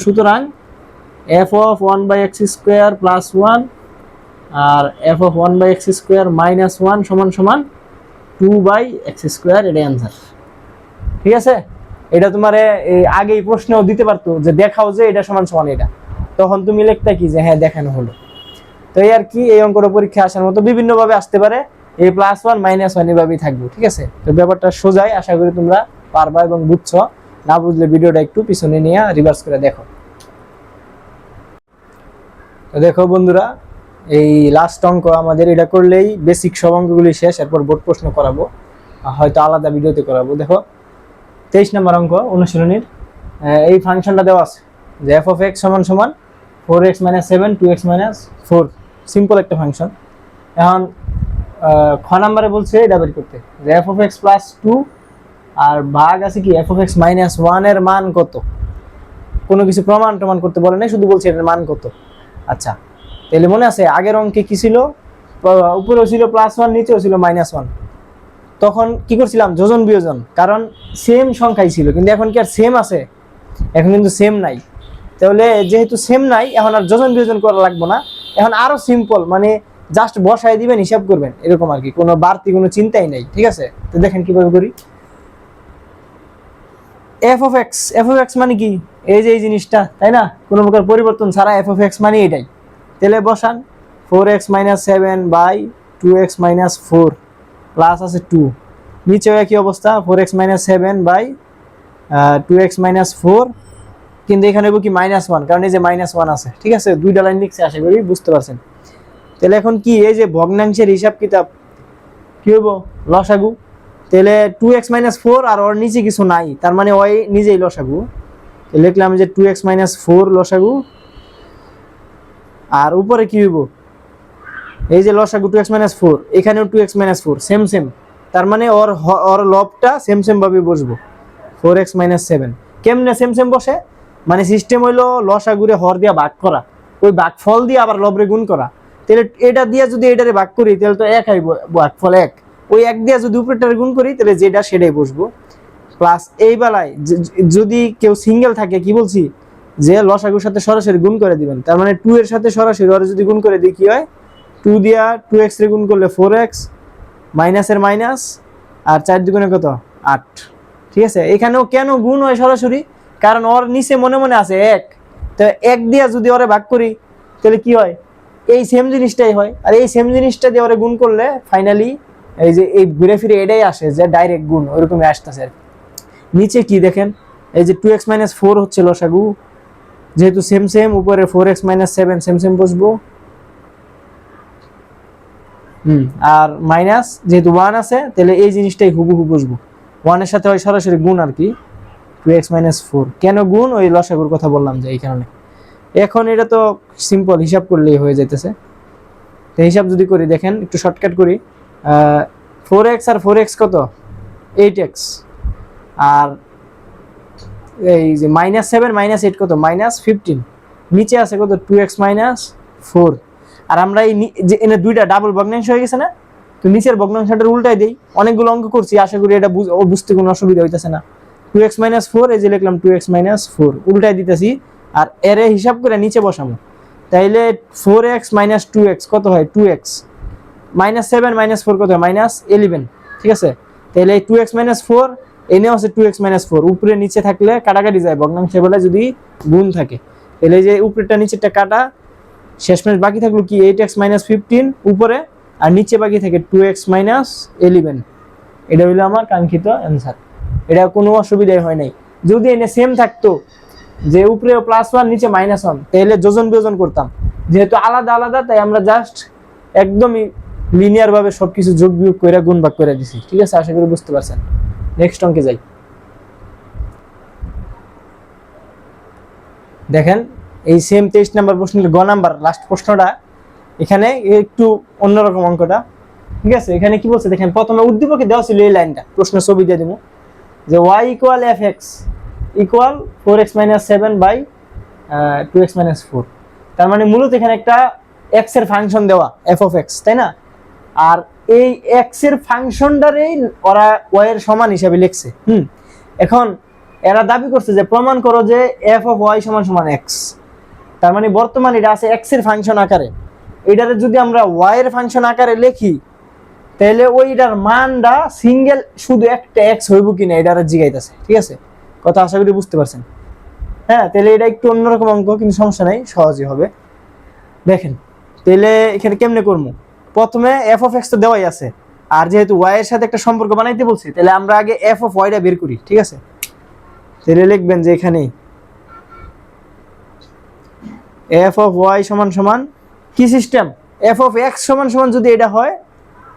সুতরাং f(1/x² + 1) আর f(1/x² - 1) = 2/x², এটাই आंसर। ঠিক আছে, এটা তোমারে আগেই প্রশ্নও দিতে পারতো যে দেখাও যে এটা সমান সমান এটা, তখন তুমি লিখতে কি যে হ্যাঁ দেখানো হলো। তো এই আর কি, এই অঙ্কটা পরীক্ষা আসার মতো বিভিন্ন ভাবে আসতে পারে, a +1 -1 এভাবেই থাকবে। ঠিক আছে, তো ব্যাপারটা সোজাই, আশা করি তোমরা পারবা এবং বুঝছো। না বুঝলে ভিডিওটা একটু পিছনে নিয়ে রিভার্স করে দেখো। তো দেখো বন্ধুরা, এই লাস্ট অঙ্ক আমাদের, এটা করলেই বেসিক সব অঙ্কগুলি শেষ, এরপর বোর্ড প্রশ্ন করাবো, হয়তো আলাদা ভিডিওতে করাবো। দেখো 23 নম্বর অঙ্ক অনুশীলনীর, এই ফাংশনটা দেওয়া আছে যে f(x) = 4x - 7 2x - 4, সিম্পল একটা ফাংশন। এখন খ নম্বরে বলছে এটা বের করতে যে f(x + 2) আর ভাগ আছে কি f(x - 1) এর মান কত। কোনো কিছু প্রমাণ করতে বলে নাই, শুধু বলছে এর মান কত। আচ্ছা, তাহলে মনে আছে আগের অঙ্কে কি ছিল, উপরেও ছিল +1 নিচেও ছিল -1, তখন কি করছিলাম যোজন বিয়োজন, কারণ সেম সংখ্যাই ছিল, কিন্তু এখন কি আর সেম আছে, এখন কিন্তু সেম নাই। তাহলে যেহেতু সেম নাই, এখন আর যোজন বিয়োজন করা লাগবে না, এখন আরো সিম্পল, মানে জাস্ট বসাই দিবেন হিসাব করবেন, এরকম আর কি, কোনো বাড়তি কোনো চিন্তাই নাই। ঠিক আছে, তো দেখেন কিভাবে করি। f(x) মানে কি, এই যে এই জিনিসটা, তাই না, কোনো প্রকার পরিবর্তন ছাড়া f(x) মানে এটাই। তাহলে বসান 4x - 7/2x - 4 প্লাস আছে 2, নিচেও একই অবস্থা 4x - 7/2x - 4, কিন্তু এখানে কি -1, কারণ এই যে -1 আছে। ঠিক আছে, দুইটা লাইন লিখছি, আশা করি বুঝতে পারছেন। তাহলে এখন কি, এই যে ভগ্নাংশের হিসাব কিতাব কি হইব, লসাগু। তাহলে 2x - 4 আর ওর নিচে কিছু নাই, তার মানে ওই নিজেই লসাগু। লিখলাম যে 2x - 4 লসাগু, আর উপরে কি হইব, এই যে লসাগু 2x - 4, এখানেও 2x - 4 সেম সেম, তার মানে ওর লবটা সেম সেম ভাবে বসবো 4x - 7। কেমনে সেম সেম বসে, মানে সিস্টেম হইলো লসাগুরে হর দিয়া ভাগ করা, ওই ভাগফল দিয়ে আবার লবরে গুণ করা। তাহলে এটা দিয়ে যদি এটারে ভাগ করি তাহলে তো 1 আইব, ভাগফল 1, ওই 1 দিয়ে যদি উপরেরটারে গুণ করি তাহলে যেটা সেটাই বসবো। প্লাস এই বেলায় যদি কেউ সিঙ্গেল থাকে, কি বলছি যে লসাগুর সাথে সরাসরি গুণ করে দিবেন, তার মানে 2 এর সাথে সরাসরি ওরে যদি গুণ করে দিই কি হয়, 2 দিয়া 2x রে গুণ করলে 4x, মাইনাসের মাইনাস, আর 4 দুগুণে কত 8। ঠিক আছে, এখানেও কেন গুণ হয় সরাসরি, কারণ ওর নিচে মনে মনে আছে 1, তো 1 দিয়া যদি ওরে ভাগ করি তাহলে কি হয়, এই সেম জিনিসটাই হয়, আর এই সেম জিনিসটা দিয়ে ওরে গুণ করলে ফাইনালি এই যে এই ঘুরে ফিরে এটাই আসে যে ডাইরেক্ট গুণ, ওইরকমই আসতেছে। নিচে কি দেখেন, এই যে 2x - 4 হচ্ছে লসাগু, যেহেতু সেম সেম, উপরে 4x - 7 সেম সেম বসবো, আর মাইনাস যেহেতু 1 আছে তাহলে এই জিনিসটাই হুবহু বসবো, 1 এর সাথে হয় সরাসরি গুণ আর কি, 2x - 4 কেন গুণ, ওই লসাগুর কথা বললাম যে এই কারণে। এখন এটা তো সিম্পল, হিসাব করলেই হয়ে যাইতেছে। তো হিসাব যদি করি দেখেন, একটু শর্টকাট করি, 4x আর 4x কত 8x, আর এই যে -7 - 8 কত -15, নিচে আছে কত 2x মাইনাস 4। আর আমরা এই যে এনে দুইটা ডাবল ভগ্নাংশ হয়ে গেছে না, তো নিচের ভগ্নাংশটার উল্টাই দেই। অনেকগুলো অঙ্ক করছি, আশা করি এটা বুঝতে কোনো অসুবিধা হইতেছে না। 2x মাইনাস 4, এই যে লিখলাম 2x মাইনাস 4 উল্টাই দিতেছি, আর এর হিসাব করে নিচে বসাবো। তাইলে 4x মাইনাস 2x কত হয় 2x, মাইনাস 7 মাইনাস 4 কত হয় মাইনাস 11, ঠিক আছে। তাহলে 2x মাইনাস 4 এনেও আছে 2x মাইনাস 4, উপরে নিচে থাকলে কাটাকাটি যায় ভগ্নাংশের বেলায় যদি গুণ থাকে। তাহলে এই যে উপরেরটা নিচেরটা কাটা, শেষমেশ বাকি থাকলো কি 8x মাইনাস 15 উপরে, আর নিচে বাকি থাকে 2x মাইনাস 11। এটা হলো আমার কাঙ্ক্ষিত অ্যান্সার। এটা কোনো অসুবিধাই হয় নাই। যদি এনে সেম থাকতো যে উপরে +1 নিচে -1, তাহলে যোজন বিয়োজন করতাম। যেহেতু আলাদা আলাদা, তাই আমরা জাস্ট একদমই লিনিয়ার ভাবে সবকিছু যোগ বিয়োগ করে গুণ ভাগ করে দিছি, ঠিক আছে। আশা করি বুঝতে পারছেন। নেক্সট অঙ্কে যাই। দেখেন এই সেম 23 নাম্বার প্রশ্নের গ নাম্বার লাস্ট প্রশ্নটা, এখানে একটু অন্যরকম অঙ্কটা, ঠিক আছে। এখানে কি বলছে দেখেন, প্রথমে উদ্দীপকে দেওয়া ছিল এই লাইনটা, প্রশ্নের ছবি দিয়ে দিব যে y equal fx equal 4x minus 7 by 2x minus 4। তার মানে মূলত এখানে একটা x এর ফাংশন দেওয়া f of x, তাই না। আর এই x এর ফাংশনটারেই ওরা y এর সমান হিসাবে লিখছে। এখন এরা দাবি করছে যে প্রমাণ করো যে f of y সমান সমান x। তার মানে বর্তমানে এটা আছে x এর ফাংশন আকারে, এটারে যদি আমরা y এর ফাংশন আকারে লিখি, তাহলে ওইটার মানটা সিঙ্গেল শুধু একটা x হইব কিনা এটার জিগাইতেছে, ঠিক আছে। কথা আশা করি বুঝতে পারছেন। হ্যাঁ, তাহলে এটা একটু অন্যরকম অঙ্ক, কিন্তু সমস্যা নাই, সহজই হবে। দেখেন তাহলে এখানে কেমনে করবো, প্রথমে f of x তো দেওয়াই আছে, আর যেহেতু y এর সাথে একটা সম্পর্ক বানাইতে বলছি, তাহলে আমরা আগে f of y টা বের করি, ঠিক আছে। তাহলে লিখবেন যে এখানে f of y সমান সমান কি সিস্টেম, f of x সমান সমান যদি এটা হয়,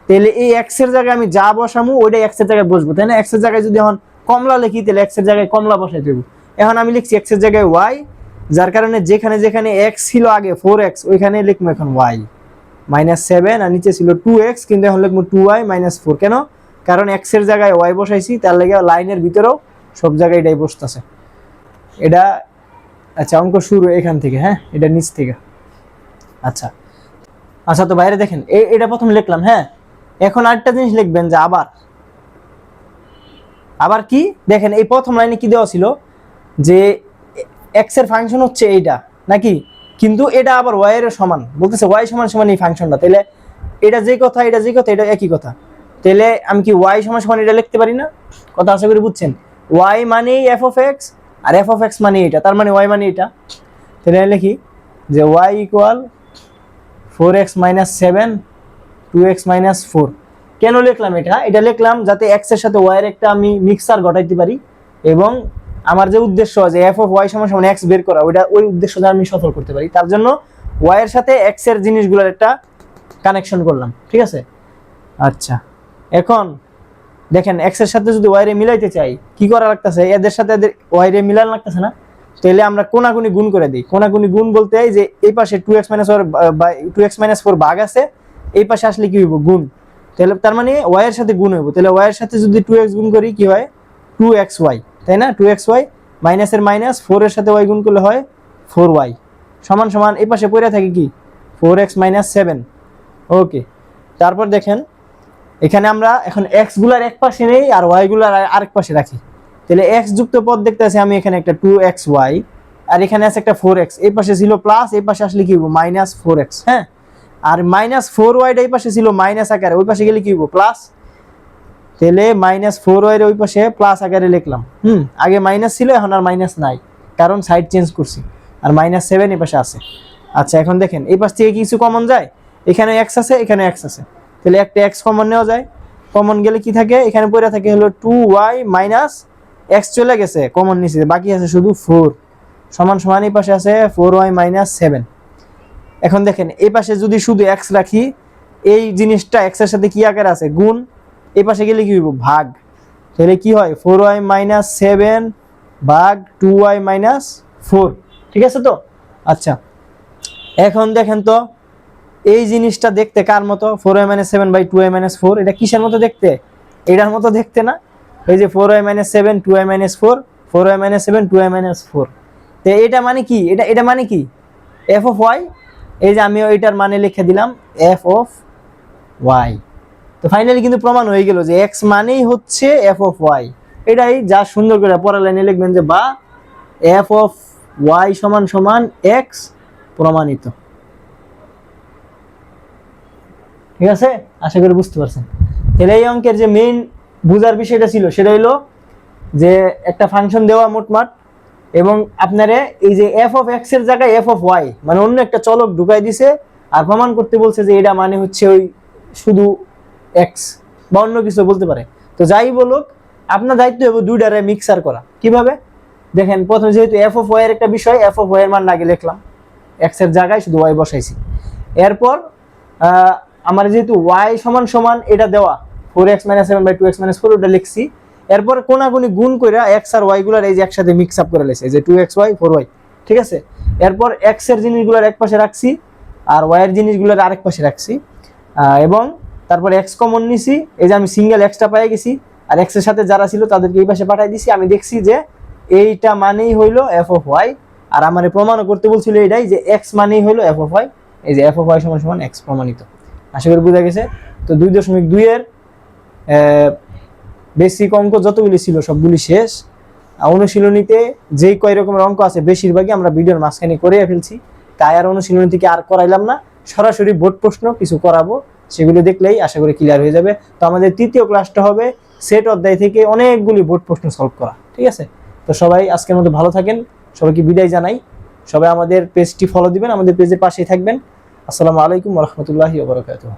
তাহলে এই x এর জায়গায় আমি যা বসামু ওইটা x এর জায়গায় বসবো, তাই না। x এর জায়গায় যদি এখন কমলা লিখি, তাহলে x এর জায়গায় কমলা বসাই দেব। এখন আমি লিখছি x এর জায়গায় y, যার কারণে যেখানে যেখানে x ছিল আগে 4x, ওইখানে লিখবো এখন y মাইনাস 7, আর নিচে ছিল 2x, কিন্তু এখন লিখবো 2y মাইনাস 4। কেন, কারণ x এর জায়গায় y বসাইছি, তার লাগে লাইনের ভিতরেও সব জায়গায় এটাই বসতেছে। এটা আচ্ছা, অঙ্ক শুরু এখান থেকে, হ্যাঁ, এটা নিচ থেকে। আচ্ছা আচ্ছা, তো বাইরে দেখেন এটা প্রথম লিখলাম, হ্যাঁ। এখন আরেকটা জিনিস লিখবেন যে আবার কি দেখেন, এই প্রথম লাইনে কি দেওয়া ছিল যে x এর ফাংশন হচ্ছে এইটা নাকি, কিন্তু এটা আবার y এর সমান বলতেছে, y সমান সমান এই ফাংশনটা। তাহলে এটা যে কথা এটা যে কথা, এটা একই কথা। তাহলে আমি কি y সমান সমান এটা লিখতে পারি না? কথা আশা করি বুঝছেন। y মানে f of x, R f of x মানে এটা, তার মানে y মানে এটা। তাহলে লিখি যে y equal 4x minus 7 2x minus 4। কেন লিখলাম এটা লিখলাম যাতে x এর সাথে y এর একটা আমি মিক্সার ঘটাইতে পারি, এবং আমার যে উদ্দেশ্য যে f of y সমান সমান x বের করা, ওই উদ্দেশ্যটা আমি সফল করতে পারি। তার জন্য y এর সাথে x এর জিনিসগুলোর একটা কানেকশন করলাম, ঠিক আছে। আচ্ছা, এখন দেখেন x এর সাথে যদি y রে মিলাইতে চাই, কি করা লাগতেছে, এদের সাথে এদের y রে মিলান লাগতেছে না। তাহলে আমরা কোনাকুনি গুণ করে দিই। কোনাকুনি গুণ বলতে এই যে এই পাশে 2x মাইনাস 4 ভাগ আছে, এই পাশে আসলে কি হইব গুণ। তাহলে তার মানে y এর সাথে গুণ হইব। তাহলে y এর সাথে যদি 2x গুণ করি কি হয় 2xy, তাই না। 2xy মাইনাসের মাইনাস 4 এর সাথে y গুণ করলে হয় 4y সমান সমান এই পাশে পড়ে থাকে কি 4x মাইনাস 7। ওকে, তারপর দেখেন এখানে আমরা এখন x গুলার এক পাশে নেই আর y গুলার আরেক পাশে রাখি। তাহলে x যুক্ত পদ দেখতে আছে আমি এখানে একটা 2xy, আর এখানে আছে একটা 4x, এই পাশে ছিল প্লাস, এই পাশে আসলে কি হইব মাইনাস 4x, হ্যাঁ। আর মাইনাস 4y এই পাশে ছিল মাইনাস আকারে, ওই পাশে গেলে কি হইব প্লাস। তাহলে মাইনাস 4y এর ওই পাশে প্লাস আকারে লিখলাম। আগে মাইনাস ছিল, এখন আর মাইনাস নাই, কারণ সাইড চেঞ্জ করছি। আর মাইনাস 7 এই পাশে আছে। আচ্ছা, এখন দেখেন এই পাশ থেকে কিছু কমন যায়, এখানে x আছে এখানে x আছে, তাহলে একটা x কমন নেওয়া যায়। কমন গেলে কি থাকে, এখানে পড়ে থাকে হলো 2y মাইনাস x চলে গেছে, কমন নিচে বাকি আছে শুধু 4 সমান সমান এই পাশে আছে 4y মাইনাস 7। এখন দেখেন এই পাশে যদি শুধু x রাখি, এই জিনিসটা x এর সাথে কি আকারে আছে গুণ, এই পাশে গেলে কি হইব ভাগ। তাহলে কি হয় 4y মাইনাস 7 ভাগ 2y মাইনাস 4, ঠিক আছে তো। আচ্ছা, এখন দেখেন তো এই জিনিসটা দেখতে কার মতো, 4y minus 7 by 2y minus 4, এটা কিসের মতো দেখতে, এটার মতো দেখতে না। এই যে 4y minus 7 2y minus 4, 4y minus 7 2y minus 4। তো এটা মানে কি, এটা মানে কি, এফ অফ ওয়াই, এই যে আমি ওইটার মানে লিখে দিলাম এফ অফ ওয়াই। তো ফাইনালি কিন্তু প্রমাণ হয়ে গেল যে এক্স মানেই হচ্ছে এফ অফ ওয়াই। এটাই যা সুন্দর করে পরের লাইনে লিখবেন যে বা এফ অফ ওয়াই সমান সমান এক্স প্রমাণিত। ঠিক আছে, আশা করি বুঝতে পারছেন। তাহলে এই অঙ্কের যে মেইন বুঝার বিষয়টা ছিল সেটা হলো যে একটা ফাংশন দেওয়া মোটমাট, এবং আপনারে এই যে এফ অফ এক্স এর জায়গায় এফ অফ ওয়াই মানে অন্য একটা চলক ঢুকাই দিছে, আর প্রমাণ করতে বলছে যে এটা মানে হচ্ছে ওই শুধু এক্স বা অন্য কিছু বলতে পারে। তো যাই বলুক, আপনার দায়িত্ব হবে দুইটারে মিক্সার করা। কিভাবে দেখেন, প্রথমে যেহেতু এফ অফ ওয়াই এর একটা বিষয়, এফ অফ ওয়াই এর মান আগে লিখলাম, এক্স এর জায়গায় শুধু ওয়াই বসাইছি। এরপর আমার যেহেতু ওয়াই সমান সমান এটা দেওয়া 4x - 7/2x - 4 ওটা লিখছি। এরপর কোনাগুনি গুণ কইরা এক্স আর ওয়াই গুলার এই যে একসাথে মিক্স আপ করে লাইছি, এই যে 2xy 4y। ঠিক আছে, এরপর এক্স এর জিনিসগুলোর এক পাশে রাখছি আর ওয়াই এর জিনিসগুলোর আরেক পাশে রাখছি, এবং তারপর এক্স কমন নিছি, এই যে আমি সিঙ্গেল এক্সটা পেয়ে গেছি, আর এক্স এর সাথে যারা ছিল তাদেরকে এই পাশে পাঠিয়ে দিছি। আমি দেখছি যে এইটা মানেই হইলো এফ অফ ওয়াই, আর আমার প্রমাণও করতে বলছিল এটাই যে এক্স মানেই হইলো এফ অফ ওয়াই, এই যে এফ অফ ওয়াই সমান সমান এক্স প্রমাণিত। আশা করি বুঝা গেছে। তো 2.2 এর বেসিক অঙ্ক যতগুলি ছিল সবগুলি শেষ। অনুশীলনীতে যেই কয় রকমের অঙ্ক আছে বেশিরভাগই আমরা ভিডিওর মাঝখানে করে ফেলছি, তাই আর অনুশীলনী থেকে আর করাইলাম না, সরাসরি বোর্ড প্রশ্ন কিছু করাবো, সেগুলো দেখলেই আশা করি ক্লিয়ার হয়ে যাবে। তো আমাদের তৃতীয় ক্লাসটা হবে সেট অধ্যায় থেকে অনেকগুলি বোর্ড প্রশ্ন সলভ করা। ঠিক আছে, তো সবাই আজকের মতো ভালো থাকেন, সবাইকে বিদায় জানাই। সবাই আমাদের পেজটি ফলো দিবেন, আমাদের পেজের পাশেই থাকবেন। আসসালামু আলাইকুম ওয়া রাহমাতুল্লাহি ওয়া বারাকাতুহু।